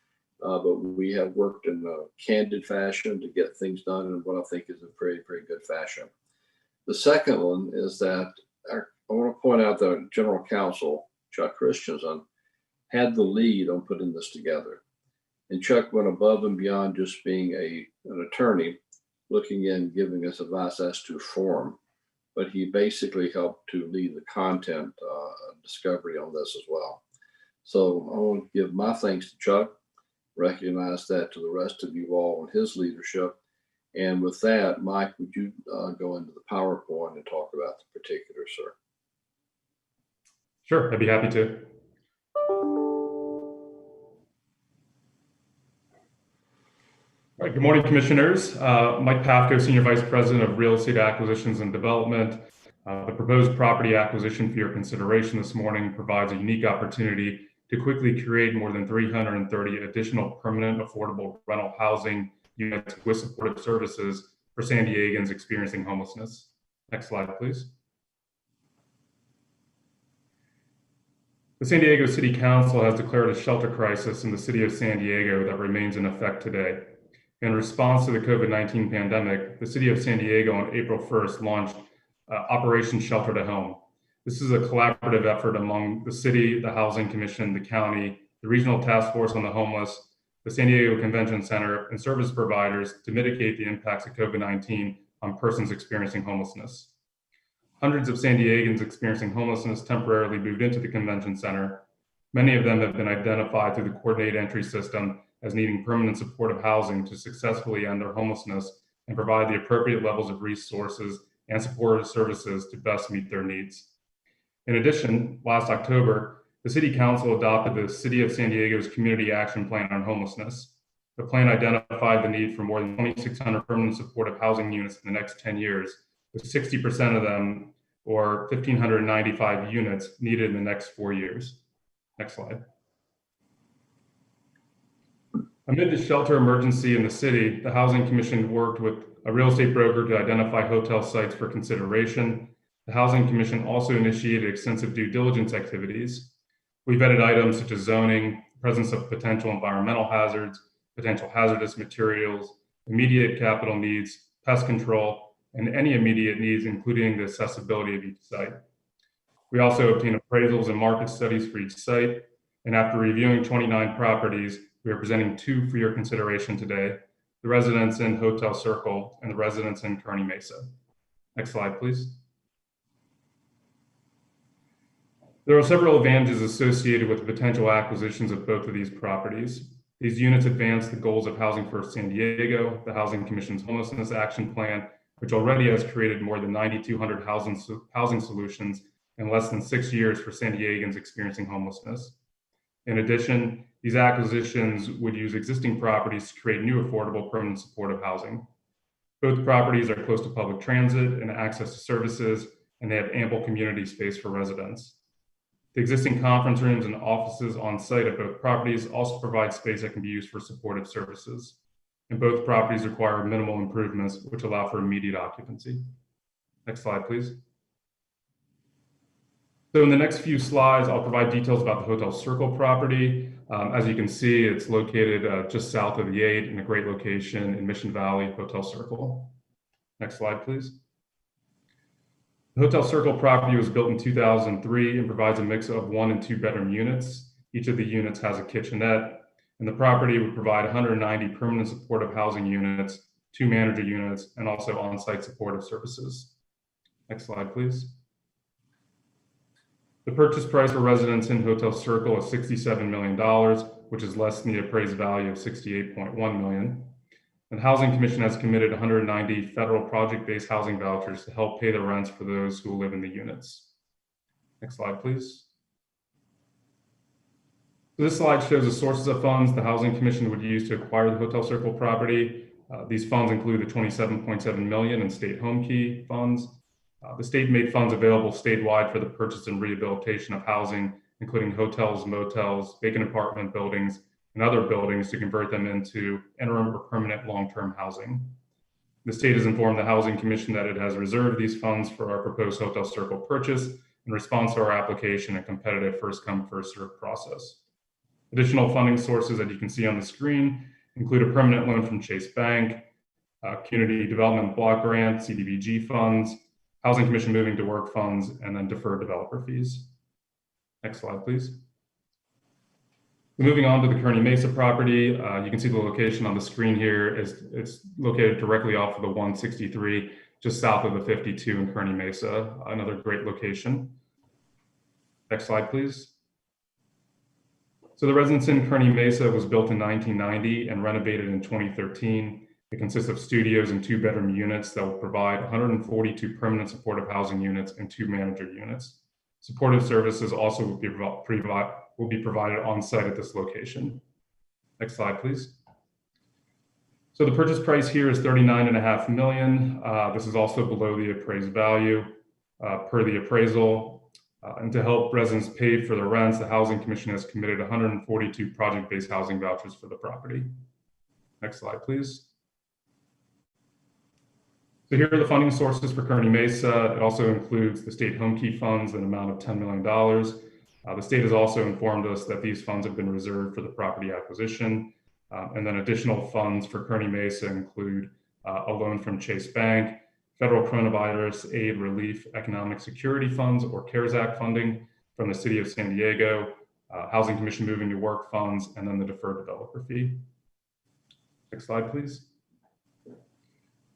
but we have worked in a candid fashion to get things done in what I think is a very, very good fashion. The second one is that I want to point out that General Counsel, Chuck Christensen, had the lead on putting this together. And Chuck went above and beyond just being an attorney, looking in, giving us advice as to form, but he basically helped to lead the content discovery on this as well. So I want to give my thanks to Chuck, recognize that to the rest of you all and his leadership. And with that, Mike, would you go into the PowerPoint and talk about the particulars, sir? Sure, I'd be happy to. All right, good morning, commissioners. Mike Pafko, Senior Vice President of Real Estate Acquisitions and Development. The proposed property acquisition for your consideration this morning provides a unique opportunity to quickly create more than 330 additional permanent affordable rental housing units with supportive services for San Diegans experiencing homelessness. Next slide, please. The San Diego City Council has declared a shelter crisis in the city of San Diego that remains in effect today. In response to the COVID-19 pandemic, the city of San Diego on April 1st launched Operation Shelter to Home. This is a collaborative effort among the city, the Housing Commission, the county, the Regional Task Force on the Homeless, the San Diego Convention Center, and service providers to mitigate the impacts of COVID-19 on persons experiencing homelessness. Hundreds of San Diegans experiencing homelessness temporarily moved into the convention center. Many of them have been identified through the coordinated entry system as needing permanent supportive housing to successfully end their homelessness and provide the appropriate levels of resources and supportive services to best meet their needs. In addition, last October, the City Council adopted the City of San Diego's Community Action Plan on Homelessness. The plan identified the need for more than 2,600 permanent supportive housing units in the next 10 years, with 60% of them, or 1,595 units, needed in the next 4 years. Next slide. Amid the shelter emergency in the city, the Housing Commission worked with a real estate broker to identify hotel sites for consideration. The Housing Commission also initiated extensive due diligence activities. We vetted items such as zoning, presence of potential environmental hazards, potential hazardous materials, immediate capital needs, pest control, and any immediate needs, including the accessibility of each site. We also obtained appraisals and market studies for each site. And after reviewing 29 properties, we are presenting 2 for your consideration today: the Residence Inn Hotel Circle and the Residence Inn Kearny Mesa. Next slide, please. There are several advantages associated with the potential acquisitions of both of these properties. These units advance the goals of Housing First San Diego, the Housing Commission's Homelessness Action Plan, which already has created more than 9,200 housing solutions in less than 6 years for San Diegans experiencing homelessness. In addition, these acquisitions would use existing properties to create new affordable permanent supportive housing. Both properties are close to public transit and access to services, and they have ample community space for residents. The existing conference rooms and offices on site at both properties also provide space that can be used for supportive services. And both properties require minimal improvements, which allow for immediate occupancy. Next slide, please. So in the next few slides, I'll provide details about the Hotel Circle property. As you can see, it's located just south of the 8 in a great location in Mission Valley, Hotel Circle. Next slide, please. The Hotel Circle property was built in 2003 and provides a mix of 1 and 2 bedroom units. Each of the units has a kitchenette, and the property would provide 190 permanent supportive housing units, 2 manager units, and also on-site supportive services. Next slide, please. The purchase price for Residence Inn Hotel Circle is $67 million, which is less than the appraised value of $68.1 million. And the Housing Commission has committed 190 federal project-based housing vouchers to help pay the rents for those who live in the units. Next slide, please. So this slide shows the sources of funds the Housing Commission would use to acquire the Hotel Circle property. These funds include the $27.7 million in state home key funds. The state made funds available statewide for the purchase and rehabilitation of housing, including hotels, motels, vacant apartment buildings, and other buildings to convert them into interim or permanent long-term housing. The state has informed the Housing Commission that it has reserved these funds for our proposed Hotel Circle purchase in response to our application and competitive first come, first served process. Additional funding sources that you can see on the screen include a permanent loan from Chase Bank, Community Development Block Grant, CDBG funds, Housing Commission Moving to Work funds, and then deferred developer fees. Next slide, please. Moving on to the Kearney Mesa property, you can see the location on the screen here. It's located directly off of the 163, just south of the 52 in Kearney Mesa, another great location. Next slide, please. So the residence in Kearney Mesa was built in 1990 and renovated in 2013. It consists of studios and 2-bedroom units that will provide 142 permanent supportive housing units and 2 manager units. Supportive services also will be provided on site at this location. Next slide, please. So the purchase price here is $39.5 million. This is also below the appraised value per the appraisal. And to help residents pay for the rents, the Housing Commission has committed 142 project-based housing vouchers for the property. Next slide, please. So here are the funding sources for Kearney Mesa. It also includes the state home key funds, an amount of $10 million. The state has also informed us that these funds have been reserved for the property acquisition. And then additional funds for Kearney Mesa include a loan from Chase Bank, Federal Coronavirus Aid Relief Economic Security Funds or CARES Act funding from the City of San Diego, Housing Commission Moving to Work funds, and then the deferred developer fee. Next slide, please.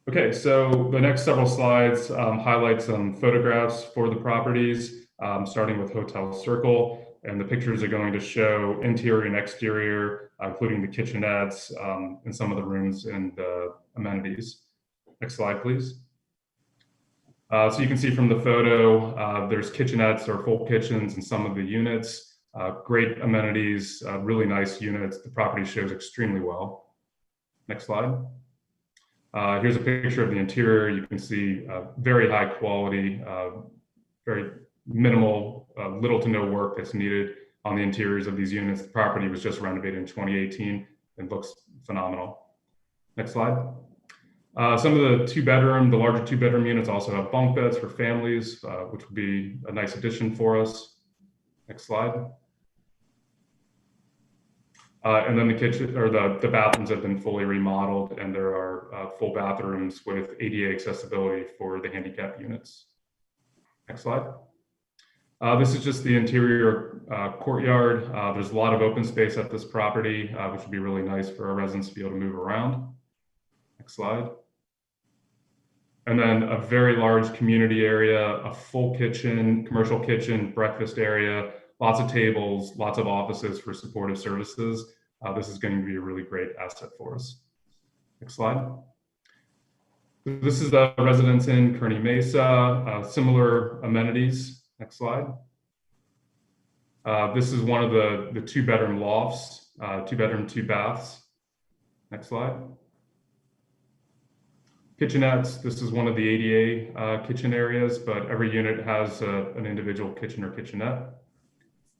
Okay, so the next several slides highlight some photographs for the properties, starting with Hotel Circle, and the pictures are going to show interior and exterior, including the kitchenettes in some of the rooms and the amenities. Next slide, please. So you can see from the photo, there's kitchenettes or full kitchens in some of the units, great amenities, really nice units. The property shows extremely well. Next slide. Here's a picture of the interior. You can see very high quality, very minimal, little to no work that's needed on the interiors of these units. The property was just renovated in 2018 and looks phenomenal. Next slide. Some of the the larger 2-bedroom units also have bunk beds for families, which would be a nice addition for us. Next slide. And then the kitchen or the bathrooms have been fully remodeled, and there are full bathrooms with ADA accessibility for the handicap units. Next slide. This is just the interior courtyard. There's a lot of open space at this property, which would be really nice for our residents to be able to move around. Next slide. And then a very large community area, a full kitchen, commercial kitchen, breakfast area, lots of tables, lots of offices for supportive services. This is going to be a really great asset for us. Next slide. This is the residence in Kearney Mesa, similar amenities. Next slide. This is one of the 2-bedroom lofts, 2-bedroom, 2 baths. Next slide. Kitchenettes, this is one of the ADA kitchen areas, but every unit has an individual kitchen or kitchenette.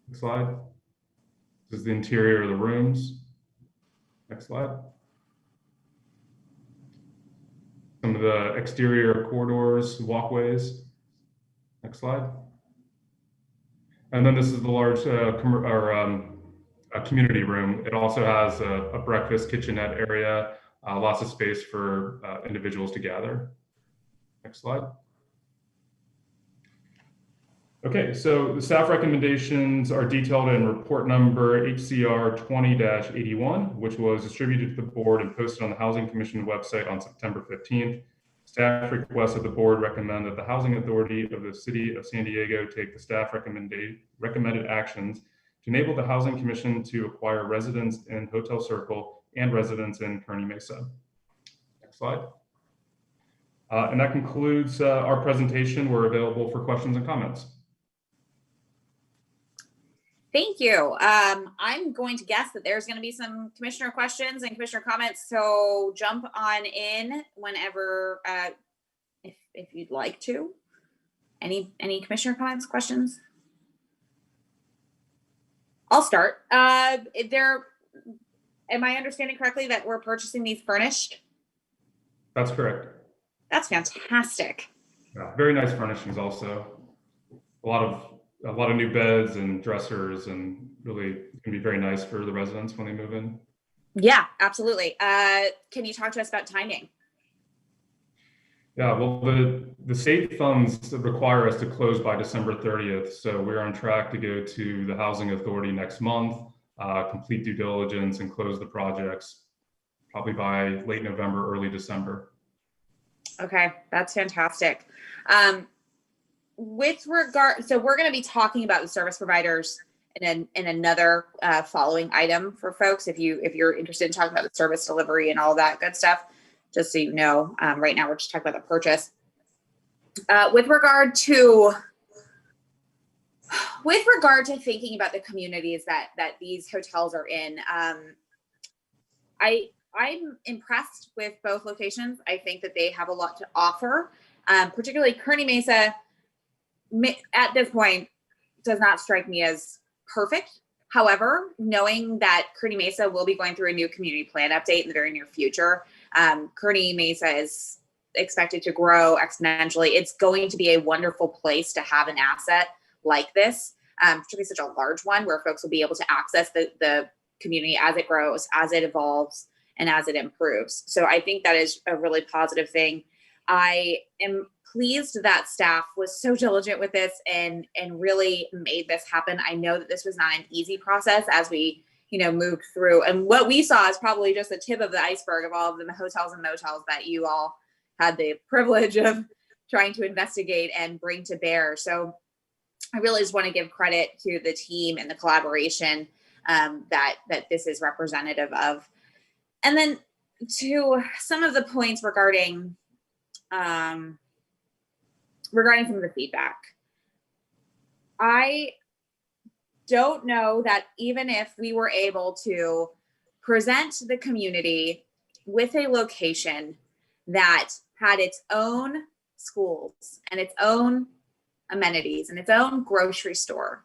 Next slide. This is the interior of the rooms. Next slide. Some of the exterior corridors, walkways. Next slide. And then this is the large community room. It also has a breakfast kitchenette area, lots of space for individuals to gather. Next slide. Okay, so the staff recommendations are detailed in report number HCR 20-81, which was distributed to the board and posted on the Housing Commission website on September 15th. Staff requests that the board recommend that the Housing Authority of the City of San Diego take the staff recommended actions to enable the Housing Commission to acquire residents in Hotel Circle and residents in Kearney Mesa. Next slide. And that concludes our presentation. We're available for questions and comments. Thank you. I'm going to guess that there's going to be some commissioner questions and commissioner comments. So jump on in whenever, if you'd like to. Any commissioner comments, questions? I'll start. Am I understanding correctly that we're purchasing these furnished? That's correct. That's fantastic. Yeah, very nice furnishings also. A lot of new beds and dressers, and really can be very nice for the residents when they move in. Yeah, absolutely. Can you talk to us about timing? Yeah, well, the state funds require us to close by December 30th. So we're on track to go to the Housing Authority next month, complete due diligence and close the projects probably by late November, early December. Okay, that's fantastic. With regard, so we're going to be talking about the service providers in another following item for folks. If you're interested in talking about the service delivery and all that good stuff, just so you know, right now we're just talking about the purchase. With regard to thinking about the communities that these hotels are in, I'm impressed with both locations. I think that they have a lot to offer, particularly Kearny Mesa. At this point, does not strike me as perfect. However, knowing that Kearny Mesa will be going through a new community plan update in the very near future, Kearny Mesa is expected to grow exponentially. It's going to be a wonderful place to have an asset like this, particularly such a large one where folks will be able to access the community as it grows, as it evolves, and as it improves. So I think that is a really positive thing. I am pleased that staff was so diligent with this and really made this happen. I know that this was not an easy process as we, moved through. And what we saw is probably just the tip of the iceberg of all of the hotels and motels that you all had the privilege of trying to investigate and bring to bear. So I really just want to give credit to the team and the collaboration that this is representative of. And then to some of the points regarding some of the feedback. I don't know that even if we were able to present the community with a location that had its own schools and its own amenities and its own grocery store,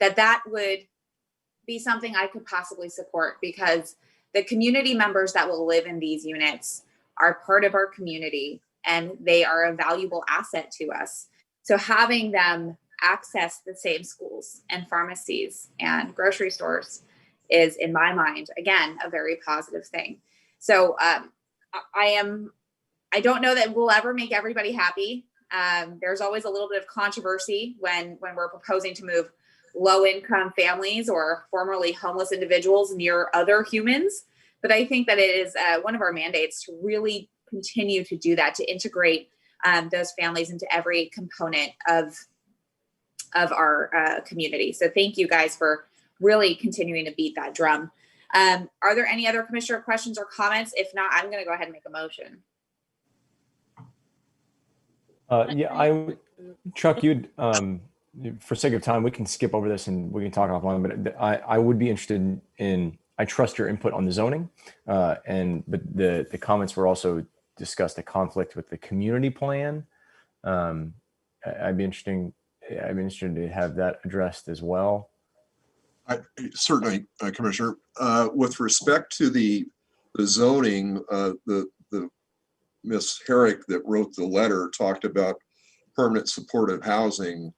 that would be something I could possibly support, because the community members that will live in these units are part of our community and they are a valuable asset to us. So having them access the same schools and pharmacies and grocery stores is, in my mind, again, a very positive thing. So I don't know that we'll ever make everybody happy. There's always a little bit of controversy when we're proposing to move low-income families or formerly homeless individuals near other humans. But I think that it is one of our mandates to really continue to do that, to integrate those families into every component of our community. So thank you guys for really continuing to beat that drum. Are there any other commissioner questions or comments? If not, I'm going to go ahead and make a motion. Chuck, you'd, for sake of time, we can skip over this and we can talk offline, but I would be interested in, I trust your input on the zoning, but the comments were also discussed a conflict with the community plan. I'd be interested to have that addressed as well. Certainly, Commissioner. With respect to the zoning, the Ms. Herrick that wrote the letter talked about permanent supportive housing,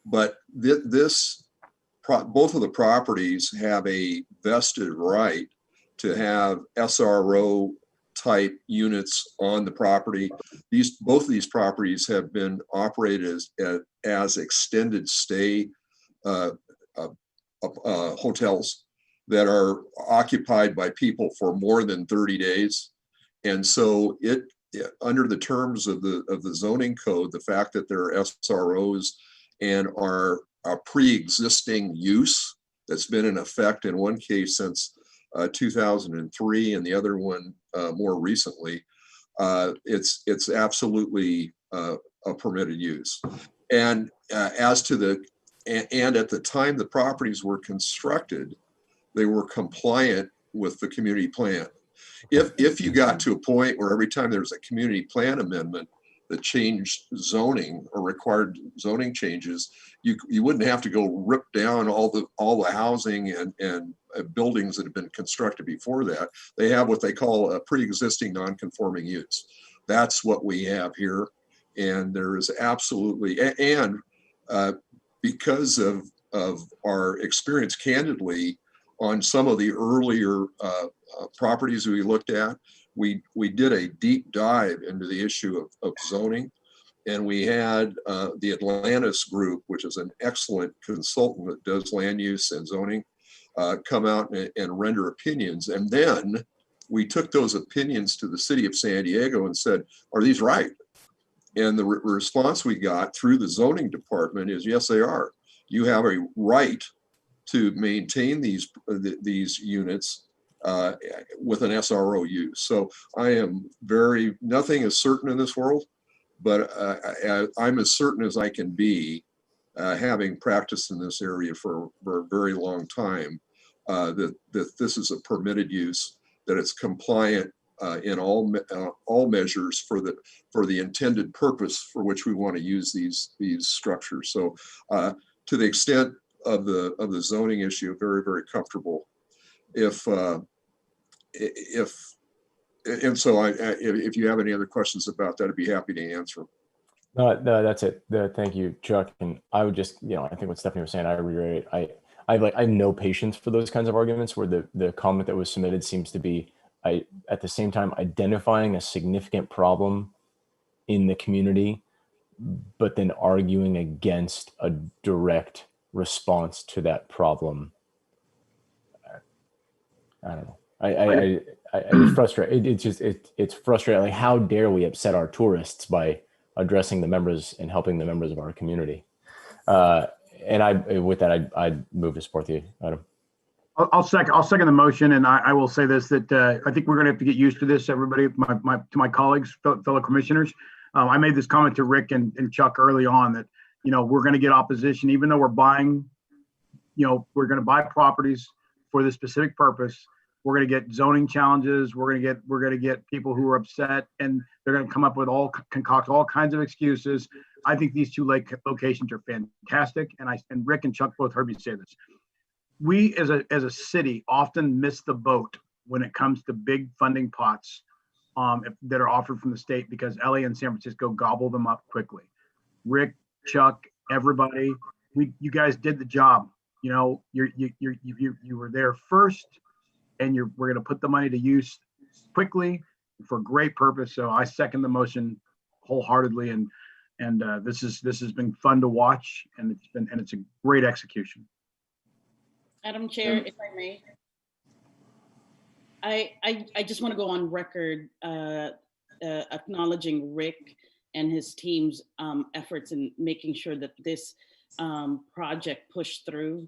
but both of the properties have a vested right to have SRO type units on the property. Both of these properties have been operated as extended stay hotels that are occupied by people for more than 30 days. And so under the terms of the zoning code, the fact that there are SROs and are a pre-existing use that's been in effect in one case since 2003 and the other one more recently, it's absolutely a permitted use. And at the time the properties were constructed, they were compliant with the community plan. If you got to a point where every time there was a community plan amendment that changed zoning or required zoning changes, you wouldn't have to go rip down all the housing and buildings that have been constructed before that. They have what they call a pre-existing non-conforming use. That's what we have here. And there is absolutely, and because of our experience candidly on some of the earlier properties we looked at, we did a deep dive into the issue of zoning. And we had the Atlantis Group, which is an excellent consultant that does land use and zoning, come out and render opinions. And then we took those opinions to the city of San Diego and said, are these right? And the response we got through the zoning department is, yes, they are. You have a right to maintain these units with an SRO use. So I am nothing is certain in this world, but I'm as certain as I can be, having practiced in this area for a very long time, that this is a permitted use, that it's compliant in all measures for the intended purpose for which we want to use these structures. So to the extent of the zoning issue, very, very comfortable. If you have any other questions about that, I'd be happy to answer. No, that's it. Thank you, Chuck. And I would just, I think what Stephanie was saying, I reiterate, I have no patience for those kinds of arguments where the comment that was submitted seems to be, at the same time, identifying a significant problem in the community, but then arguing against a direct response to that problem. I don't know. It's frustrating. It's frustrating. Like, how dare we upset our tourists by addressing the members and helping the members of our community? And with that, I'd move to support the item. I'll second the motion, and I will say this, that I think we're going to have to get used to this, everybody, to my colleagues, fellow commissioners. I made this comment to Rick and Chuck early on that, we're going to get opposition, even though we're buying, we're going to buy properties for this specific purpose. We're going to get zoning challenges. We're going to get people who are upset, and they're going to come up with concoct all kinds of excuses. I think these two locations are fantastic, and Rick and Chuck both heard me say this. We as a city often miss the boat when it comes to big funding pots that are offered from the state, because LA and San Francisco gobble them up quickly. Rick, Chuck, everybody, you guys did the job. You were there first, and we're going to put the money to use quickly for great purpose. So I second the motion wholeheartedly, and this has been fun to watch, and it's a great execution. Madam Chair, if I may, I just want to go on record acknowledging Rick and his team's efforts in making sure that this project pushed through.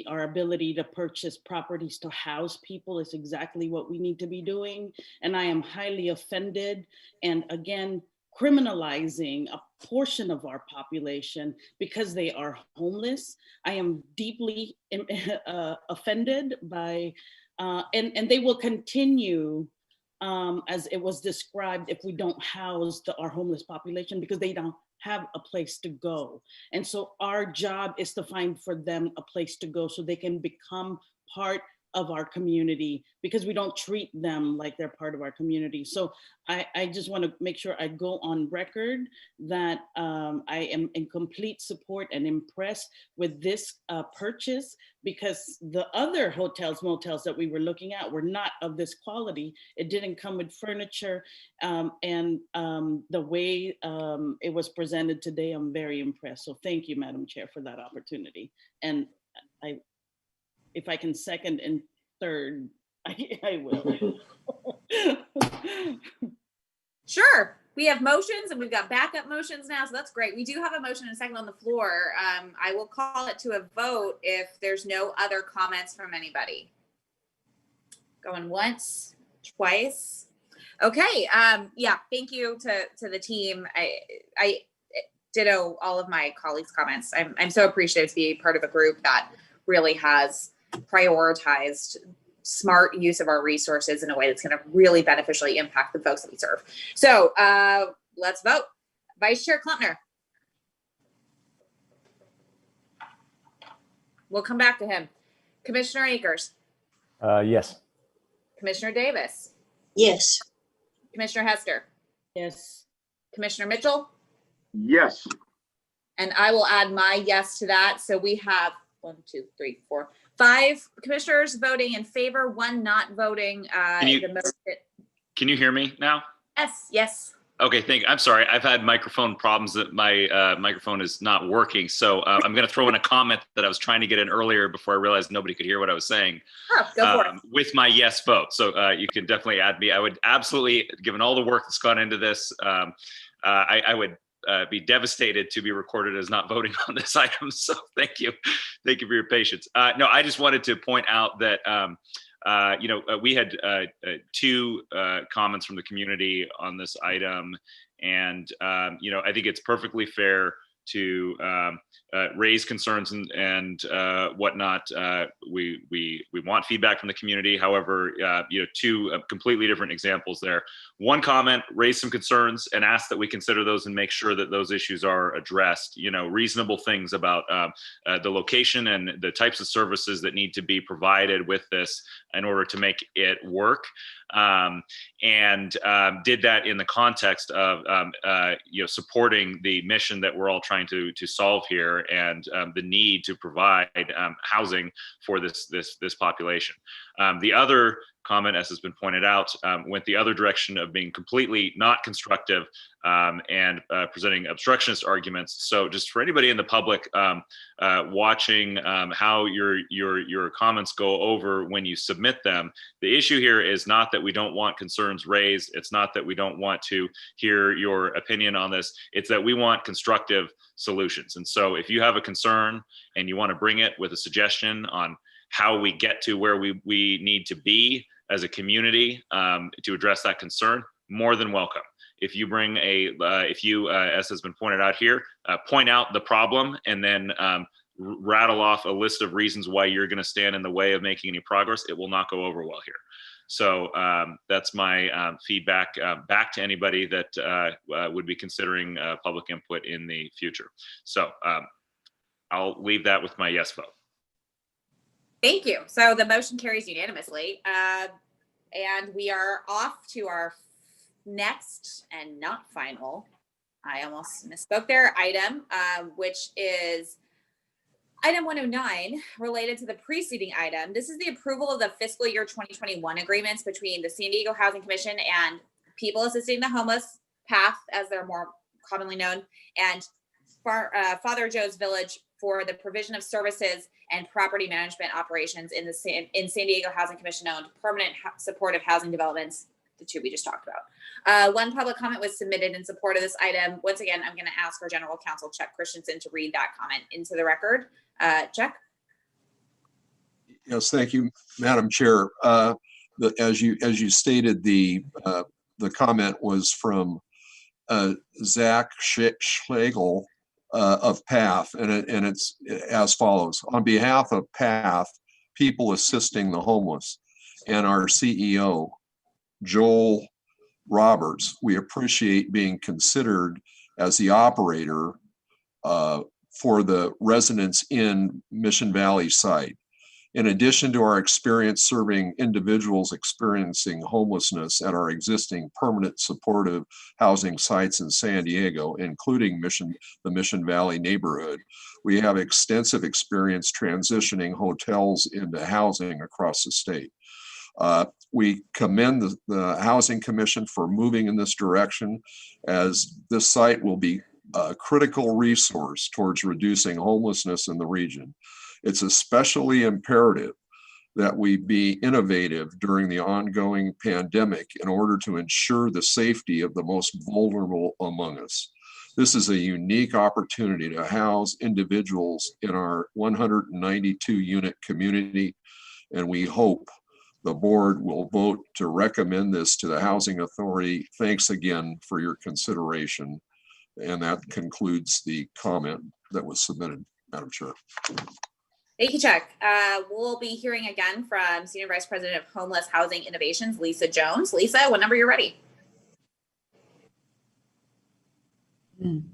Our ability to purchase properties to house people is exactly what we need to be doing. And I am highly offended, and again, criminalizing a portion of our population because they are homeless. I am deeply offended by, and they will continue as it was described, if we don't house our homeless population, because they don't have a place to go. And so our job is to find for them a place to go so they can become part of our community, because we don't treat them like they're part of our community. So I just want to make sure I go on record that I am in complete support and impressed with this purchase, because the other hotels, motels that we were looking at were not of this quality. It didn't come with furniture, and the way it was presented today, I'm very impressed. So thank you, Madam Chair, for that opportunity. And if I can second and third, I will. Sure. We have motions and we've got backup motions now, so that's great. We do have a motion and a second on the floor. I will call it to a vote if there's no other comments from anybody. Going once, twice. Okay. Yeah. Thank you to the team. I ditto all of my colleagues' comments. I'm so appreciative to be part of a group that really has prioritized smart use of our resources in a way that's going to really beneficially impact the folks that we serve. So let's vote. Vice Chair Klumpner. We'll come back to him. Commissioner Akers. Yes. Commissioner Davis. Yes. Commissioner Hester. Yes. Commissioner Mitchell? Yes. And I will add my yes to that. So we have 1, 2, 3, 4, 5 commissioners voting in favor, 1 not voting. Can you hear me now? Yes, yes. Okay, thank you. I'm sorry. I've had microphone problems that my microphone is not working. So I'm going to throw in a comment that I was trying to get in earlier before I realized nobody could hear what I was saying. Oh, go for it. With my yes vote. So you can definitely add me. I would absolutely, given all the work that's gone into this, I would be devastated to be recorded as not voting on this item. So thank you. Thank you for your patience. No, I just wanted to point out that we had 2 comments from the community on this item, and I think it's perfectly fair to raise concerns and whatnot. We want feedback from the community. However, 2 completely different examples there. One comment raised some concerns and asked that we consider those and make sure that those issues are addressed. Reasonable things about the location and the types of services that need to be provided with this in order to make it work. And did that in the context of supporting the mission that we're all trying to solve here, and the need to provide housing for this population. The other comment, as has been pointed out, went the other direction of being completely not constructive and presenting obstructionist arguments. So just for anybody in the public watching how your comments go over when you submit them, the issue here is not that we don't want concerns raised. It's not that we don't want to hear your opinion on this. It's that we want constructive solutions. And so if you have a concern and you want to bring it with a suggestion on how we get to where we need to be as a community to address that concern, more than welcome. If you bring as has been pointed out here, point out the problem and then rattle off a list of reasons why you're going to stand in the way of making any progress, it will not go over well here. So that's my feedback back to anybody that would be considering public input in the future. So I'll leave that with my yes vote. Thank you. So the motion carries unanimously. And we are off to our next and not final, I almost misspoke there, item, which is item 109, related to the preceding item. This is the approval of the fiscal year 2021 agreements between the San Diego Housing Commission and People Assisting the Homeless, PATH, as they're more commonly known, and Father Joe's Village for the provision of services and property management operations in San Diego Housing Commission owned permanent supportive housing developments, the 2 we just talked about. 1 public comment was submitted in support of this item. Once again, I'm going to ask our General Counsel Chuck Christensen to read that comment into the record. Chuck? Yes, thank you, Madam Chair. As you stated, the comment was from Zach Schlegel of PATH, and it's as follows. On behalf of PATH, People Assisting the Homeless, and our CEO, Joel Roberts, we appreciate being considered as the operator for the Residence Inn Mission Valley site. In addition to our experience serving individuals experiencing homelessness at our existing permanent supportive housing sites in San Diego, including the Mission Valley neighborhood, we have extensive experience transitioning hotels into housing across the state. We commend the Housing Commission for moving in this direction, as this site will be a critical resource towards reducing homelessness in the region. It's especially imperative that we be innovative during the ongoing pandemic in order to ensure the safety of the most vulnerable among us. This is a unique opportunity to house individuals in our 192-unit community, and we hope the board will vote to recommend this to the Housing Authority. Thanks again for your consideration. And that concludes the comment that was submitted, Madam Chair. Thank you, Chuck. We'll be hearing again from Senior Vice President of Homeless Housing Innovations, Lisa Jones. Lisa, whenever you're ready. Good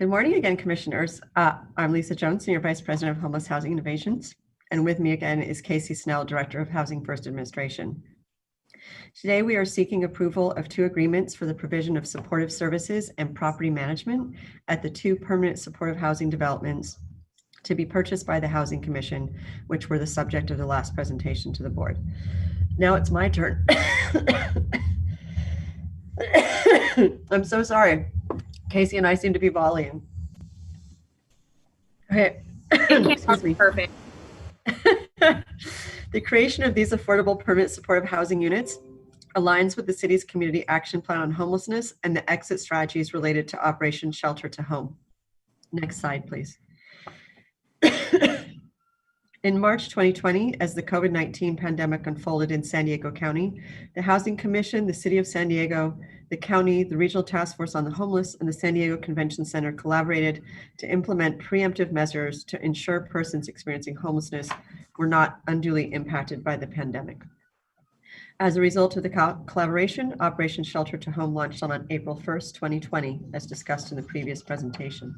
morning again, Commissioners. I'm Lisa Jones, Senior Vice President of Homeless Housing Innovations. And with me again is Casey Snell, Director of Housing First Administration. Today, we are seeking approval of 2 agreements for the provision of supportive services and property management at the 2 permanent supportive housing developments to be purchased by the Housing Commission, which were the subject of the last presentation to the board. Now it's my turn. I'm so sorry. Casey and I seem to be volleying. Okay. Excuse me. Perfect. The creation of these affordable permanent supportive housing units aligns with the city's community action plan on homelessness and the exit strategies related to Operation Shelter to Home. Next slide, please. In March 2020, as the COVID-19 pandemic unfolded in San Diego County, the Housing Commission, the City of San Diego, the county, the Regional Task Force on the Homeless, and the San Diego Convention Center collaborated to implement preemptive measures to ensure persons experiencing homelessness were not unduly impacted by the pandemic. As a result of the collaboration, Operation Shelter to Home launched on April 1st, 2020, as discussed in the previous presentation.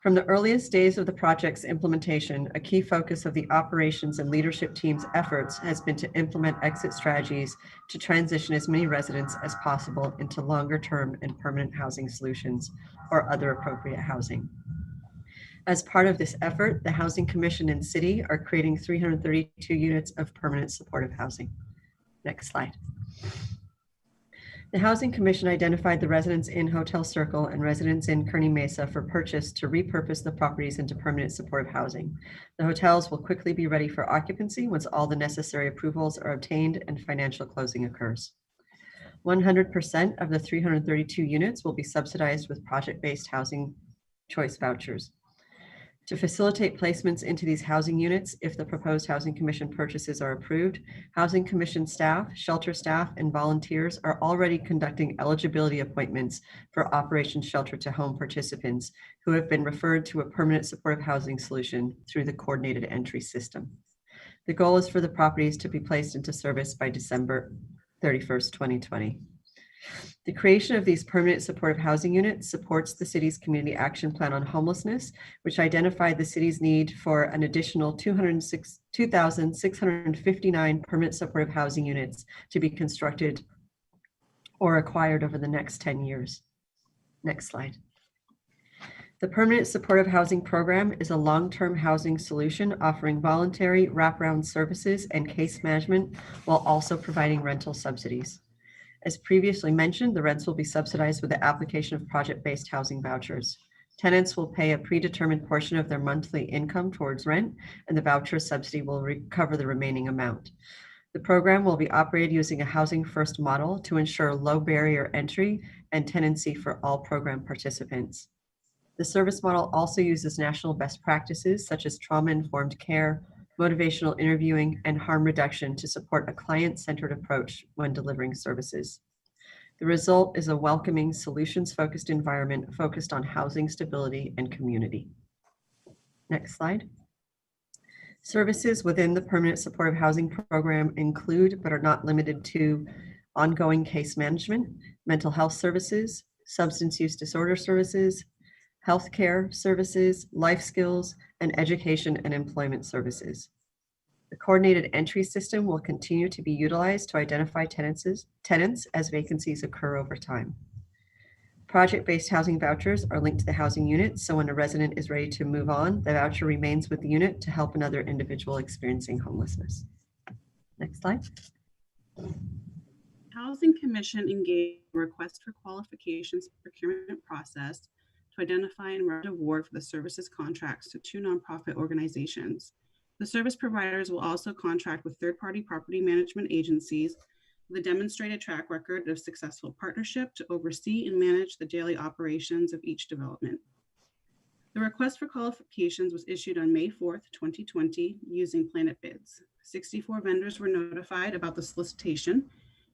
From the earliest days of the project's implementation, a key focus of the operations and leadership team's efforts has been to implement exit strategies to transition as many residents as possible into longer-term and permanent housing solutions or other appropriate housing. As part of this effort, the Housing Commission and City are creating 332 units of permanent supportive housing. Next slide. The Housing Commission identified the Residence Inn Hotel Circle and Residence Inn Kearny Mesa for purchase to repurpose the properties into permanent supportive housing. The hotels will quickly be ready for occupancy once all the necessary approvals are obtained and financial closing occurs. 100% of the 332 units will be subsidized with project-based housing choice vouchers. To facilitate placements into these housing units, if the proposed Housing Commission purchases are approved, Housing Commission staff, shelter staff, and volunteers are already conducting eligibility appointments for Operation Shelter to Home participants who have been referred to a permanent supportive housing solution through the coordinated entry system. The goal is for the properties to be placed into service by December 31st, 2020. The creation of these permanent supportive housing units supports the city's community action plan on homelessness, which identified the city's need for an additional 2,659 permanent supportive housing units to be constructed or acquired over the next 10 years. Next slide. The Permanent Supportive Housing Program is a long-term housing solution offering voluntary wraparound services and case management while also providing rental subsidies. As previously mentioned, the rents will be subsidized with the application of project-based housing vouchers. Tenants will pay a predetermined portion of their monthly income towards rent, and the voucher subsidy will recover the remaining amount. The program will be operated using a housing first model to ensure low barrier entry and tenancy for all program participants. The service model also uses national best practices such as trauma-informed care, motivational interviewing, and harm reduction to support a client-centered approach when delivering services. The result is a welcoming, solutions-focused environment focused on housing stability and community. Next slide. Services within the Permanent Supportive Housing Program include, but are not limited to, ongoing case management, mental health services, substance use disorder services, healthcare services, life skills, and education and employment services. The coordinated entry system will continue to be utilized to identify tenants as vacancies occur over time. Project-based housing vouchers are linked to the housing unit, so when a resident is ready to move on, the voucher remains with the unit to help another individual experiencing homelessness. Next slide. Housing Commission engaged in a request for qualifications procurement process to identify and award for the services contracts to 2 nonprofit organizations. The service providers will also contract with third-party property management agencies with a demonstrated track record of successful partnership to oversee and manage the daily operations of each development. The request for qualifications was issued on May 4th, 2020, using Planet Bids. 64 vendors were notified about the solicitation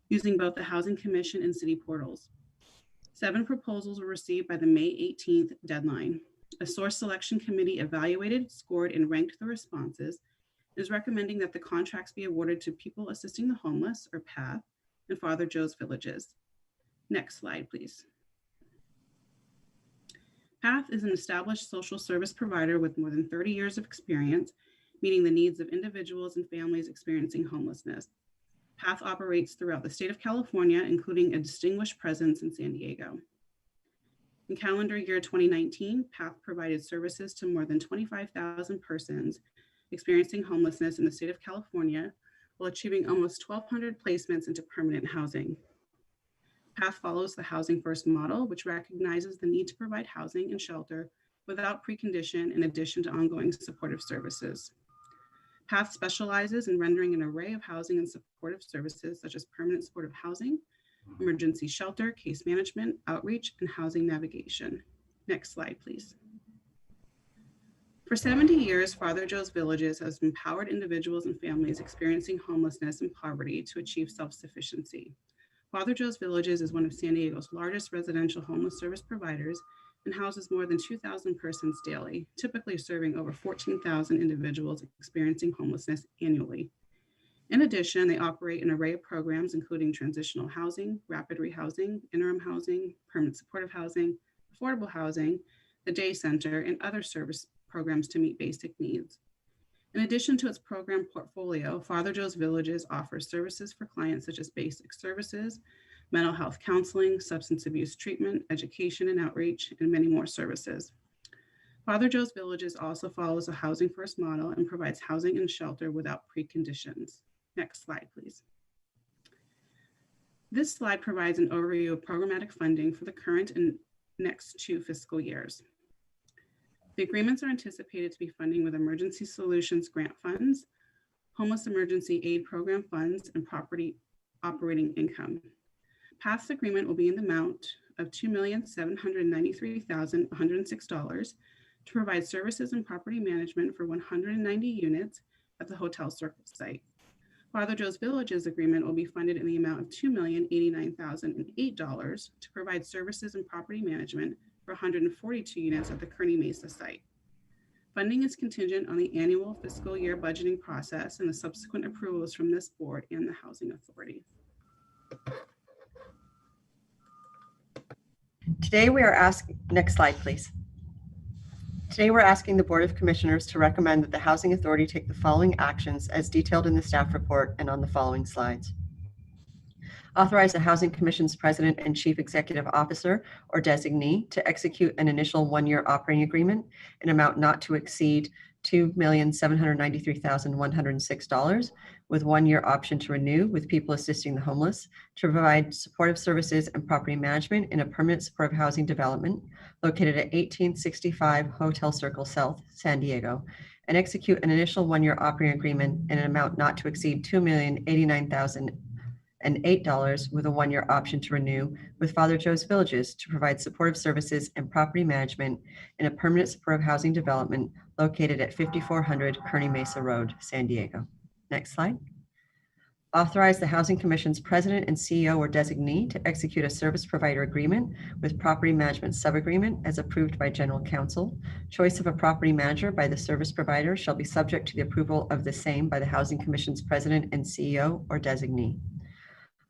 using both the Housing Commission and city portals. 7 proposals were received by the May 18th deadline. A source selection committee evaluated, scored, and ranked the responses, and is recommending that the contracts be awarded to People Assisting the Homeless, or PATH, and Father Joe's Villages. Next slide, please. PATH is an established social service provider with more than 30 years of experience meeting the needs of individuals and families experiencing homelessness. PATH operates throughout the state of California, including a distinguished presence in San Diego. In calendar year 2019, PATH provided services to more than 25,000 persons experiencing homelessness in the state of California, while achieving almost 1,200 placements into permanent housing. PATH follows the Housing First model, which recognizes the need to provide housing and shelter without precondition in addition to ongoing supportive services. PATH specializes in rendering an array of housing and supportive services such as permanent supportive housing, emergency shelter, case management, outreach, and housing navigation. Next slide, please. For 70 years, Father Joe's Villages has empowered individuals and families experiencing homelessness and poverty to achieve self-sufficiency. Father Joe's Villages is one of San Diego's largest residential homeless service providers and houses more than 2,000 persons daily, typically serving over 14,000 individuals experiencing homelessness annually. In addition, they operate an array of programs, including transitional housing, rapid rehousing, interim housing, permanent supportive housing, affordable housing, the day center, and other service programs to meet basic needs. In addition to its program portfolio, Father Joe's Villages offers services for clients such as basic services, mental health counseling, substance abuse treatment, education and outreach, and many more services. Father Joe's Villages also follows a Housing First model and provides housing and shelter without preconditions. Next slide, please. This slide provides an overview of programmatic funding for the current and next 2 fiscal years. The agreements are anticipated to be funding with Emergency Solutions grant funds, Homeless Emergency Aid Program funds, and property operating income. PATH's agreement will be in the amount of $2,793,106 to provide services and property management for 190 units at the Hotel Circle site. Father Joe's Villages agreement will be funded in the amount of $2,089,008 to provide services and property management for 142 units at the Kearny Mesa site. Funding is contingent on the annual fiscal year budgeting process and the subsequent approvals from this board and the Housing Authority. Today we are asking, next slide, please. Today we're asking the Board of Commissioners to recommend that the Housing Authority take the following actions as detailed in the staff report and on the following slides. Authorize the Housing Commission's President and Chief Executive Officer or designee to execute an initial 1-year operating agreement in amount not to exceed $2,793,106 with 1-year option to renew with People Assisting the Homeless to provide supportive services and property management in a permanent supportive housing development located at 1865 Hotel Circle South, San Diego, and execute an initial 1-year operating agreement in an amount not to exceed $2,089,008 with a 1-year option to renew with Father Joe's Villages to provide supportive services and property management in a permanent supportive housing development located at 5400 Kearny Mesa Road, San Diego. Next slide. Authorize the Housing Commission's President and CEO or designee to execute a service provider agreement with property management subagreement as approved by General Counsel. Choice of a property manager by the service provider shall be subject to the approval of the same by the Housing Commission's President and CEO or designee.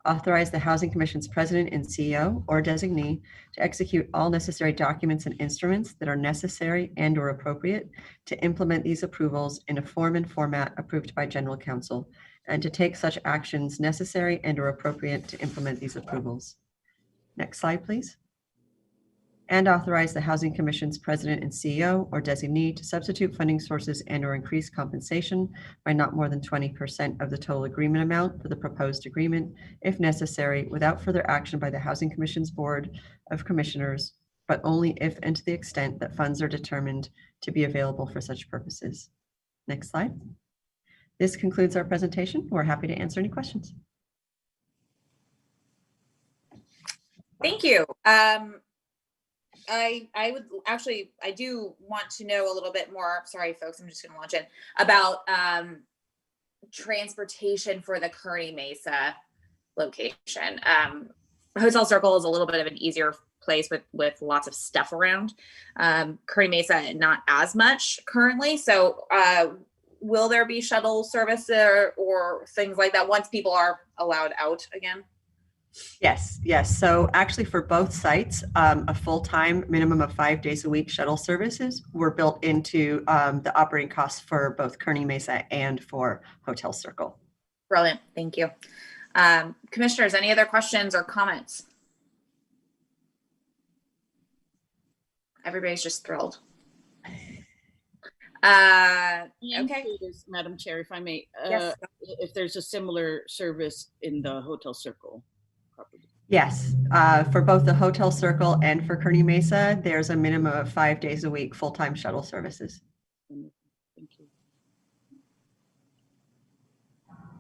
Authorize the Housing Commission's President and CEO or designee to execute all necessary documents and instruments that are necessary and or appropriate to implement these approvals in a form and format approved by General Counsel, and to take such actions necessary and or appropriate to implement these approvals. Next slide, please. And authorize the Housing Commission's President and CEO or designee to substitute funding sources and or increase compensation by not more than 20% of the total agreement amount for the proposed agreement, if necessary, without further action by the Housing Commission's Board of Commissioners, but only if and to the extent that funds are determined to be available for such purposes. Next slide. This concludes our presentation. We're happy to answer any questions. Thank you. I would actually, I do want to know a little bit more, sorry folks, I'm just going to launch in, about transportation for the Kearny Mesa location. Hotel Circle is a little bit of an easier place with lots of stuff around. Kearny Mesa, not as much currently. So will there be shuttle service or things like that once people are allowed out again? Yes. So actually for both sites, a full-time minimum of 5 days a week shuttle services were built into the operating costs for both Kearny Mesa and for Hotel Circle. Brilliant. Thank you. Commissioners, any other questions or comments? Everybody's just thrilled. Okay. Madam Chair, if I may, Yes. if there's a similar service in the Hotel Circle property. Yes, for both the Hotel Circle and for Kearney Mesa, there's a minimum of 5 days a week, full-time shuttle services. Thank you.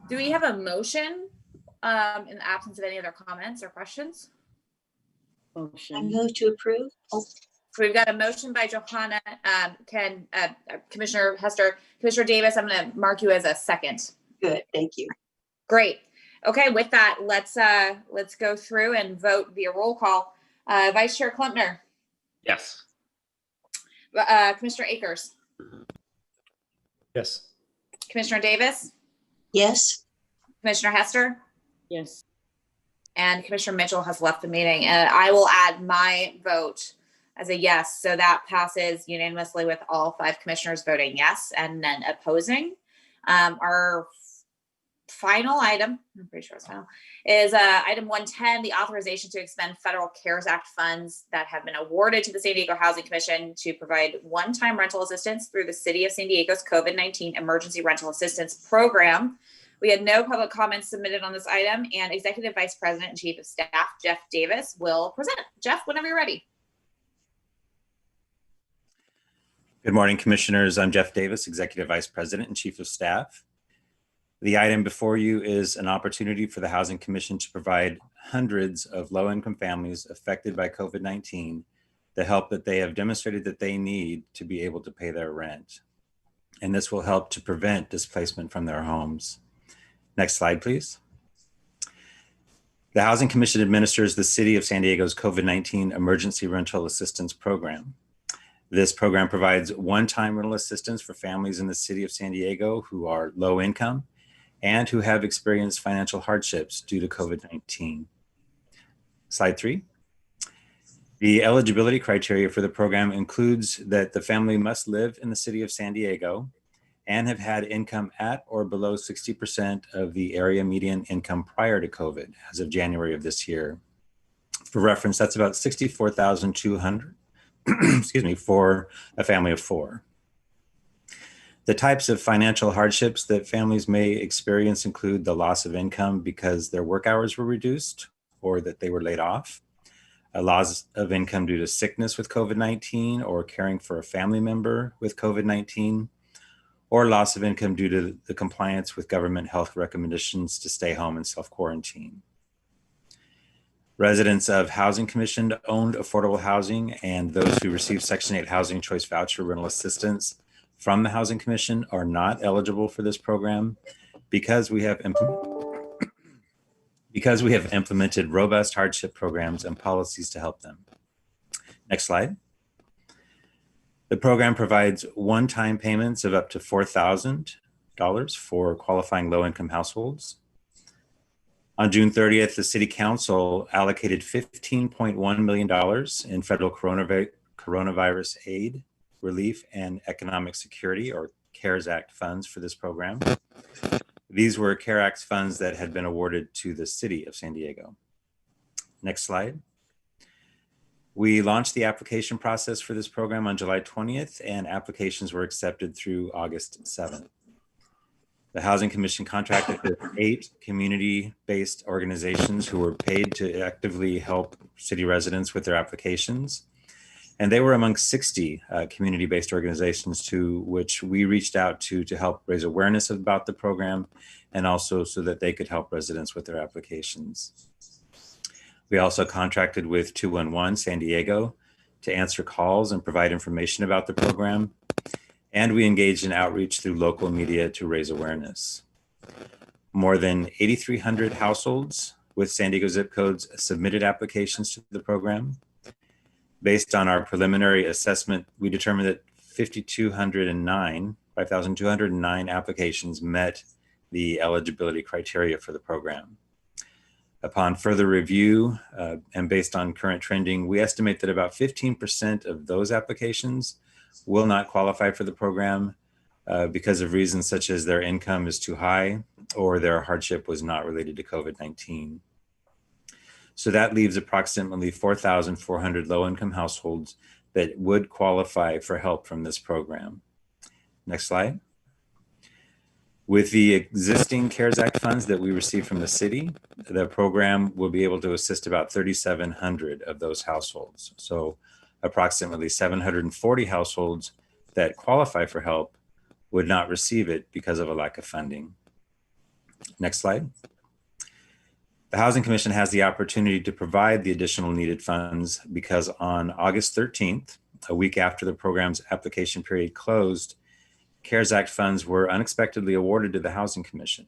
Do we have a motion in the absence of any other comments or questions? Motion. I move to approve. Oh, So we've got a motion by Johanna. Commissioner Hester, Commissioner Davis, I'm going to mark you as a second. good, thank you. Great. Okay, with that, let's go through and vote via roll call. Vice Chair Klempner. Yes. Commissioner Akers. Yes. Commissioner Davis. Yes, Commissioner Hester. Yes. And Commissioner Mitchell has left the meeting. And I will add my vote as a yes. So that passes unanimously with all 5 commissioners voting yes and then opposing. Our final item, I'm pretty sure it's final, is item 110, the authorization to expend federal CARES Act funds that have been awarded to the San Diego Housing Commission to provide one-time rental assistance through the City of San Diego's COVID-19 Emergency Rental Assistance Program. We had no public comments submitted on this item, and Executive Vice President and Chief of Staff, Jeff Davis, will present. Jeff, whenever you're ready. Good morning, Commissioners. I'm Jeff Davis, Executive Vice President and Chief of Staff. The item before you is an opportunity for the Housing Commission to provide hundreds of low-income families affected by COVID-19 the help that they have demonstrated that they need to be able to pay their rent. And this will help to prevent displacement from their homes. Next slide, please. The Housing Commission administers the City of San Diego's COVID-19 Emergency Rental Assistance Program. This program provides one-time rental assistance for families in the City of San Diego who are low income and who have experienced financial hardships due to COVID-19. Slide 3. The eligibility criteria for the program includes that the family must live in the City of San Diego and have had income at or below 60% of the area median income prior to COVID as of January of this year. For reference, that's about $64,200, excuse me, for a family of 4. The types of financial hardships that families may experience include the loss of income because their work hours were reduced or that they were laid off, a loss of income due to sickness with COVID-19 or caring for a family member with COVID-19, or loss of income due to the compliance with government health recommendations to stay home and self-quarantine. Residents of Housing Commission owned affordable housing and those who receive Section 8 Housing Choice Voucher rental assistance from the Housing Commission are not eligible for this program because we have implemented robust hardship programs and policies to help them. Next slide. The program provides one-time payments of up to $4,000 for qualifying low-income households. On June 30th, the City Council allocated $15.1 million in federal coronavirus aid, relief, and economic security, or CARES Act funds for this program. These were CARES Act funds that had been awarded to the City of San Diego. Next slide. We launched the application process for this program on July 20th, and applications were accepted through August 7th. The Housing Commission contracted with 8 community-based organizations who were paid to actively help city residents with their applications. And they were among 60 community-based organizations to which we reached out to help raise awareness about the program and also so that they could help residents with their applications. We also contracted with 211 San Diego to answer calls and provide information about the program. And we engaged in outreach through local media to raise awareness. More than 8,300 households with San Diego zip codes submitted applications to the program. Based on our preliminary assessment, we determined that 5,209 applications met the eligibility criteria for the program. Upon further review and based on current trending, we estimate that about 15% of those applications will not qualify for the program because of reasons such as their income is too high or their hardship was not related to COVID-19. So that leaves approximately 4,400 low-income households that would qualify for help from this program. Next slide. With the existing CARES Act funds that we receive from the city, the program will be able to assist about 3,700 of those households. So approximately 740 households that qualify for help would not receive it because of a lack of funding. Next slide. The Housing Commission has the opportunity to provide the additional needed funds because on August 13th, a week after the program's application period closed, CARES Act funds were unexpectedly awarded to the Housing Commission.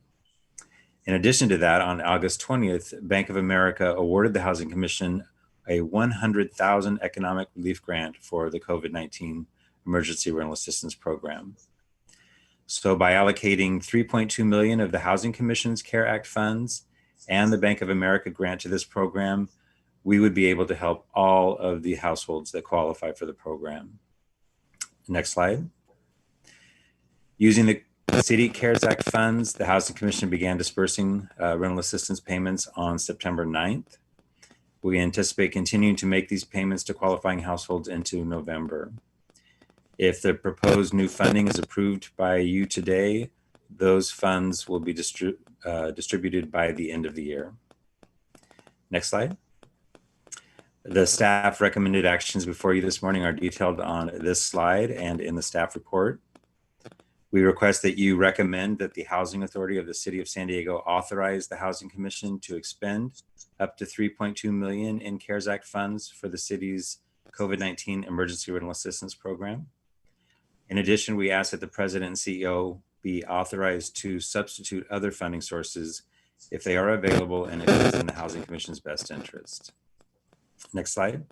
In addition to that, on August 20th, Bank of America awarded the Housing Commission a $100,000 economic relief grant for the COVID-19 Emergency Rental Assistance Program. So by allocating $3.2 million of the Housing Commission's CARE Act funds and the Bank of America grant to this program, we would be able to help all of the households that qualify for the program. Next slide. Using the city CARES Act funds, the Housing Commission began dispersing rental assistance payments on September 9th. We anticipate continuing to make these payments to qualifying households into November. If the proposed new funding is approved by you today, those funds will be distributed by the end of the year. Next slide. The staff recommended actions before you this morning are detailed on this slide and in the staff report. We request that you recommend that the Housing Authority of the City of San Diego authorize the Housing Commission to expend up to $3.2 million in CARES Act funds for the city's COVID-19 Emergency Rental Assistance Program. In addition, we ask that the President and CEO be authorized to substitute other funding sources if they are available and if it is in the Housing Commission's best interest. Next slide.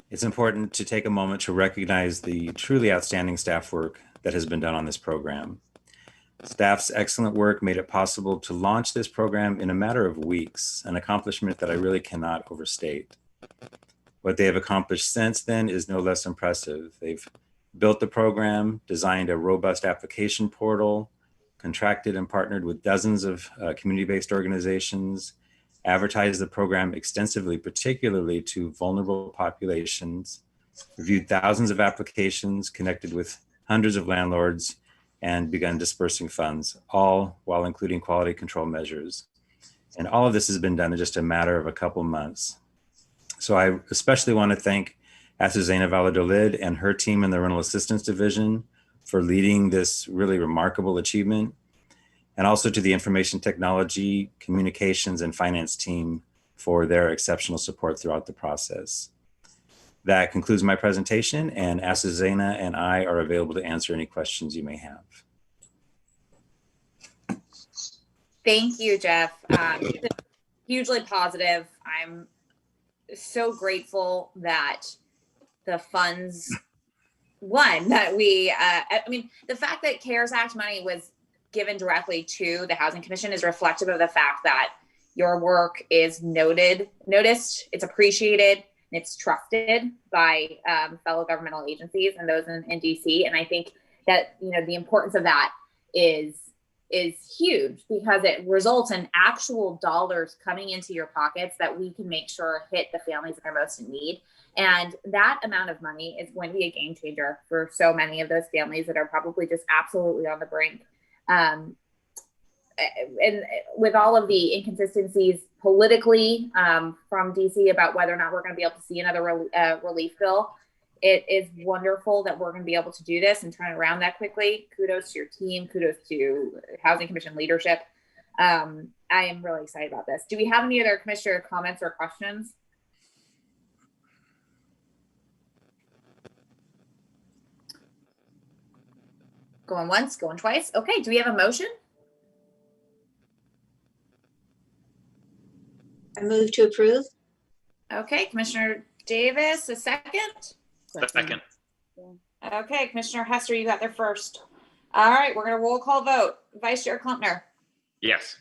It's important to take a moment to recognize the truly outstanding staff work that has been done on this program. Staff's excellent work made it possible to launch this program in a matter of weeks, an accomplishment that I really cannot overstate. What they have accomplished since then is no less impressive. They've built the program, designed a robust application portal, contracted and partnered with dozens of community-based organizations, advertised the program extensively, particularly to vulnerable populations, reviewed thousands of applications, connected with hundreds of landlords, and begun dispersing funds, all while including quality control measures. And all of this has been done in just a matter of a couple months. So I especially want to thank Azucena Valladolid and her team in the Rental Assistance Division for leading this really remarkable achievement, and also to the Information Technology, Communications, and Finance team for their exceptional support throughout the process. That concludes my presentation, and Azucena and I are available to answer any questions you may have. Thank you, Jeff. Hugely positive. I'm so grateful that the funds, that we, I mean, the fact that CARES Act money was given directly to the Housing Commission is reflective of the fact that your work is noticed, it's appreciated, it's trusted by fellow governmental agencies and those in DC. And I think that, the importance of that is huge, because it results in actual dollars coming into your pockets that we can make sure hit the families that are most in need. And that amount of money is going to be a game changer for so many of those families that are probably just absolutely on the brink. And with all of the inconsistencies politically from DC about whether or not we're going to be able to see another relief bill, it is wonderful that we're going to be able to do this and turn it around that quickly. Kudos to your team. Kudos to Housing Commission leadership. I am really excited about this. Do we have any other commissioner comments or questions? Going once, going twice. Okay, do we have a motion? I move to approve. Okay, Commissioner Davis, a second. Second. Okay, Commissioner Hester, you got there first. All right, we're going to roll call vote. Vice Chair Klumpner. Yes.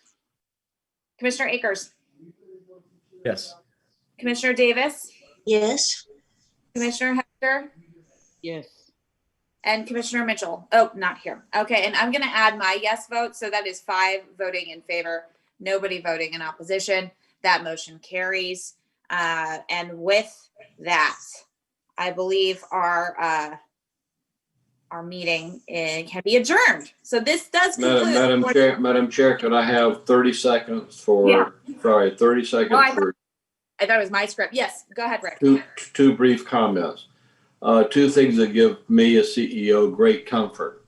Commissioner Akers. Yes. Commissioner Davis. Yes. Commissioner Hester. Yes. And Commissioner Mitchell, oh, not here. Okay, and I'm going to add my yes vote. So that is 5 voting in favor, nobody voting in opposition. That motion carries. And with that, I believe our meeting can be adjourned. So this does conclude. Madam Chair, could I have 30 seconds for, 30 seconds for. I thought it was my script. Yes, go ahead, Rick. Two brief comments. 2 things that give me as CEO great comfort.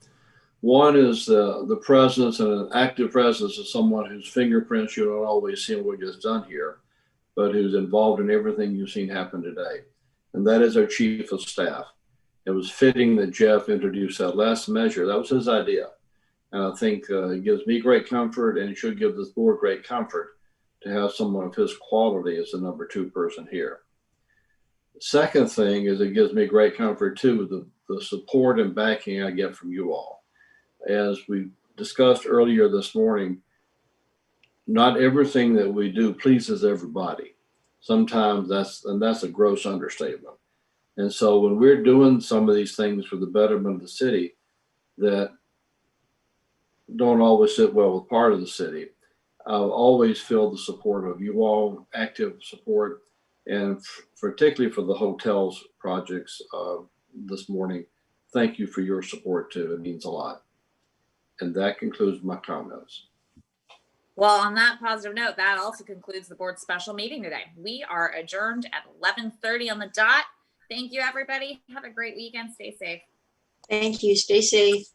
One is the presence and an active presence of someone whose fingerprints you don't always see what gets done here, but who's involved in everything you've seen happen today. And that is our Chief of Staff. It was fitting that Jeff introduced that last measure. That was his idea. And I think it gives me great comfort, and it should give this board great comfort to have someone of his quality as the number 2 person here. The second thing is it gives me great comfort too, the support and backing I get from you all. As we discussed earlier this morning, not everything that we do pleases everybody. Sometimes that's a gross understatement. And so when we're doing some of these things for the betterment of the city that don't always sit well with part of the city, I'll always feel the support of you all, active support, and particularly for the hotels projects this morning. Thank you for your support too. It means a lot. And that concludes my comments. Well, on that positive note, that also concludes the board's special meeting today. We are adjourned at 11:30 on the dot. Thank you, everybody. Have a great weekend. Stay safe. Thank you. Stay safe.